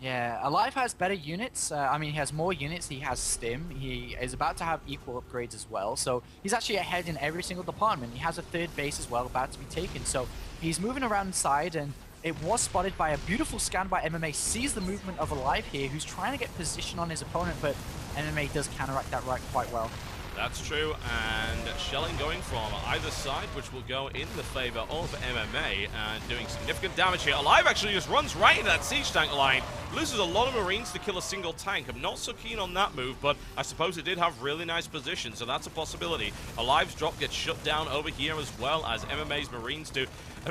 Yeah, Alive has better units. I mean, he has more units. He has stim. He is about to have equal upgrades as well. So he's actually ahead in every single department. He has a 3rd base as well about to be taken. So he's moving around inside, and it was spotted by a beautiful scan by MMA. Sees the movement of Alive here, who's trying to get position on his opponent, but MMA does counteract that quite well. That's true, and shelling going from either side, which will go in the favor of MMA, and doing significant damage here. Alive actually just runs right into that siege tank line, loses a lot of Marines to kill a single tank. I'm not so keen on that move, but I suppose it did have really nice position, so that's a possibility. Alive's drop gets shut down over here as well as MMA's Marines do.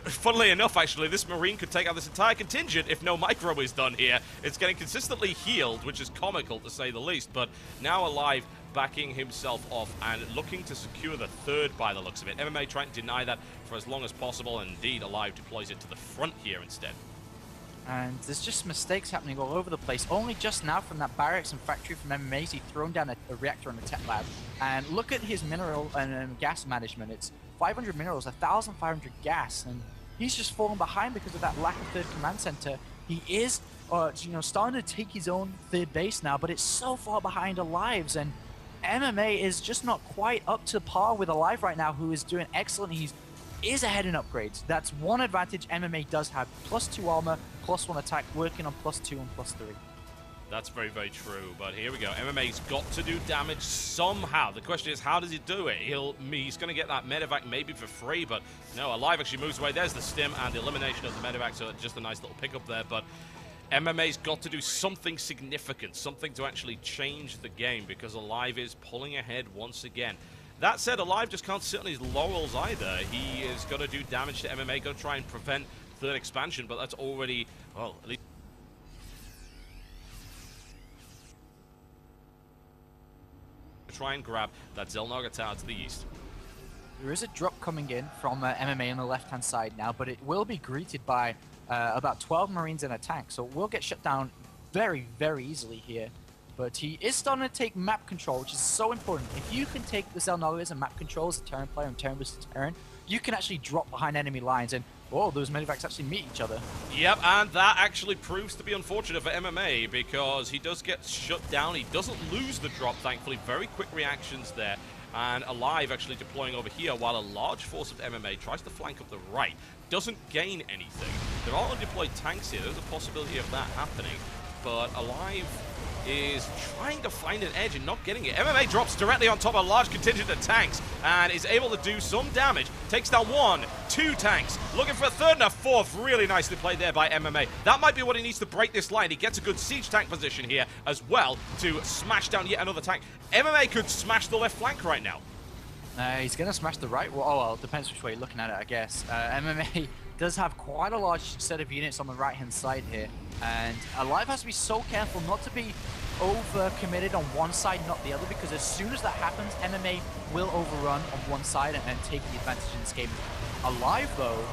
Funnily enough, actually, this Marine could take out this entire contingent if no micro is done here. It's getting consistently healed, which is comical to say the least, but now Alive backing himself off and looking to secure the 3rd by the looks of it. MMA trying to deny that for as long as possible, and indeed Alive deploys it to the front here instead. And there's just mistakes happening all over the place. Only just now from that barracks and factory from MMA, he's thrown down a reactor on a tech lab. And look at his mineral and gas management. It's 500 minerals, 1,500 gas, and he's just fallen behind because of that lack of 3rd command center. He is, starting to take his own 3rd base now, but it's so far behind Alive's, and MMA is just not quite up to par with Alive right now, who is doing excellent. He is ahead in upgrades. That's one advantage MMA does have. +2 armor, +1 attack, working on +2 and +3. That's very, very true, but here we go. MMA's got to do damage somehow. The question is, how does he do it? He's going to get that medevac maybe for free, but no, Alive actually moves away. There's the stim and the elimination of the medevac, so just a nice little pickup there, but MMA's got to do something significant, something to actually change the game, because Alive is pulling ahead once again. That said, Alive just can't sit on his laurels either. He is going to do damage to MMA, going to try and prevent 3rd expansion, but that's already, well, at least try and grab that Zelnaga tower to the east. There is a drop coming in from MMA on the left-hand side now, but it will be greeted by about 12 Marines in a tank, so it will get shut down very, very easily here. but he is starting to take map control, which is so important. If you can take the Xel'Nagas and map control as a turn player and turn versus turn, you can actually drop behind enemy lines, and oh, those medevacs actually meet each other. Yep, and that actually proves to be unfortunate for MMA because he does get shut down. He doesn't lose the drop, thankfully. Very quick reactions there. And Alive actually deploying over here while a large force of MMA tries to flank up the right. Doesn't gain anything. There are undeployed tanks here. There's a possibility of that happening. But Alive is trying to find an edge and not getting it. MMA drops directly on top of a large contingent of tanks and is able to do some damage. Takes down 1, 2 tanks. Looking for a third and a fourth. Really nicely played there by MMA. That might be what he needs to break this line. He gets a good siege tank position here as well to smash down yet another tank. MMA could smash the left flank right now. He's going to smash the right. Well, it depends which way you're looking at it, I guess. MMA does have quite a large set of units on the right-hand side here. And Alive has to be so careful not to be over-committed on one side, not the other, because as soon as that happens, MMA will overrun on one side and take the advantage in this game. Alive, though,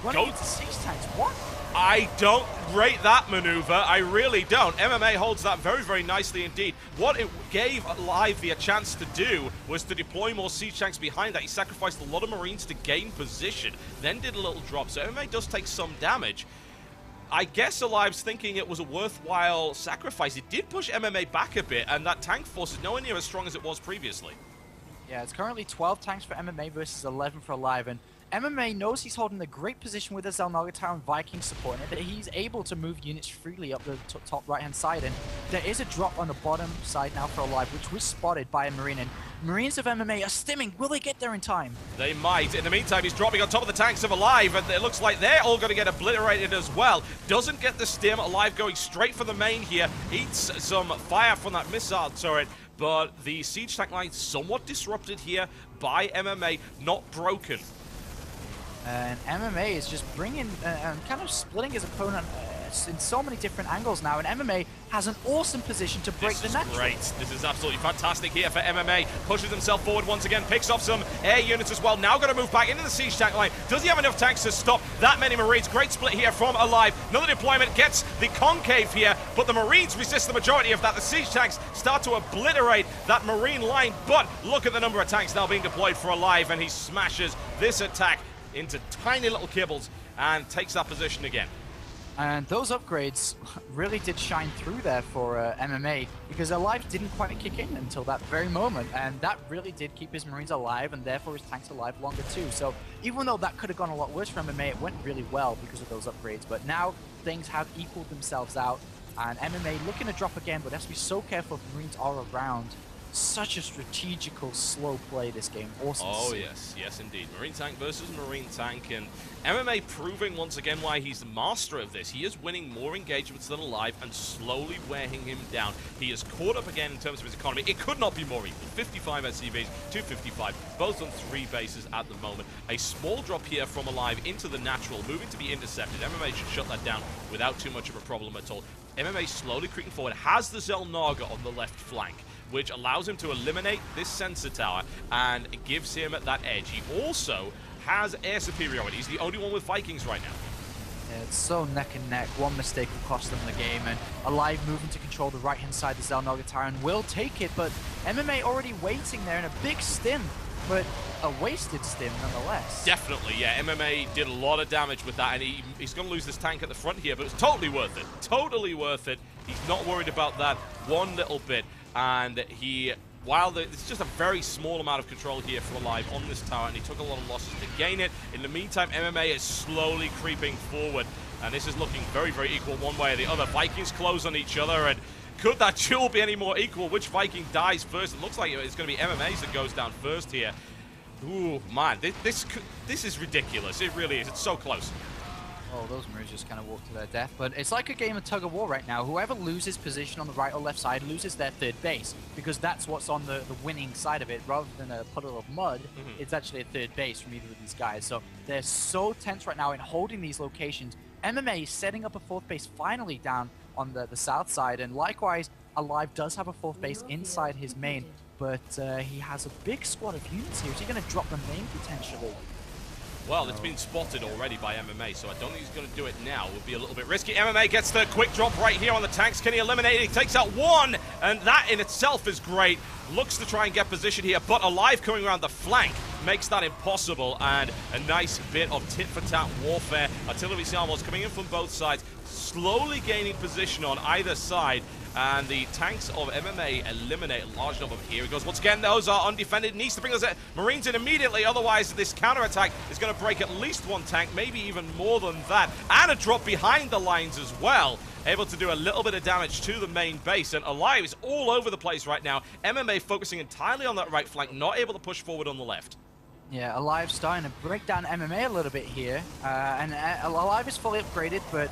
running into siege tanks. What? I don't rate that maneuver. I really don't. MMA holds that very, very nicely indeed. What it gave Alive a chance to do was to deploy more siege tanks behind that. He sacrificed a lot of Marines to gain position, then did a little drop. So MMA does take some damage. I guess Alive's thinking it was a worthwhile sacrifice. It did push MMA back a bit, and that tank force is nowhere near as strong as it was previously. Yeah, it's currently 12 tanks for MMA versus 11 for Alive, and MMA knows he's holding a great position with his Xel'Naga Tower and Viking supporting it, that he's able to move units freely up the top right-hand side, and there is a drop on the bottom side now for Alive, which was spotted by a Marine, and Marines of MMA are stimming. Will they get there in time? They might. In the meantime, he's dropping on top of the tanks of Alive, and it looks like they're all going to get obliterated as well. Doesn't get the stim. Alive going straight for the main here. Eats some fire from that missile turret, but the siege tank line somewhat disrupted here by MMA, not broken. And MMA is just bringing and kind of splitting his opponent in so many different angles now, and MMA has an awesome position to break the natural. Great. This is absolutely fantastic here for MMA. Pushes himself forward once again, picks off some air units as well. Now going to move back into the siege tank line. Does he have enough tanks to stop that many Marines? Great split here from Alive. Another deployment gets the concave here, but the Marines resist the majority of that. The siege tanks start to obliterate that Marine line, but look at the number of tanks now being deployed for Alive, and he smashes this attack into tiny little kibbles and takes that position again. And those upgrades really did shine through there for MMA, because Alive didn't quite kick in until that very moment, and that really did keep his Marines alive and therefore his tanks alive longer too. So even though that could have gone a lot worse for MMA, it went really well because of those upgrades. But now things have equaled themselves out, and MMA looking to drop again, but has to be so careful if Marines are around. Such a strategical, slow play this game. Awesome. Oh, yes. Yes, indeed. Marine tank versus Marine tank, and MMA proving once again why he's the master of this. He is winning more engagements than Alive and slowly wearing him down. He is caught up again in terms of his economy. It could not be more equal. 55 SCVs, 255, both on 3 bases at the moment. A small drop here from Alive into the natural, moving to be intercepted. MMA should shut that down without too much of a problem at all. MMA slowly creeping forward, has the Xel'Naga on the left flank, which allows him to eliminate this sensor tower and gives him that edge. He also has air superiority. He's the only one with Vikings right now. Yeah, it's so neck and neck. One mistake will cost them the game, and Alive moving to control the right-hand side of the Xel'Naga Tower and will take it, but MMA already waiting there in a big stim, but a wasted stim nonetheless. Definitely, yeah. MMA did a lot of damage with that, and he's going to lose this tank at the front here, but it's totally worth it. Totally worth it. He's not worried about that one little bit. And it's just a very small amount of control here for Alive on this tower, and he took a lot of losses to gain it. In the meantime, MMA is slowly creeping forward, and this is looking very, very equal one way or the other. Vikings close on each other, and could that duel be any more equal? Which Viking dies first? It looks like it's going to be MMA's that goes down first here. Ooh, man, this is ridiculous. It really is. It's so close. Oh, those Marines just kind of walk to their death. But it's like a game of tug-of-war right now. Whoever loses position on the right or left side loses their third base, because that's what's on the winning side of it. Rather than a puddle of mud, it's actually a third base from either of these guys. So they're so tense right now in holding these locations. MMA is setting up a fourth base finally down on the south side, and likewise, Alive does have a fourth base inside his main, but he has a big squad of units here. Is he going to drop the main potentially? Well, it's been spotted already by MMA, so I don't think he's going to do it now. It would be a little bit risky. MMA gets the quick drop right here on the tanks. Can he eliminate it? He takes out one, and that in itself is great. Looks to try and get position here, but Alive coming around the flank makes that impossible, and a nice bit of tit-for-tat warfare. Artillery salvos coming in from both sides, slowly gaining position on either side, and the tanks of MMA eliminate a large number. Here he goes once again. Those are undefended. Needs to bring those Marines in immediately, otherwise this counterattack is going to break at least one tank, maybe even more than that, and a drop behind the lines as well. Able to do a little bit of damage to the main base, and Alive is all over the place right now. MMA focusing entirely on that right flank, not able to push forward on the left. Yeah, Alive starting to break down MMA a little bit here, and Alive is fully upgraded, but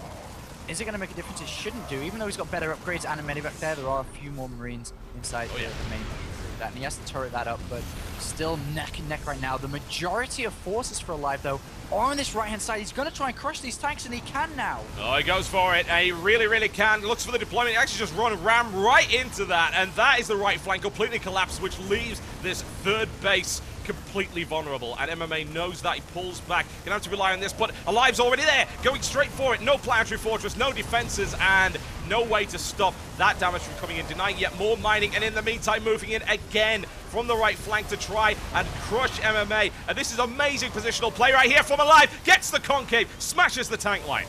is it going to make a difference? It shouldn't do. Even though he's got better upgrades and a medevac there are a few more Marines inside the main that, and he has to turret that up, but still neck and neck right now. The majority of forces for Alive, though, are on this right-hand side. He's going to try and crush these tanks, and he can now. Oh, he goes for it, and he really, really can. Looks for the deployment. He actually just ram right into that, and that is the right flank completely collapsed, which leaves this third base completely vulnerable, and MMA knows that. He pulls back. Gonna have to rely on this, but Alive's already there, going straight for it. No planetary fortress, no defenses, and no way to stop that damage from coming in, denying yet more mining, and in the meantime moving in again from the right flank to try and crush MMA. And this is amazing positional play right here from Alive. Gets the concave, smashes the tank line.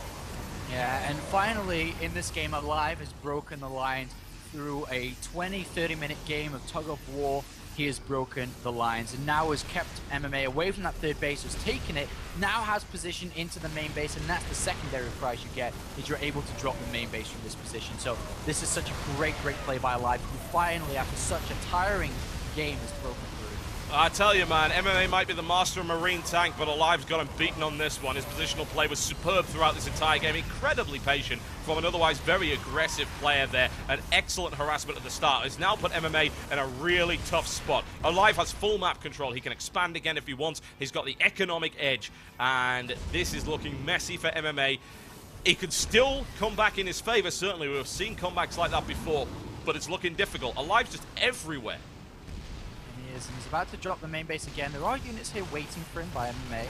Yeah, and finally in this game, Alive has broken the lines through a 20-30 minute game of tug of war. He has broken the lines and now has kept MMA away from that third base, has taken it, now has position into the main base, and that's the secondary prize you get, is you're able to drop the main base from this position. So this is such a great play by Alive, who finally, after such a tiring game, has broken through. I tell you, man, MMA might be the master of Marine tank, but Alive's got him beaten on this one. His positional play was superb throughout this entire game. Incredibly patient from an otherwise very aggressive player there. An excellent harassment at the start. It's now put MMA in a really tough spot. Alive has full map control. He can expand again if he wants. He's got the economic edge, and this is looking messy for MMA. He could still come back in his favor, certainly. We've seen comebacks like that before, but it's looking difficult. Alive's just everywhere. And he's about to drop the main base again. There are units here waiting for him by MMA.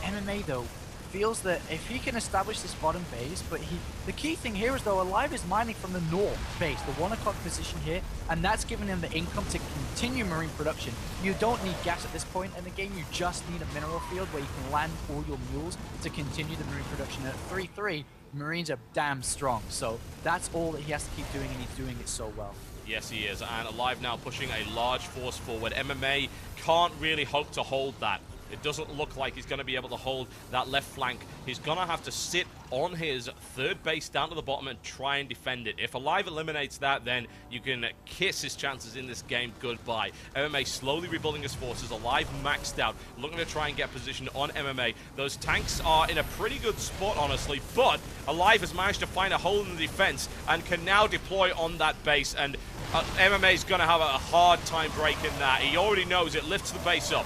MMA, though, feels that if he can establish this bottom base, but the key thing here is, though, Alive is mining from the north base, the 1 o'clock position here, and that's giving him the income to continue Marine production. You don't need gas at this point in the game. You just need a mineral field where you can land all your mules to continue the Marine production. At 3-3, Marines are damn strong, so that's all that he has to keep doing, and he's doing it so well. Yes, he is, and Alive now pushing a large force forward. MMA can't really hope to hold that. It doesn't look like he's going to be able to hold that left flank. He's going to have to sit on his third base down to the bottom and try and defend it. If Alive eliminates that, then you can kiss his chances in this game goodbye. MMA slowly rebuilding his forces. Alive maxed out, looking to try and get position on MMA. Those tanks are in a pretty good spot, honestly, but Alive has managed to find a hole in the defense and can now deploy on that base, and MMA is going to have a hard time breaking that. He already knows it lifts the base up.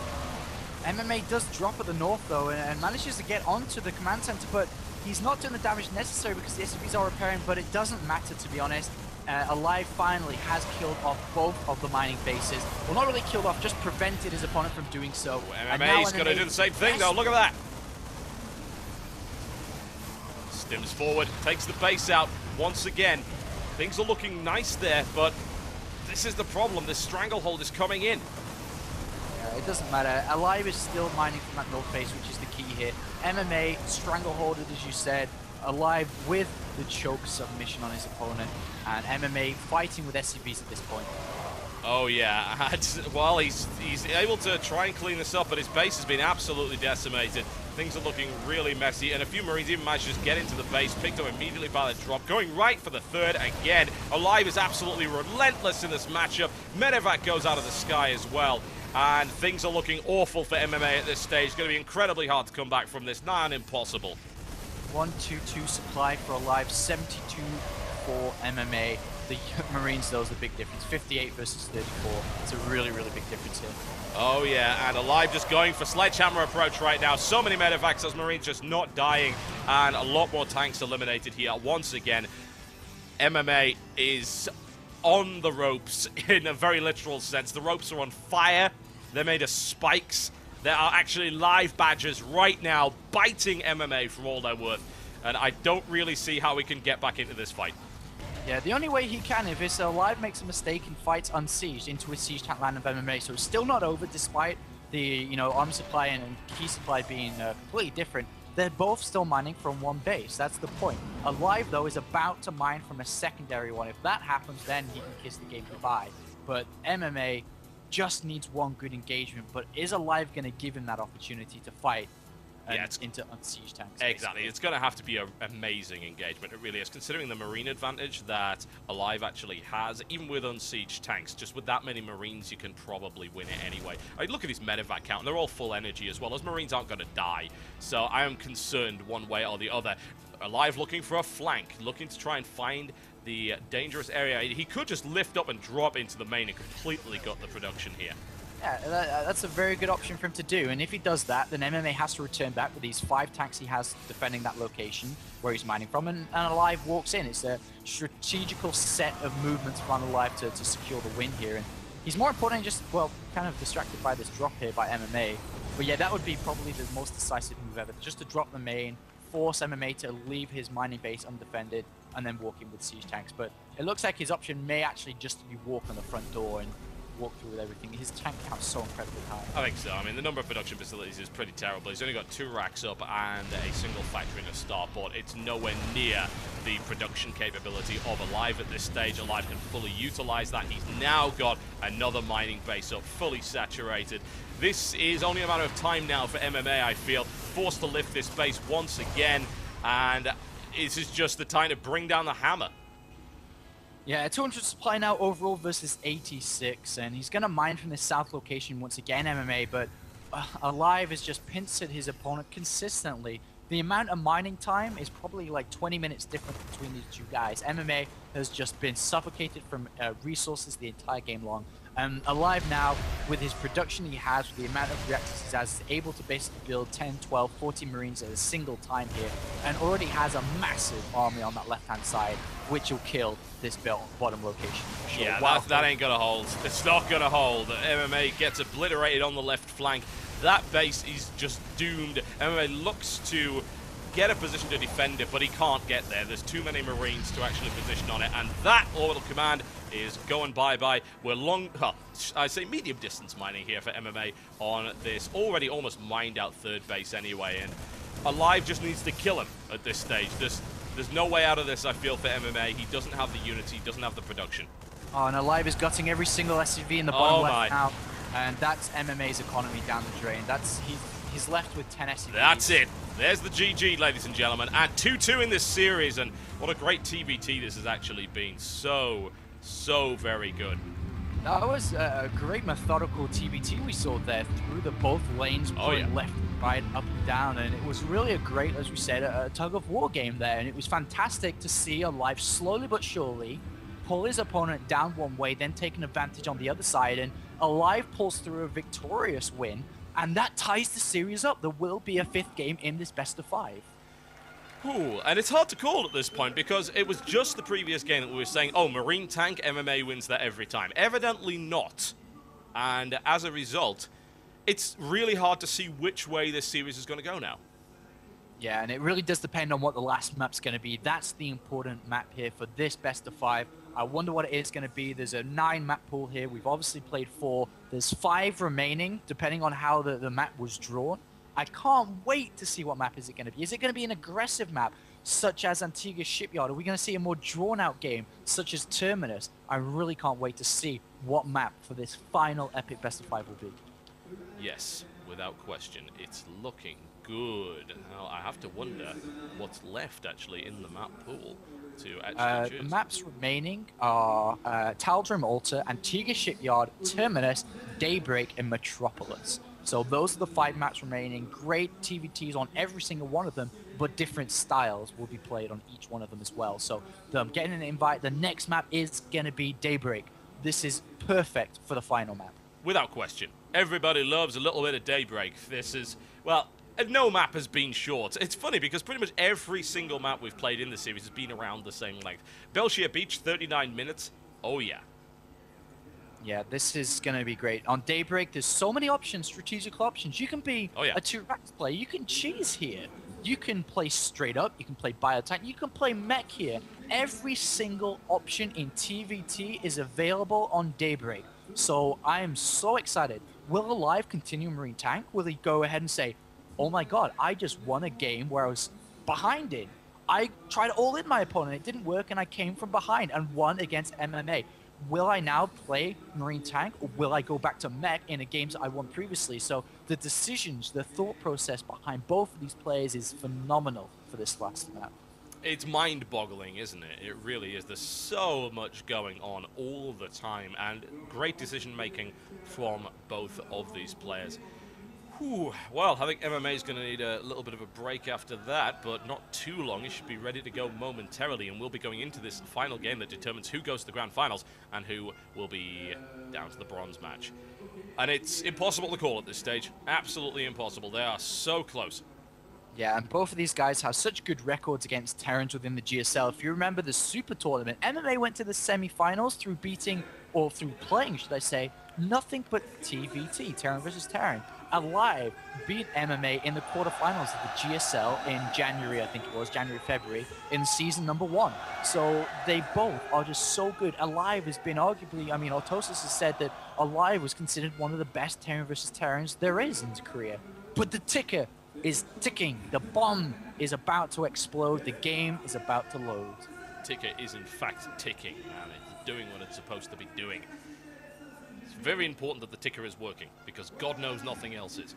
MMA does drop at the north, though, and manages to get onto the command center, but he's not doing the damage necessary because the SCVs are repairing, but it doesn't matter, to be honest. Alive finally has killed off both of the mining bases. Well, not really killed off, just prevented his opponent from doing so. MMA's going to do the same thing, though. Look at that. Stims forward, takes the base out once again. Things are looking nice there, but this is the problem. This stranglehold is coming in. It doesn't matter. Alive is still mining from that north base, which is the key here. MMA, strangleholded, as you said. Alive with the choke submission on his opponent. And MMA fighting with SCVs at this point. Oh, yeah. Well, he's able to try and clean this up, but his base has been absolutely decimated. Things are looking really messy, and a few Marines even managed to just get into the base, picked up immediately by the drop, going right for the third again. Alive is absolutely relentless in this matchup. Medevac goes out of the sky as well. And things are looking awful for MMA at this stage. It's going to be incredibly hard to come back from this. Nigh on impossible. 122 supply for Alive, 72 for MMA. The Marines, though, is the big difference. 58 versus 34. It's a really big difference here. Oh, yeah, and Alive just going for sledgehammer approach right now. So many medevacs, those Marines just not dying, and a lot more tanks eliminated here. Once again, MMA is on the ropes in a very literal sense. The ropes are on fire. They're made of spikes. There are actually live badgers right now biting MMA for all they're worth, and I don't really see how we can get back into this fight. Yeah, the only way he can, if it's Alive makes a mistake and fights unsieged into a siege tank land of MMA, so it's still not over despite the, you know, arm supply and key supply being completely different. They're both still mining from one base. That's the point. Alive, though, is about to mine from a secondary one. If that happens, then he can kiss the game goodbye. But MMA just needs one good engagement, but is Alive going to give him that opportunity to fight into unsiege tanks? Exactly. Basically. It's going to have to be an amazing engagement. It really is, considering the marine advantage that Alive actually has, even with unsieged tanks. Just with that many marines, you can probably win it anyway. I mean, look at his medevac count, and they're all full energy as well. Those marines aren't going to die, so I am concerned one way or the other. Alive looking for a flank, looking to try and find the dangerous area. He could just lift up and drop into the main and completely gut the production here. Yeah, that's a very good option for him to do, and if he does that, then MMA has to return back with these 5 tanks he has defending that location where he's mining from, and Alive walks in. It's a strategical set of movements from Alive to secure the win here, and he's more important just, well, kind of distracted by this drop here by MMA. But yeah, that would be probably the most decisive move ever, just to drop the main, force MMA to leave his mining base undefended, and then walk in with siege tanks. But it looks like his option may actually just be walk on the front door and walk through with everything. His tank count's so incredibly high. I think so. I mean, the number of production facilities is pretty terrible. He's only got 2 racks up and a single factory and a starport. It's nowhere near the production capability of Alive at this stage. Alive can fully utilize that. He's now got another mining base up, fully saturated. This is only a matter of time now for MMA, I feel. Forced to lift this base once again, and this is just the time to bring down the hammer. Yeah, 200 supply now overall versus 86, and he's going to mine from this south location once again, MMA, but Alive has just pincered his opponent consistently. The amount of mining time is probably like 20 minutes different between these two guys. MMA has just been suffocated from resources the entire game long. Alive now, with his production he has, with the amount of reactors he has, is able to basically build 10, 12, 40 marines at a single time here, and already has a massive army on that left-hand side, which will kill this bottom location for sure. Yeah, that ain't gonna hold. It's not gonna hold. MMA gets obliterated on the left flank. That base is just doomed. MMA looks to get a position to defend it, but he can't get there. There's too many marines to actually position on it, and that orbital command is going bye-bye. We're I say medium distance mining here for MMA on this already almost mined out third base anyway, and Alive just needs to kill him at this stage. There's no way out of this, I feel, for MMA. He doesn't have the unity, doesn't have the production. Oh, and Alive is gutting every single SUV in the bottom left now, and that's MMA's economy down the drain. He's left with 10 SUVs. That's it. There's the GG, ladies and gentlemen. And 2-2 in this series, and what a great TvT this has actually been. So very good. That was a great methodical TvT we saw there through both lanes, going left, right, up and down, and it was really a great, as we said, a tug-of-war game there, and it was fantastic to see Alive slowly but surely pull his opponent down one way, then take an advantage on the other side, and Alive pulls through a victorious win, and that ties the series up. There will be a 5th game in this best-of-5. Ooh, and it's hard to call at this point because it was just the previous game that we were saying, oh, Marine Tank, MMA wins that every time. Evidently not. And as a result, it's really hard to see which way this series is going to go now. Yeah, and it really does depend on what the last map's going to be. That's the important map here for this best-of-5. I wonder what it is going to be. There's a 9-map pool here. We've obviously played 4. There's 5 remaining, depending on how the map was drawn. I can't wait to see what map is it going to be. Is it going to be an aggressive map, such as Antigua Shipyard? Are we going to see a more drawn-out game, such as Terminus? I really can't wait to see what map for this final epic best-of-5 will be. Yes, without question. It's looking good. Now, I have to wonder what's left, actually, in the map pool to actually choose. The maps remaining are Taldrum Altar, Antigua Shipyard, Terminus, Daybreak, and Metropolis. So those are the 5 maps remaining. Great TvTs on every single one of them, but different styles will be played on each one of them as well. So getting an invite, the next map is going to be Daybreak. This is perfect for the final map. Without question. Everybody loves a little bit of Daybreak. This is, well, no map has been short. It's funny because pretty much every single map we've played in the series has been around the same length. Belshire Beach, 39 minutes. Oh, yeah. Yeah, this is going to be great. On Daybreak, there's so many options, strategical options. You can be Oh, yeah. a 2-Rax player. You can cheese here. You can play straight up. You can play biotank. You can play mech here. Every single option in TvT is available on Daybreak. So I am so excited. Will Alive continue Marine Tank? Will he go ahead and say, oh my god, I just won a game where I was behind it. I tried all in my opponent. It didn't work, and I came from behind and won against MMA. Will I now play Marine Tank, or will I go back to Mech in the games I won previously? So the decisions, the thought process behind both of these players is phenomenal for this last map. It's mind-boggling, isn't it? It really is. There's so much going on all the time, and great decision-making from both of these players. Whew. Well, I think MMA is going to need a little bit of a break after that, but not too long. It should be ready to go momentarily, and we'll be going into this final game that determines who goes to the grand finals and who will be down to the bronze match. And it's impossible to call at this stage. Absolutely impossible. They are so close. Yeah, and both of these guys have such good records against Terrans within the GSL. If you remember the Super Tournament, MMA went to the semi-finals through beating, or through playing, should I say, nothing but TvT, Terran versus Terran. Alive beat MMA in the quarterfinals of the GSL in January, I think it was, January, February, in season number 1. So they both are just so good. Alive has been arguably, I mean, Autosis has said that Alive was considered one of the best Terran versus Terrans there is in Korea. But the ticker is ticking. The bomb is about to explode. The game is about to load. Ticker is in fact ticking, and it's doing what it's supposed to be doing. It's very important that the ticker is working, because God knows nothing else is.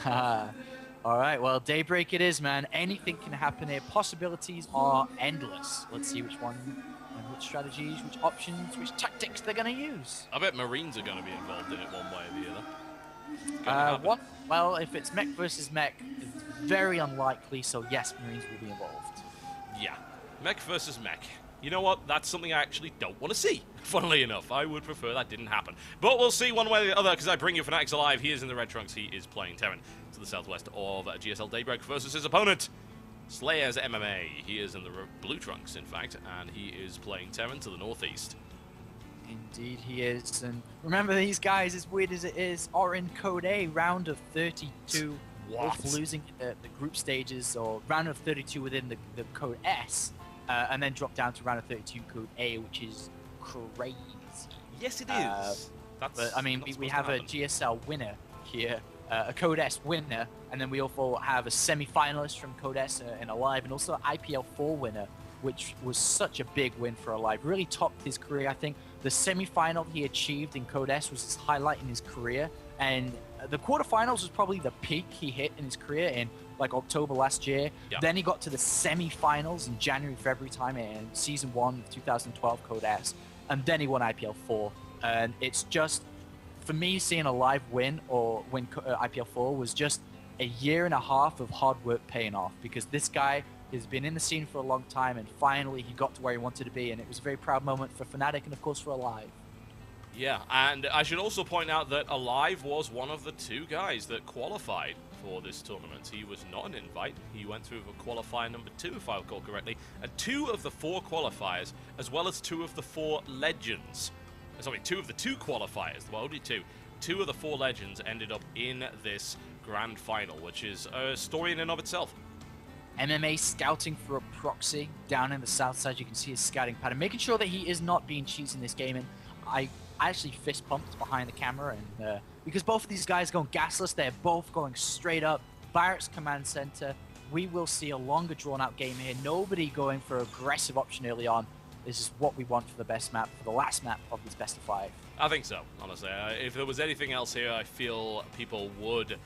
All right, well, Daybreak it is, man. Anything can happen here. Possibilities are endless. Let's see which one, and which strategies, which options, which tactics they're going to use. I bet Marines are going to be involved in it one way or the other. Well, if it's mech versus mech, it's very unlikely, so yes, Marines will be involved. Yeah, mech versus mech. You know what? That's something I actually don't want to see. Funnily enough, I would prefer that didn't happen. But we'll see one way or the other, because I bring you Fanatics Alive. He is in the red trunks. He is playing Terran to the southwest of GSL Daybreak versus his opponent, Slayers MMA. He is in the blue trunks, in fact, and he is playing Terran to the northeast. Indeed he is, and remember these guys, as weird as it is, are in Code A, round of 32. What? Both losing the group stages, or round of 32 within the Code S, and then drop down to round of 32 Code A, which is crazy. Yes, it is. But I mean, we have a GSL winner here, a Code S winner, and then we also have a semi-finalist from Code S in Alive, and also an IPL 4 winner, which was such a big win for Alive. Really topped his career, I think. The semi-final he achieved in Code S was his highlight in his career, and the quarterfinals was probably the peak he hit in his career in like October last year. Yeah. Then he got to the semi-finals in January, February time in season 1 of 2012 Code S, and then he won IPL 4. And it's just, for me, seeing Alive win or win IPL 4 was just a year and a half of hard work paying off, because this guy has been in the scene for a long time, and finally he got to where he wanted to be, and it was a very proud moment for Fnatic and of course for Alive. Yeah, and I should also point out that Alive was one of the 2 guys that qualified for this tournament. He was not an invite. He went through for qualifier number 2, if I recall correctly, and 2 of the 4 qualifiers, as well as 2 of the 4 legends. Sorry, 2 of the 2 qualifiers, well, only 2. 2 of the 4 legends ended up in this grand final, which is a story in and of itself. MMA scouting for a proxy down in the south side. You can see his scouting pattern, making sure that he is not being cheesed in this game. And I actually fist pumped behind the camera, and because both of these guys going gasless, they're both going straight up. Barracks Command Center. We will see a longer drawn out game here. Nobody going for aggressive option early on. This is what we want for the best map, for the last map of this best of 5. I think so, honestly. If there was anything else here, I feel people would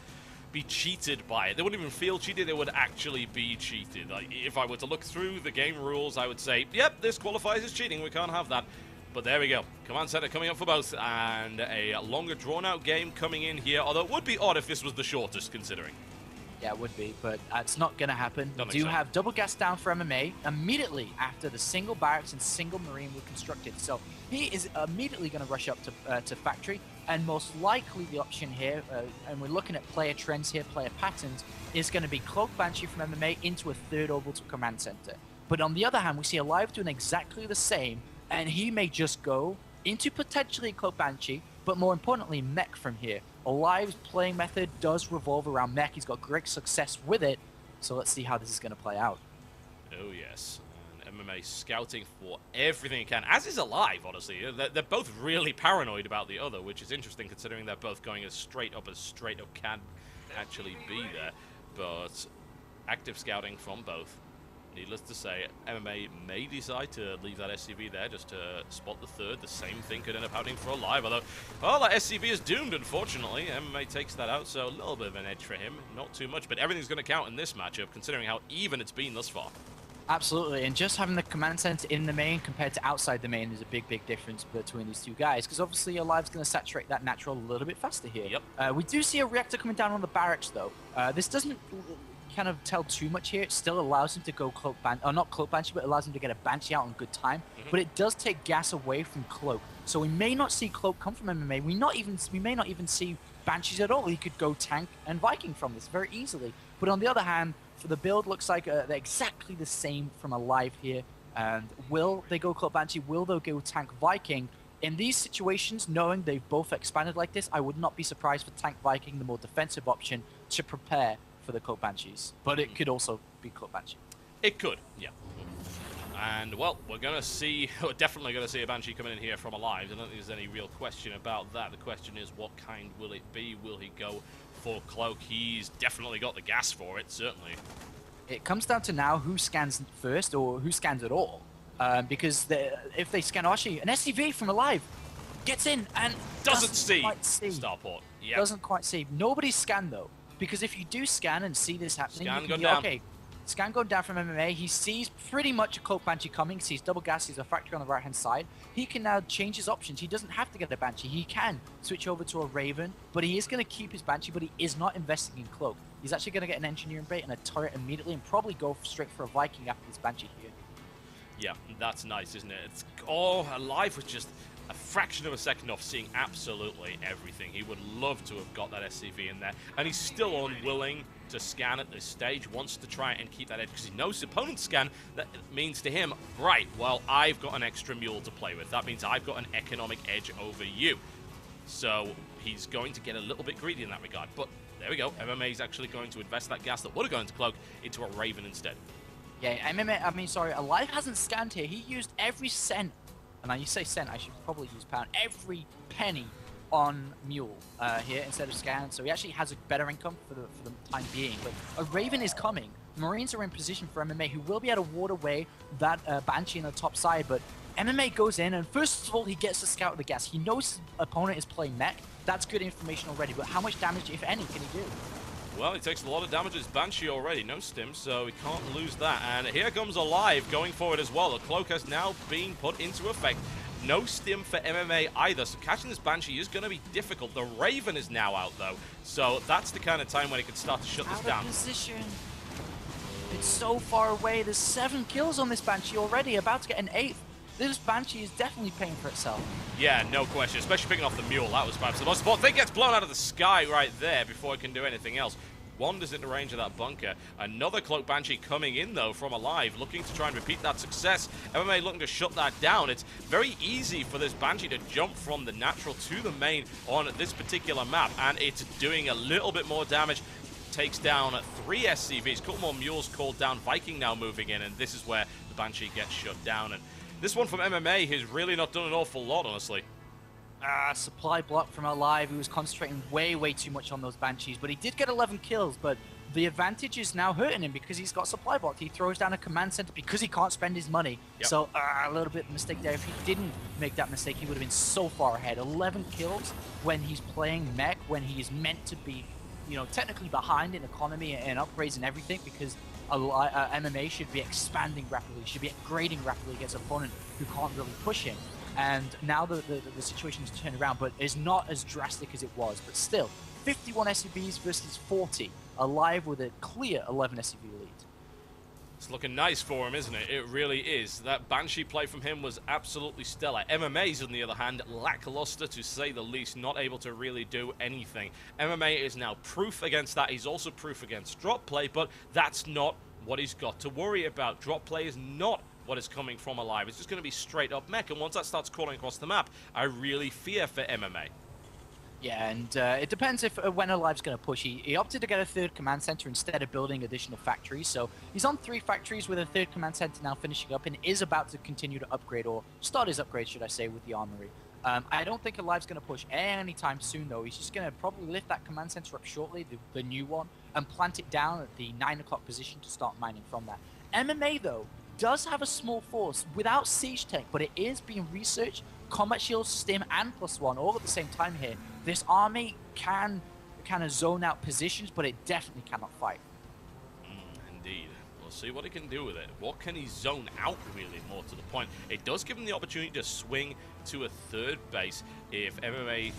be cheated by it. They wouldn't even feel cheated, they would actually be cheated. Like, if I were to look through the game rules, I would say, yep, this qualifies as cheating, we can't have that. But there we go. Command Center coming up for both, and a longer drawn-out game coming in here, although it would be odd if this was the shortest, considering. Yeah, it would be, but it's not going to happen. Don't We think do so. have double gas down for MMA immediately after the single barracks and single marine were constructed. So he is immediately going to rush up to factory, and most likely the option here, and we're looking at player trends here, player patterns, is going to be Cloak Banshee from MMA into a 3rd orbital command center. But on the other hand, we see Alive doing exactly the same, and he may just go into potentially Cloak Banshee, but more importantly, Mech from here. Alive's playing method does revolve around Mech. He's got great success with it, so let's see how this is going to play out. Oh, yes. And MMA scouting for everything it can, as is Alive, honestly. They're both really paranoid about the other, which is interesting considering they're both going as straight up can actually be there. But active scouting from both. Needless to say, MMA may decide to leave that SCV there just to spot the third. The same thing could end up happening for Alive, although, well, that SCV is doomed, unfortunately. MMA takes that out, so a little bit of an edge for him. Not too much, but everything's going to count in this matchup, considering how even it's been thus far. Absolutely, and just having the command center in the main compared to outside the main is a big, big difference between these two guys, because obviously Alive's going to saturate that natural a little bit faster here. Yep. We do see a reactor coming down on the barracks, though. This doesn't kind of tell too much here. It still allows him to go Cloak Banshee, or not Cloak Banshee, but allows him to get a Banshee out in good time. But it does take gas away from Cloak, so we may not see Cloak come from MMA. We may not even see Banshees at all. He could go Tank and Viking from this very easily. But on the other hand, for the build, looks like they're exactly the same from Alive here. And will they go Cloak Banshee? Will they go Tank Viking? In these situations, knowing they've both expanded like this, I would not be surprised for Tank Viking, the more defensive option, to prepare for the Cloak Banshees. But it could also be Cloak Banshee. It could, yeah. And, well, we're definitely going to see a Banshee coming in here from Alive. I don't think there's any real question about that. The question is, what kind will it be? Will he go for Cloak? He's definitely got the gas for it, certainly. It comes down to now who scans first or who scans at all. Because if they scan, actually, an SCV from Alive gets in and doesn't quite see. Starport. Yep. Doesn't quite see. Nobody's scanned, though. Because if you do scan and see this happening, Scan you going can be, down. okay, scan going down from MMA. He sees pretty much a Cloak Banshee coming. He sees double gas. He's a factory on the right-hand side. He can now change his options. He doesn't have to get a Banshee. He can switch over to a Raven, but he is going to keep his Banshee, but he is not investing in Cloak. He's actually going to get an Engineering Bait and a turret immediately and probably go straight for a Viking after this Banshee here. Yeah, that's nice, isn't it? It's Alive was just a fraction of a second off seeing absolutely everything. He would love to have got that SCV in there, and he's still unwilling to scan at this stage, wants to try and keep that edge because he knows his opponent's scan. That means to him, right, well, I've got an extra mule to play with. That means I've got an economic edge over you. So he's going to get a little bit greedy in that regard, but there we go. MMA is actually going to invest that gas that would have gone to Cloak into a Raven instead. Yeah, Alive hasn't scanned here. He used every cent, and now you say cent, I should probably use pound, every penny on Mule here instead of scan, so he actually has a better income for the time being. But a Raven is coming. Marines are in position for MMA, who will be able to ward away that Banshee on the top side, but MMA goes in, and first of all, he gets to scout the gas. He knows his opponent is playing mech. That's good information already, but how much damage, if any, can he do? Well, he takes a lot of damage as Banshee already. No stim, so he can't lose that. And here comes Alive going forward as well. The Cloak has now been put into effect. No stim for MMA either, so catching this Banshee is going to be difficult. The Raven is now out, though, so that's the kind of time when he can start to shut this down. Out of position. It's so far away. There's 7 kills on this Banshee already, about to get an 8th. This Banshee is definitely paying for itself. Yeah, no question, especially picking off the Mule. That was perhaps the most important thing. Gets blown out of the sky right there before it can do anything else. Wanders into range of that bunker. Another Cloak Banshee coming in, though, from Alive, looking to try and repeat that success. MMA looking to shut that down. It's very easy for this Banshee to jump from the natural to the main on this particular map, and it's doing a little bit more damage. Takes down 3 SCVs. A couple more Mules called down. Viking now moving in, and this is where the Banshee gets shut down. And this one from MMA has really not done an awful lot, honestly. Supply block from Alive. He was concentrating way, way too much on those Banshees, but he did get 11 kills, but the advantage is now hurting him because he's got supply blocked. He throws down a command center because he can't spend his money. Yep. So a little bit of a mistake there. If he didn't make that mistake, he would have been so far ahead. 11 kills when he's playing mech, when he is meant to be, you know, technically behind in economy and upgrades and everything, because MMA should be expanding rapidly, should be upgrading rapidly against an opponent who can't really push him. And now the situation's turned around, but it's not as drastic as it was. But still, 51 SCVs versus 40, Alive with a clear 11 SCV lead. It's looking nice for him, isn't it? It really is. That Banshee play from him was absolutely stellar. MMA's, on the other hand, lackluster to say the least, not able to really do anything. MMA is now proof against that. He's also proof against drop play, but that's not what he's got to worry about. Drop play is not what is coming from Alive. It's just going to be straight up mech, and once that starts crawling across the map, I really fear for MMA. Yeah, and it depends if when Alive's going to push. He opted to get a third command center instead of building additional factories. So he's on 3 factories with a third command center now finishing up, and is about to continue to upgrade, or start his upgrade, should I say, with the armory. I don't think Alive's going to push anytime soon, though. He's just going to probably lift that command center up shortly, the new one, and plant it down at the 9 o'clock position to start mining from that. MMA, though, does have a small force without siege tank, but it is being researched. Combat shield, stim, and +1 all at the same time here. This army can kind of zone out positions, but it definitely cannot fight. Indeed. We'll see what he can do with it. What can he zone out, really, more to the point? It does give him the opportunity to swing to a third base if MMA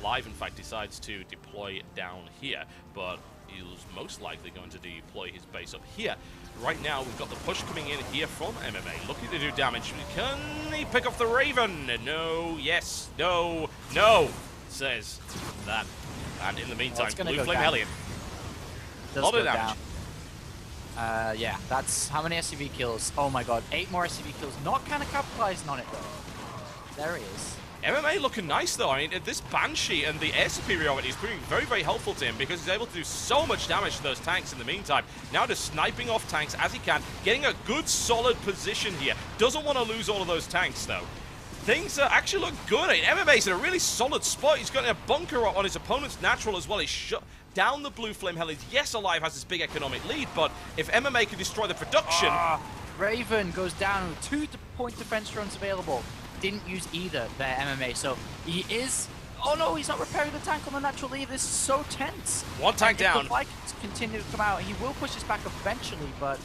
Live, in fact, decides to deploy down here, but he's most likely going to deploy his base up here. Right now, we've got the push coming in here from MMA, looking to do damage. Can he pick off the Raven? No, yes, no, no, says that. And in the meantime, Blue Flame Hellion. Does lot go of damage. Down. Yeah, that's how many SCV kills? Oh my god, 8 more SCV kills. Not kind of capitalizing on it, though. There he is. MMA looking nice, though. I mean, this Banshee and the air superiority is proving very, very helpful to him because he's able to do so much damage to those tanks in the meantime. Now just sniping off tanks as he can, getting a good, solid position here. Doesn't want to lose all of those tanks, though. Things actually look good. I mean, MMA's in a really solid spot. He's got a bunker on his opponent's natural as well. He's shut down the Blue Flame Hellions. Yes, Alive has this big economic lead, but if MMA can destroy the production... Raven goes down with 2-point defense runs available. Didn't use either there, MMA, so he is... Oh no, he's not repairing the tank on the natural lead. This is so tense. One tank down. If the Vikings continue to come out, he will push this back eventually, but...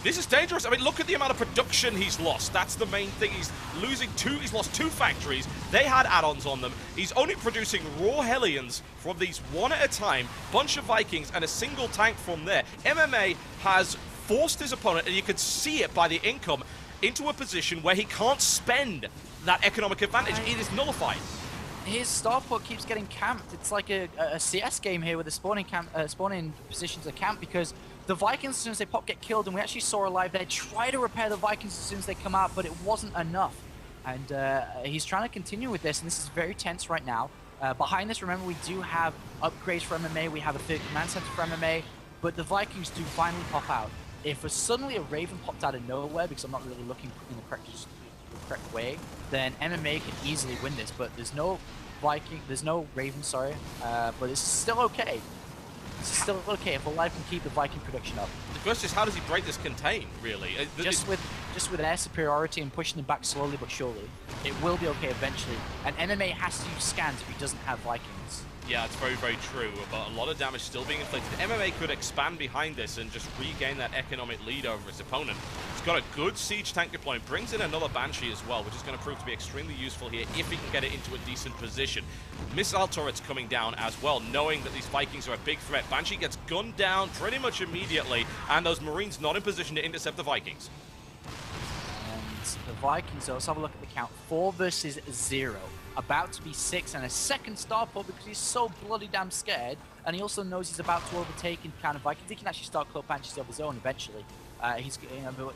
This is dangerous. I mean, look at the amount of production he's lost. That's the main thing. He's losing he's lost 2 factories. They had add-ons on them. He's only producing raw Hellions from these one at a time, bunch of Vikings, and a single tank from there. MMA has forced his opponent, and you can see it by the income, into a position where he can't spend that economic advantage. It is nullified. His starport keeps getting camped. It's like a CS game here with the spawning positions are camped because the Vikings, as soon as they pop, get killed, and we actually saw Alive there try to repair the Vikings as soon as they come out, but it wasn't enough. And he's trying to continue with this, and this is very tense right now. Behind this, remember, we do have upgrades for MMA. We have a third command center for MMA, but the Vikings do finally pop out. If suddenly a Raven popped out of nowhere, because I'm not really looking in the correct way, then MMA can easily win this. But there's no Raven, sorry. But it's still okay. It's still okay if Alive can keep the Viking production up. The question is, how does he break this contain, really? Just with air superiority and pushing them back slowly but surely, it will be okay eventually. And MMA has to use scans if he doesn't have Vikings. Yeah, it's very, very true, but a lot of damage still being inflicted. MMA could expand behind this and just regain that economic lead over his opponent. He's got a good siege tank deployment, brings in another Banshee as well, which is going to prove to be extremely useful here if he can get it into a decent position. Missile turrets coming down as well, knowing that these Vikings are a big threat. Banshee gets gunned down pretty much immediately, and those Marines not in position to intercept the Vikings. And the Vikings, let's have a look at the count. 4 versus 0. About to be 6 and a second starport because he's so bloody damn scared, and he also knows he's about to overtake and kind of Vikings. He can actually start Cloak Banshees of his own eventually.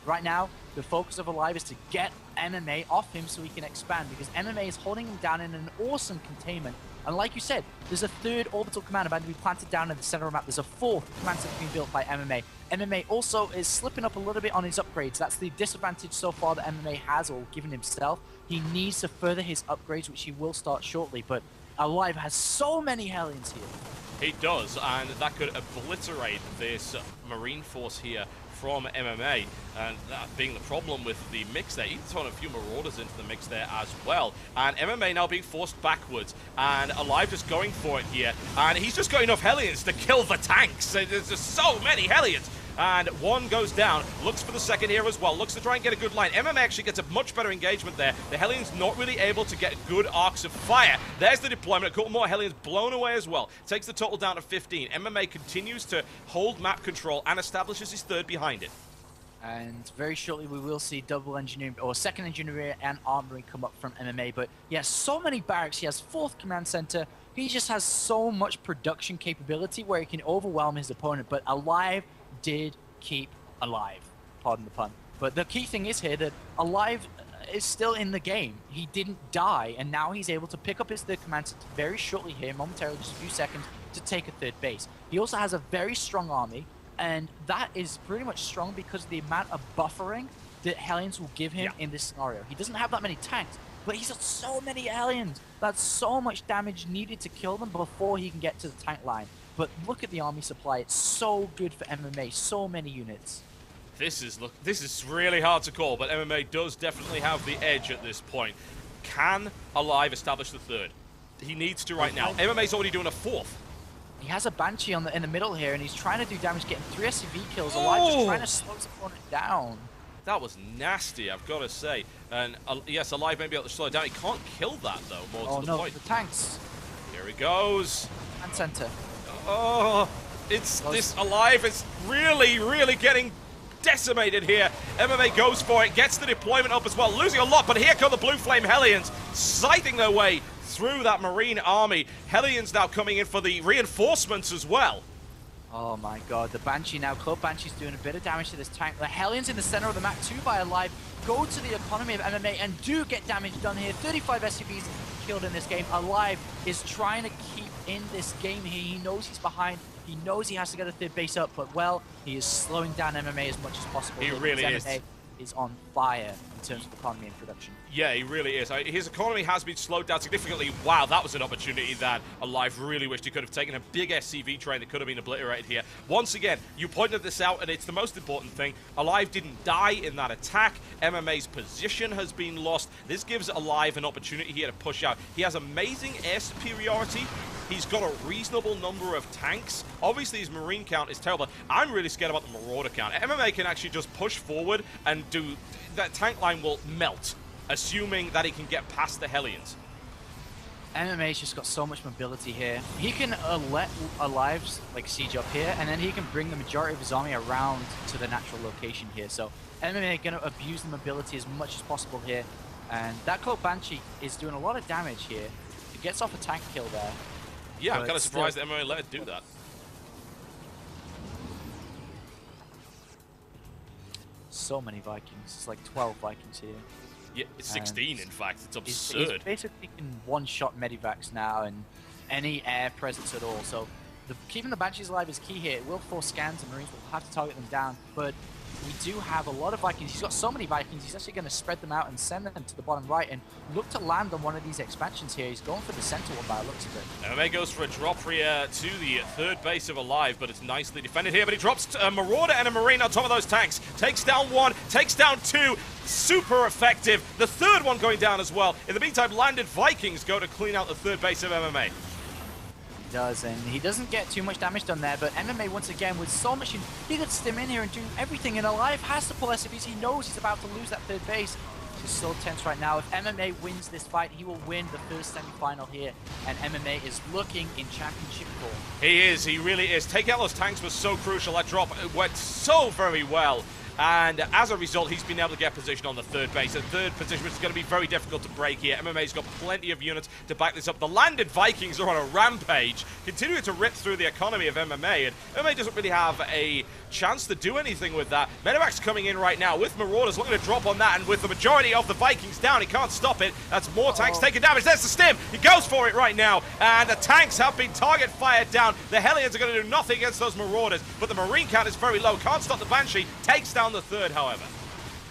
Right now, the focus of Alive is to get MMA off him so he can expand, because MMA is holding him down in an awesome containment. And like you said, there's a 3rd orbital command about to be planted down in the center of the map. There's a 4th command center being built by MMA. MMA also is slipping up a little bit on his upgrades. That's the disadvantage so far that MMA has, or given himself. He needs to further his upgrades, which he will start shortly. But Alive has so many Hellions here. He does, and that could obliterate this Marine force here from MMA, and that being the problem with the mix there. He's thrown a few Marauders into the mix there as well, and MMA now being forced backwards, and Alive just going for it here, and he's just got enough Hellions to kill the tanks. There's just so many Hellions. And one goes down, looks for the second here as well, looks to try and get a good line. MMA actually gets a much better engagement there. The Hellions not really able to get good arcs of fire. There's the deployment, a couple more Hellions blown away as well. Takes the total down to 15. MMA continues to hold map control and establishes his 3rd behind it. And very shortly we will see double engineering, or second engineering and armory come up from MMA. But he has so many barracks, he has 4th command center. He just has so much production capability where he can overwhelm his opponent. But Alive did keep alive, pardon the pun. But the key thing is here that Alive is still in the game. He didn't die, and now he's able to pick up his third command very shortly here, momentarily, just a few seconds, to take a third base. He also has a very strong army, and that is pretty much strong because of the amount of buffering that Hellions will give him in this scenario. He doesn't have that many tanks, but he's got so many Hellions. That's so much damage needed to kill them before he can get to the tank line. But look at the army supply. It's so good for MMA, so many units. This is really hard to call, but MMA does definitely have the edge at this point. Can Alive establish the third? He needs to right now. MMA's already doing a fourth. He has a Banshee in the middle here, and he's trying to do damage, getting 3 SCV kills. Alive just trying to slow his opponent down. That was nasty, I've got to say. And yes, Alive may be able to slow it down. He can't kill that, though, more to the point. The tanks. Here he goes. And center. Oh, this Alive is really getting decimated here. MMA goes for it, gets the deployment up as well, losing a lot, but here come the Blue Flame Hellions, scything their way through that Marine army. Hellions now coming in for the reinforcements as well. Oh my god, the Banshee now, Club Banshee's doing a bit of damage to this tank. The Hellions in the center of the map, 2 by Alive, go to the economy of MMA and do get damage done here. 35 SCVs killed in this game. Alive is trying to keep in this game here. He knows he's behind. He knows he has to get a third base up, but well, he is slowing down MMA as much as possible. He really is. MMA is on fire in terms of economy and production. Yeah, he really is. His economy has been slowed down significantly. Wow, that was an opportunity that Alive really wished he could have taken. A big SCV train that could have been obliterated here. Once again, you pointed this out, and it's the most important thing. Alive didn't die in that attack. MMA's position has been lost. This gives Alive an opportunity here to push out. He has amazing air superiority. He's got a reasonable number of tanks. Obviously, his Marine count is terrible. I'm really scared about the Marauder count. MMA can actually just push forward and do... That tank line will melt, assuming that he can get past the Hellions. MMA's just got so much mobility here. He can let Alive's siege up here, and then he can bring the majority of his army around to the natural location here. So MMA are going to abuse the mobility as much as possible here. And that Cloak Banshee is doing a lot of damage here. He gets off a tank kill there. Yeah, I'm kind of surprised that MMA let it do that. So many Vikings. It's like 12 Vikings here. Yeah, it's 16 in fact. It's absurd. He's basically can one-shot Medivacs now and any air presence at all. So keeping the Banshees alive is key here. It will force scans and Marines will have to target them down. But we do have a lot of Vikings. He's got so many Vikings, he's actually going to spread them out and send them to the bottom right and look to land on one of these expansions here. He's going for the center one by the looks of it. MMA goes for a drop here to the third base of Alive, but it's nicely defended here. But he drops a Marauder and a Marine on top of those tanks. Takes down 1, takes down 2. Super effective. The third one going down as well. In the meantime, landed Vikings go to clean out the third base of MMA. Does, and he doesn't get too much damage done there, but MMA once again with so much, he could stim in here and do everything, and Alive has to pull SCVs. He knows he's about to lose that third base. It's so tense right now. If MMA wins this fight, he will win the first semi-final here, and MMA is looking in championship form. He is, he really is. Taking out those tanks was so crucial. That drop went so very well. And as a result, he's been able to get position on the third base. A third position, which is going to be very difficult to break here. MMA's got plenty of units to back this up. The landed Vikings are on a rampage, continuing to rip through the economy of MMA. And MMA doesn't really have a chance to do anything with that. Medevac's coming in right now with Marauders looking to drop on that. And with the majority of the Vikings down, he can't stop it. That's more tanks taking damage. There's the stim. He goes for it right now. And the tanks have been target fired down. The Hellions are going to do nothing against those Marauders. But the Marine count is very low. Can't stop the Banshee. Takes down the third, however.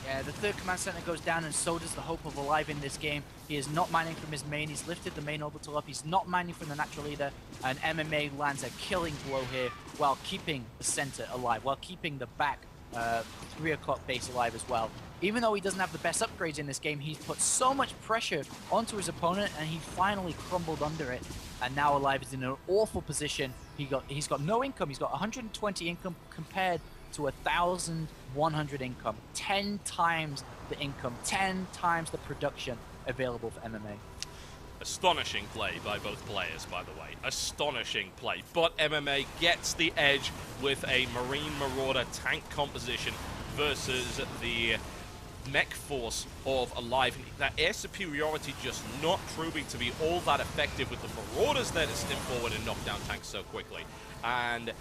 Yeah, the third command center goes down, and so does the hope of Alive in this game. He is not mining from his main. He's lifted the main orbital up. He's not mining from the natural leader, and MMA lands a killing blow here while keeping the center alive, while keeping the back 3 o'clock base alive as well. Even though he doesn't have the best upgrades in this game, he's put so much pressure onto his opponent, and he finally crumbled under it. And now Alive is in an awful position. He's got no income. He's got 120 income compared to 1,100 income. 10 times the income, 10 times the production available for MMA. Astonishing play by both players, by the way. Astonishing play. But MMA gets the edge with a Marine Marauder tank composition versus the mech force of Alive. That air superiority just not proving to be all that effective with the Marauders there to stim forward and knock down tanks so quickly. And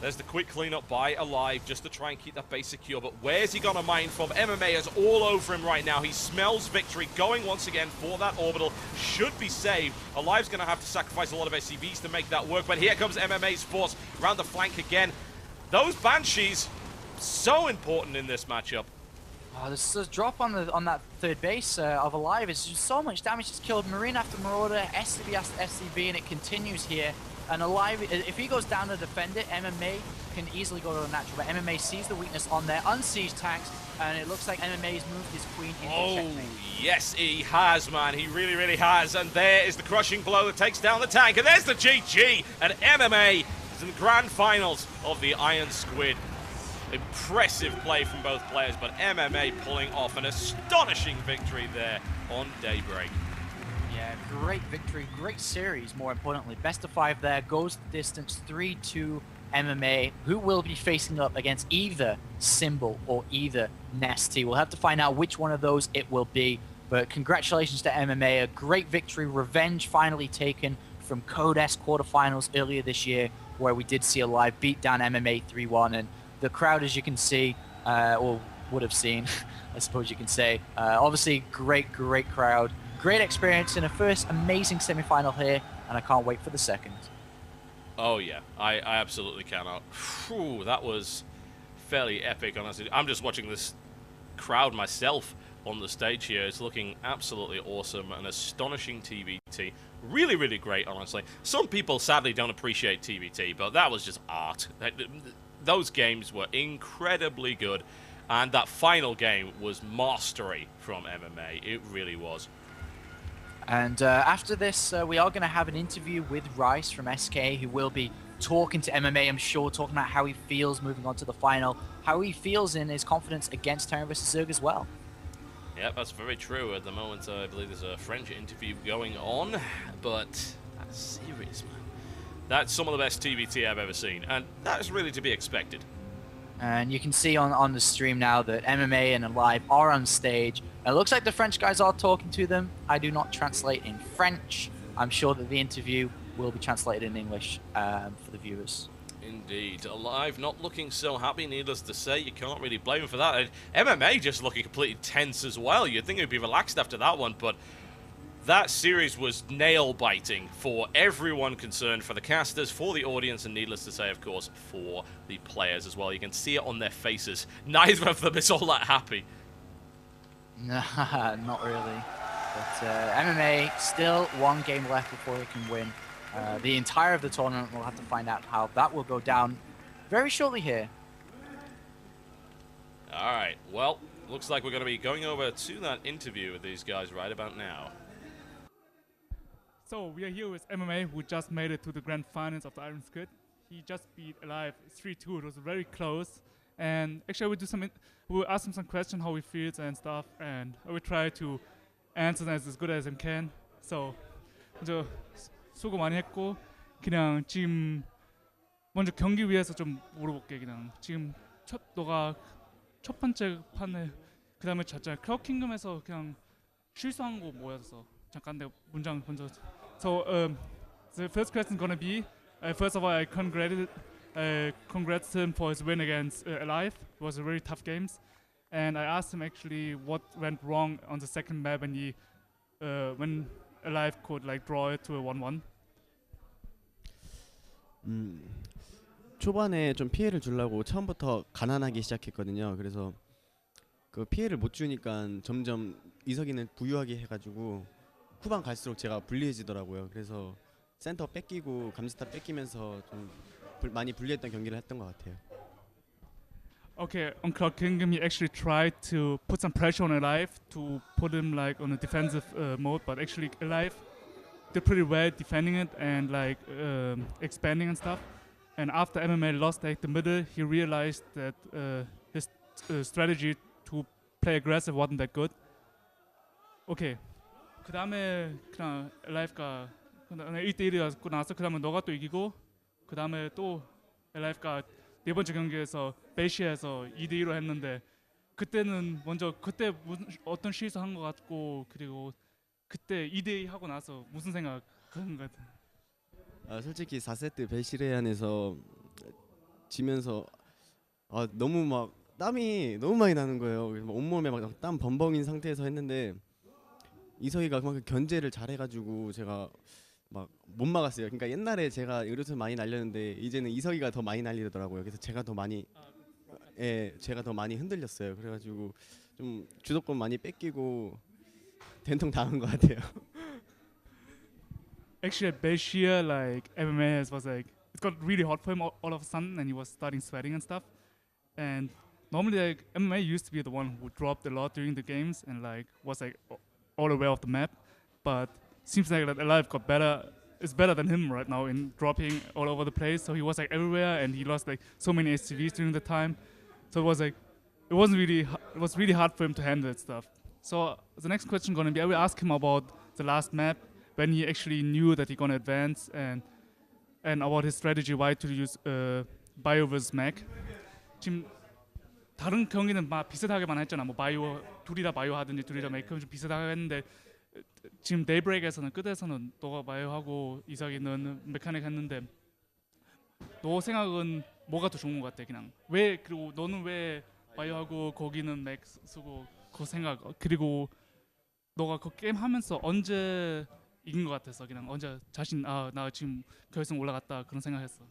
There's the quick cleanup by Alive just to try and keep that base secure. But where's he going to mine from? MMA is all over him right now. He smells victory. Going once again for that orbital. Should be saved. Alive's going to have to sacrifice a lot of SCVs to make that work. But here comes MMA's force around the flank again. Those Banshees, so important in this matchup. Oh, this drop on that third base of Alive is just so much damage. It's killed Marine after Marauder, SCV after SCV, and it continues here. And Alive, if he goes down to defend it, MMA can easily go to a natural. But MMA sees the weakness on their unsieged tanks, and it looks like MMA's moved his queen into checkmate. Yes, he has, man. He really, really has. And there is the crushing blow that takes down the tank. And there's the GG. And MMA is in the grand finals of the Ironsquid. Impressive play from both players, but MMA pulling off an astonishing victory there on Daybreak. Yeah, great victory, great series, more importantly. Best of 5 there, goes the distance, 3-2 MMA, who will be facing up against either Symbol or either Nesty. We'll have to find out which one of those it will be, but congratulations to MMA, a great victory, revenge finally taken from Code S quarterfinals earlier this year, where we did see Alive beat down MMA 3-1, and the crowd, as you can see, or would have seen, I suppose you can say, obviously great crowd. Great experience in a first amazing semi-final here, and I can't wait for the second. Oh yeah, I absolutely cannot. Whew, that was fairly epic, honestly. I'm just watching this crowd myself on the stage here. It's looking absolutely awesome. An astonishing TvT. Really, really great, honestly. Some people sadly don't appreciate TvT, but that was just art. Those games were incredibly good, and that final game was mastery from MMA. It really was. And after this, we are going to have an interview with Rice from SK, who will be talking to MMA, I'm sure, talking about how he feels moving on to the final, how he feels in his confidence against Terran vs. Zerg as well. Yeah, that's very true. At the moment, I believe there's a French interview going on, but that's serious, man. That's some of the best TvT I've ever seen, and that's really to be expected. And you can see on the stream now that MMA and Alive are on stage. It looks like the French guys are talking to them. I do not translate in French. I'm sure that the interview will be translated in English for the viewers. Indeed. Alive not looking so happy, needless to say. You can't really blame him for that. And MMA just looking completely tense as well. You'd think he'd be relaxed after that one, but that series was nail-biting for everyone concerned, for the casters, for the audience, and needless to say, of course, for the players as well. You can see it on their faces. Neither of them is all that happy. Nah, not really. But MMA, still one game left before they can win. The entire of the tournament, we'll have to find out how that will go down very shortly here. Alright, well, looks like we're going to be going over to that interview with these guys right about now. So we are here with MMA, who just made it to the grand finals of the Ironsquid. He just beat Alive 3-2. It was very close. And actually, we'll ask him some questions how he feels and stuff, and I will try to answer them as good as I can. So 먼저 수고 많이 했고, 그냥 지금 먼저 경기 위해서 좀 물어볼게. 그냥 지금 너가 첫 번째 판에 그 다음에 졌잖아. 크라우 킹덤에서 그냥 실수한 거 뭐였어? 잠깐 내가 문장 먼저. So the first question is gonna be, first of all, I congrats him for his win against Alive. It was a very tough game, and I asked him actually what went wrong on the second map when Alive could like draw it to a 1-1. 초반에 좀 피해를 주려고 처음부터 가난하게 시작했거든요. 그래서 그 피해를 못 주니까 점점 이석이는 부유하게 해가지고 후반 갈수록 제가 불리해지더라고요. 그래서 센터 뺏기고 감스타 뺏기면서 좀 많이 불리했던 경기를 했던 것 같아요. Okay, on Cloud Kingdom he actually tried to put some pressure on Alive to put him like on a defensive mode, but actually Alive did pretty well defending it and like expanding and stuff. And after MMA lost like the middle, he realized that his strategy to play aggressive wasn't that good. Okay. 그 다음에 그냥 Alive가 1대1이 나왔어. 그 다음에 너가 또 이기고, 그 다음에 또 Alive가 네 번째 경기에서 베이시에서 2대2로 했는데, 그때는 먼저 그때 어떤 실수한 것 같고, 그리고 그때 2대2 하고 나서 무슨 생각하는 것 같아? 솔직히 4세트 벨시레안에서 지면서 너무 막 땀이 너무 많이 나는 거예요. 그래서 막 온몸에 막 땀 범벅인 상태에서 했는데 이석이가 그만큼 견제를 잘해가지고 제가 막 못 막았어요. 그러니까 옛날에 제가 의료선 많이 날렸는데 이제는 이석이가 더 많이 날리더라고요. 그래서 제가 더 많이 제가 더 많이 흔들렸어요. 그래가지고 좀 주도권 많이 뺏기고 된통 당한 것 같아요. Actually, at base year, like MMA was like it got really hot for him all of a sudden, and he was starting sweating and stuff. And normally, like MMA used to be the one who dropped a lot during the games and like was like all aware of the map, but seems like that Alive got better. Is better than him right now in dropping all over the place. So he was like everywhere, and he lost like so many SCVs during the time. So it was like it was really hard for him to handle that stuff. So the next question gonna be, I will ask him about the last map when he actually knew that he gonna advance and about his strategy why to use Bio vs Mac. 지금 다른 경기는 막 비슷하게만 했잖아. 뭐 바이오 둘이 다 바이오 하든지 둘이 다 메이크업 좀 비슷하게 했는데 지금 데이브레이크에서는 끝에서는 너가 바이오하고 이삭이는 메카닉 했는데 너 생각은 뭐가 더 좋은 것 같아? 그냥 왜 그리고 너는 왜 바이오하고 거기는 맥 쓰고 그 생각 그리고 너가 그 게임 하면서 언제 이긴 것 같았어? 그냥 언제 자신 나 지금 결승 올라갔다 그런 생각했어?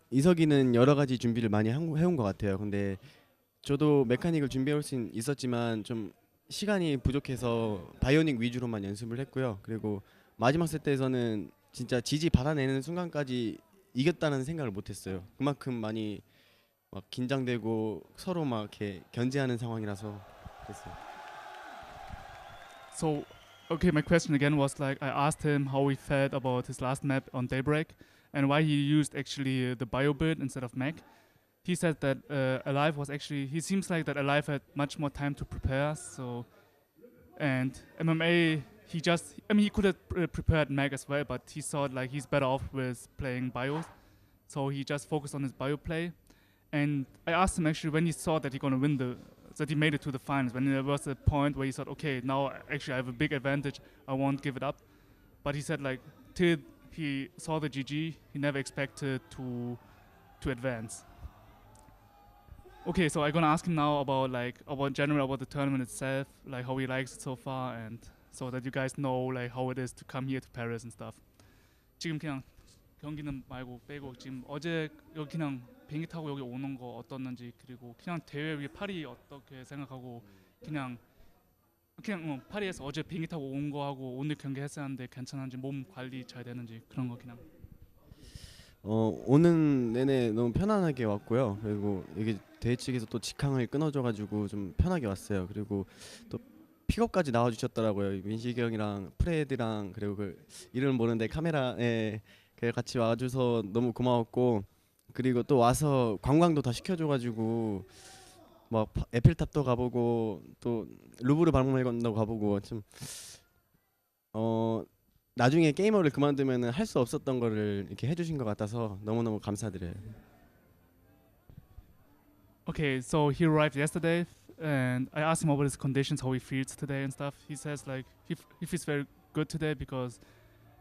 이석이는 여러 가지 준비를 많이 해온 것 같아요. 근데 저도 메카닉을 준비할 수 있었지만 좀 시간이 부족해서 바이오닉 위주로만 연습을 했고요. 그리고 마지막 세트에서는 진짜 지지 받아내는 순간까지 이겼다는 생각을 못했어요. 그만큼 많이 막 긴장되고 서로 막 이렇게 견제하는 상황이라서 그랬어요. So, okay, my question again was like I asked him how he felt about his last map on Daybreak and why he used actually the bio build instead of mech. He said that Alive was actually, he seems like that Alive had much more time to prepare. So, and MMA, he could have prepared mech as well, but he thought like he's better off with playing bio. So he just focused on his bio play. And I asked him actually when he saw that he gonna win that he made it to the finals, when there was a point where he thought, okay, now actually I have a big advantage, I won't give it up. But he said like till he saw the GG, he never expected to advance. Okay, so I'm gonna ask him now about the tournament itself, like how he likes it so far, and so that you guys know like how it is to come here to Paris and stuff. 지금 그냥 경기는 말고 빼고 지금 어제 여기 그냥 비행기 타고 여기 오는 거 어떻는지 그리고 그냥 대회 위에 파리 어떻게 생각하고 그냥 파리에서 어제 비행기 타고 온 거 하고 오늘 경기 했어야 하는데 괜찮은지 몸 관리 잘 되는지 그런 거 그냥. 오는 내내 너무 편안하게 왔고요. 그리고 여기 대회 측에서 또 직항을 끊어줘가지고 좀 편하게 왔어요. 그리고 또 픽업까지 나와주셨더라고요. 민식이 형이랑 프레드랑 그리고 그 이름 모르는데 카메라에 같이 와줘서 너무 고마웠고 그리고 또 와서 관광도 다 시켜줘가지고 막 에펠탑도 가보고 또 루브르 박물관도 가보고 좀 나중에 게이머를 그만두면은 할 수 없었던 거를 이렇게 해주신 것 같아서 너무너무 감사드려요. Okay, so he arrived yesterday, and I asked him about his conditions, how he feels today and stuff. He says like he feels very good today because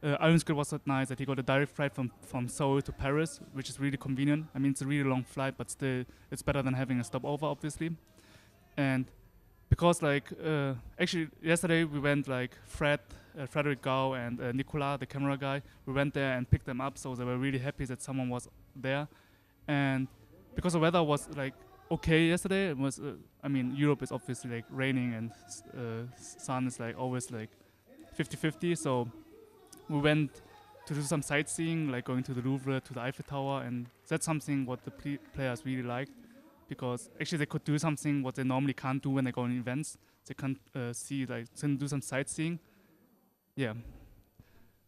Ironsquid was so nice that he got a direct flight from Seoul to Paris, which is really convenient. I mean, it's a really long flight, but still, it's better than having a stopover, obviously. And because like actually yesterday we went like Frederick Gao and Nicolas, the camera guy, we went there and picked them up, so they were really happy that someone was there. And because the weather was like okay yesterday, it was I mean Europe is obviously like raining and sun is like always like 50-50, so we went to do some sightseeing, like going to the Louvre, to the Eiffel Tower, and that's something what the players really liked, because actually they could do something what they normally can't do when they go on events. They can't see like do some sightseeing. Yeah.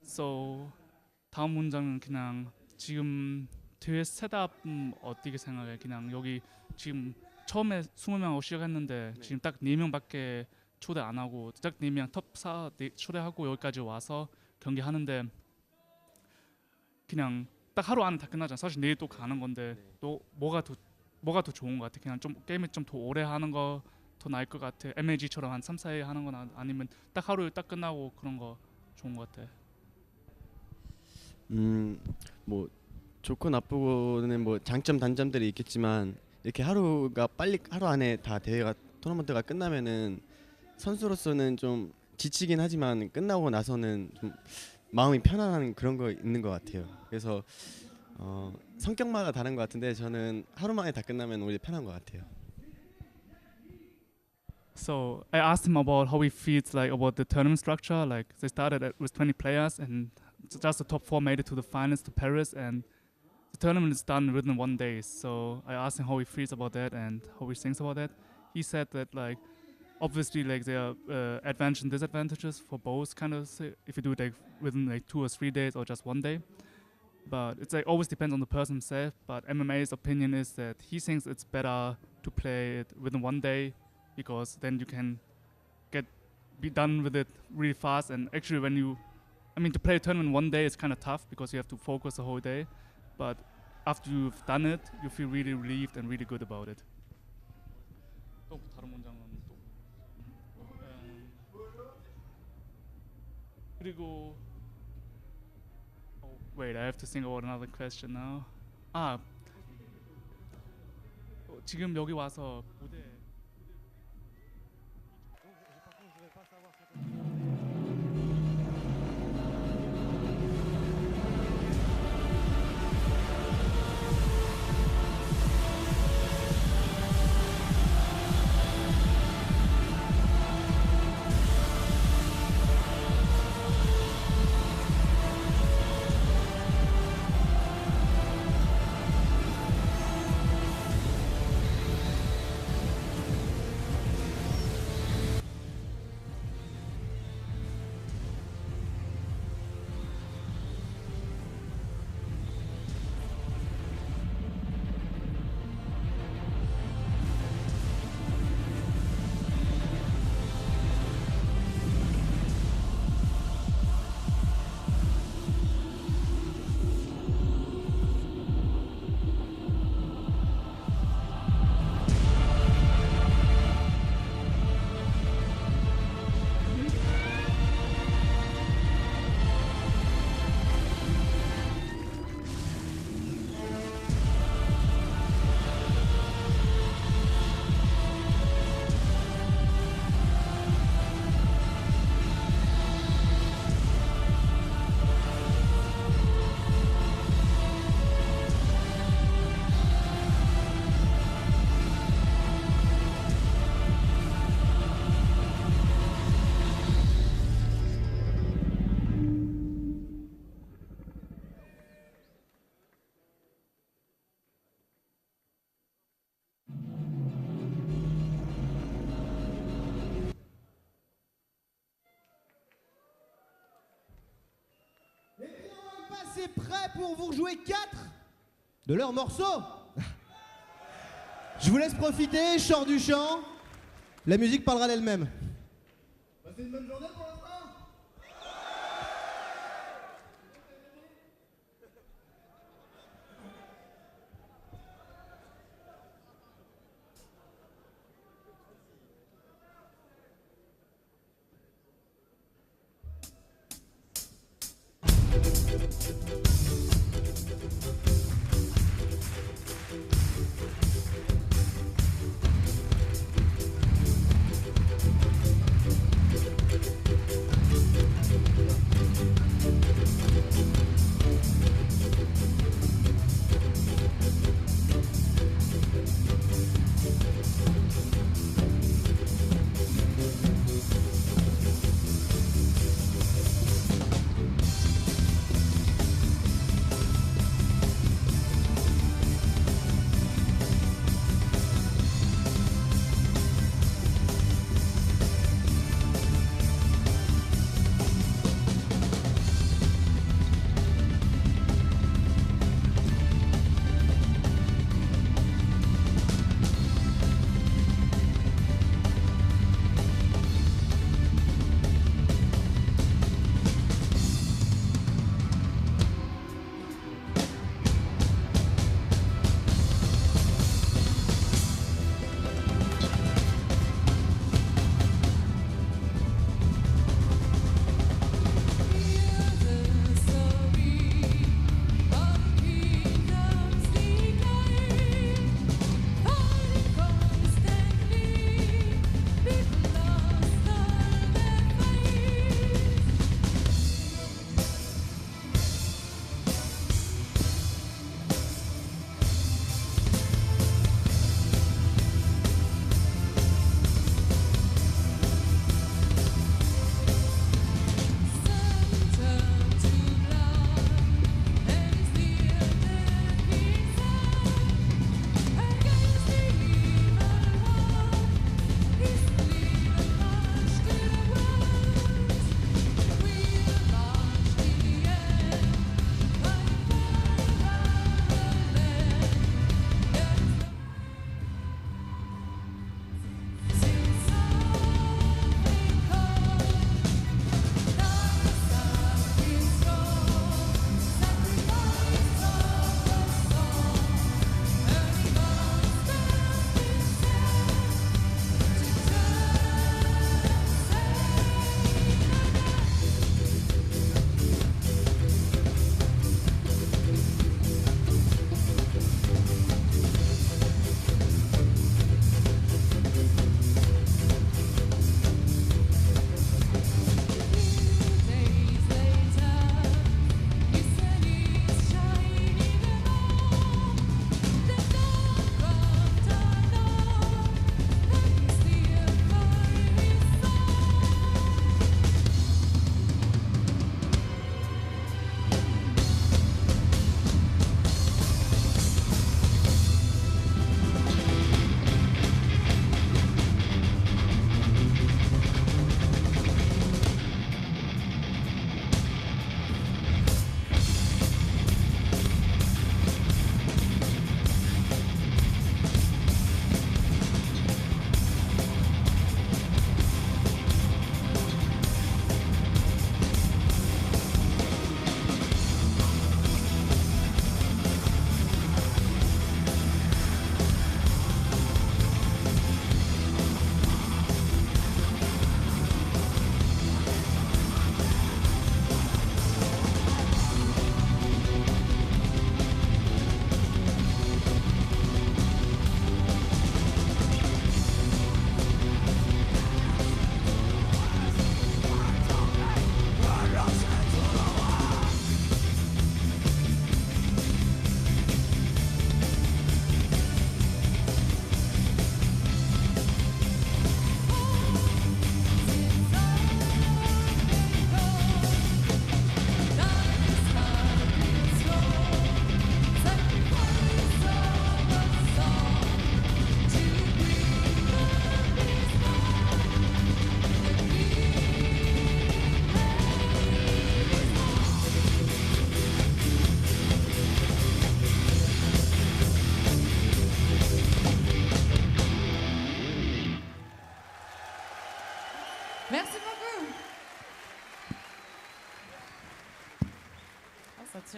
So 다음 문장은 그냥 지금 대회 셋업 어떻게 생각해? 그냥 여기 지금 처음에 20명하고 시작했는데 지금 딱 4명밖에 초대 안 하고 딱 4명 톱4 초대하고 여기까지 와서 경기 하는데 그냥 딱 하루 안에 다 끝나잖아. 사실 내일 또 가는 건데 또 뭐가 더 좋은 것 같아? 그냥 좀 게임을 좀 더 오래 하는 거 더 나을 것 같아. MLG처럼 한 3-4일 하는 건 아니면 딱 하루에 딱 끝나고 그런 거 좋은 것 같아. 뭐 좋고 나쁘고는 뭐 장점 단점들이 있겠지만 이렇게 하루 안에 다 대회가 토너먼트가 끝나면은 선수로서는 좀 지치긴 하지만 끝나고 나서는 좀 마음이 편안한 그런 거 있는 것 같아요. 그래서 성격마다 다른 것 같은데 저는 하루 만에 다 끝나면 오히려 편한 것 같아요. So I asked him about how he feels like about the tournament structure. Like they started with 20 players, and just the top 4 made it to the finals to Paris, and the tournament is done within 1 day. So I asked him how he feels about that and how he thinks about that. He said that like obviously like there are advantages and disadvantages for both kind of if you do it like within like 2 or 3 days or just 1 day. But it's like always depends on the person himself. But MMA's opinion is that he thinks it's better to play it within 1 day, because then you can be done with it really fast. And actually to play a tournament 1 day is kind of tough because you have to focus the whole day. But after you've done it, you feel really relieved and really good about it. 그리고 wait, I have to think about another question now. 지금 여기 와서 무대 C'est prêt pour vous jouer 4 de leurs morceaux. Je vous laisse profiter, je sors du champ. La musique parlera d'elle-même. Passez une bonne journée pour l'instant.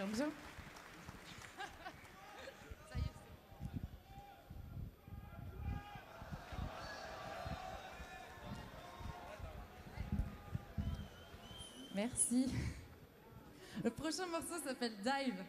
Giorgio. Merci. Le prochain morceau s'appelle Dive.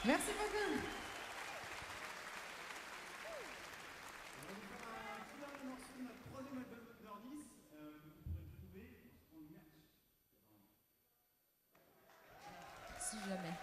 Merci beaucoup. Si jamais.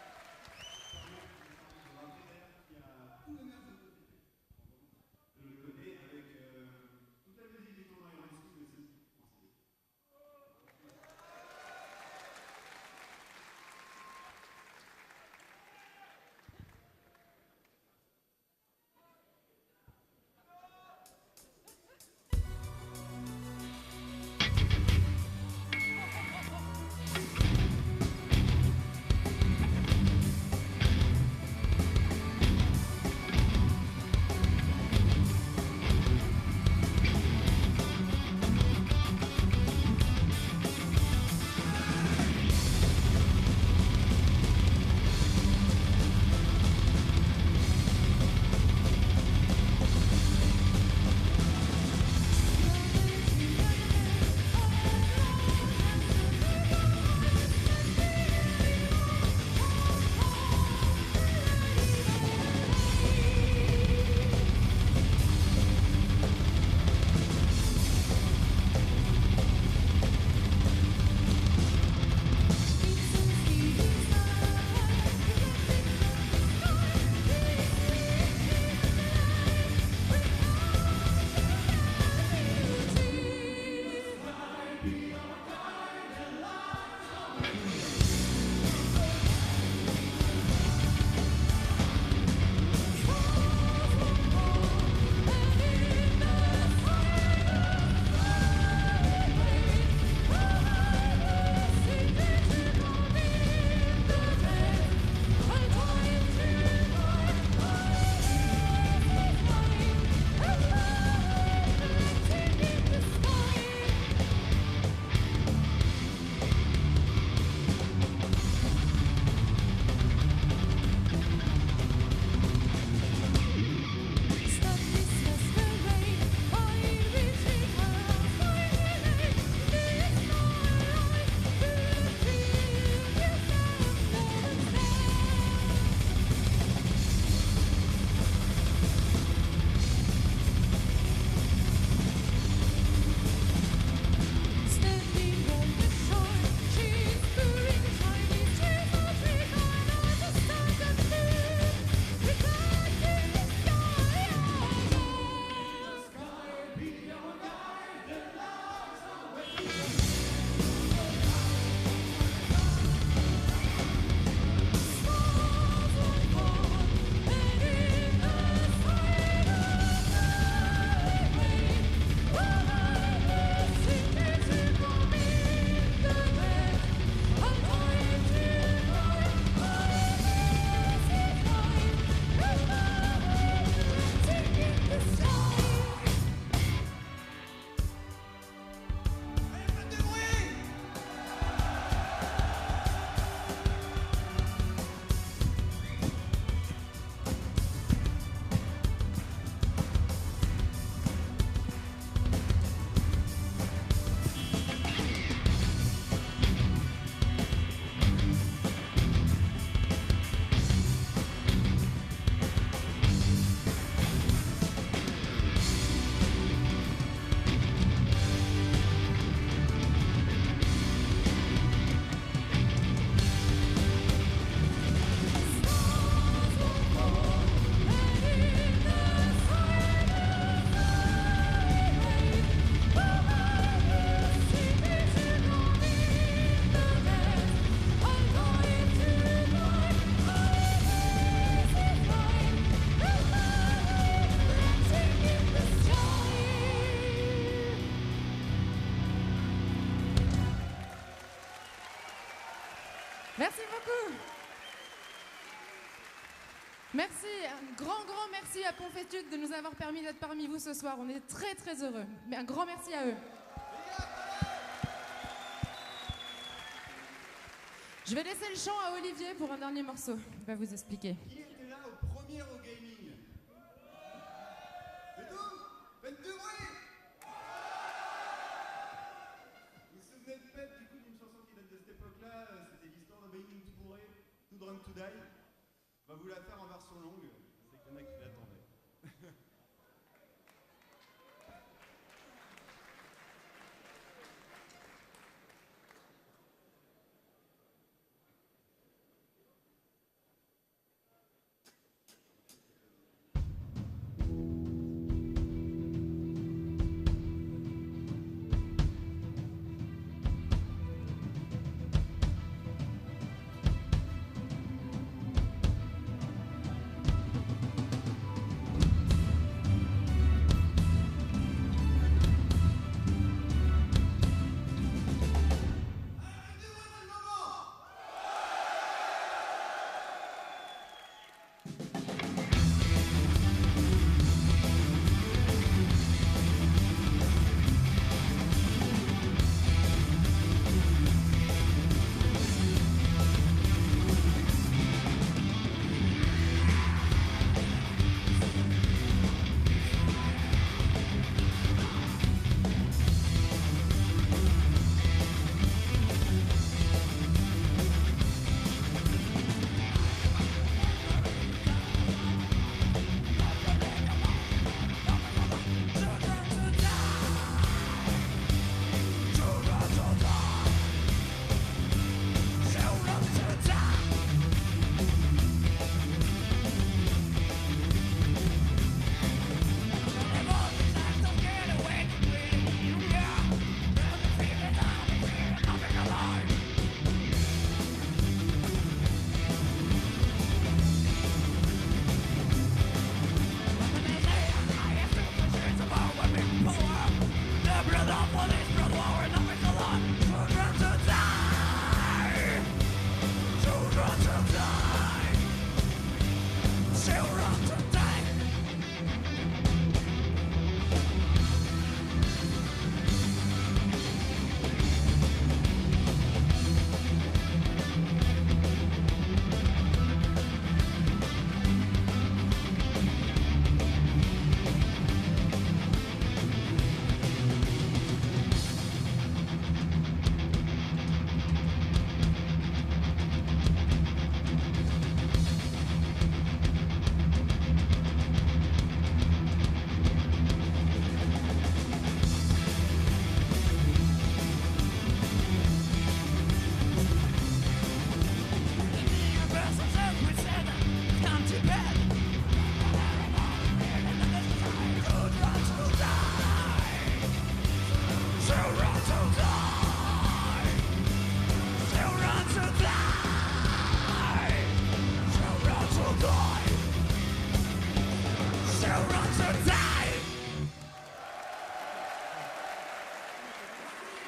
Merci beaucoup. Merci, un grand merci à Ponfétude de nous avoir permis d'être parmi vous ce soir. On est très heureux. Mais un grand merci à eux. Je vais laisser le chant à Olivier pour un dernier morceau. Il va vous expliquer. Qui était là au premier au gaming? C'est tout? Faites du bruit! Vous vous souvenez peut-être du coup d'une chanson qui date de cette époque-là? C'était l'histoire d'un gaming tout bourré, tout drunk to die. Bah, vous vous la faire en version longue. C'est qu'il y en a qui l'attendaient.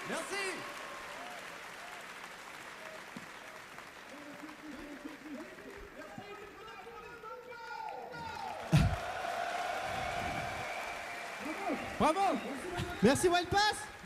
Merci. Bravo. Merci Wild Pass.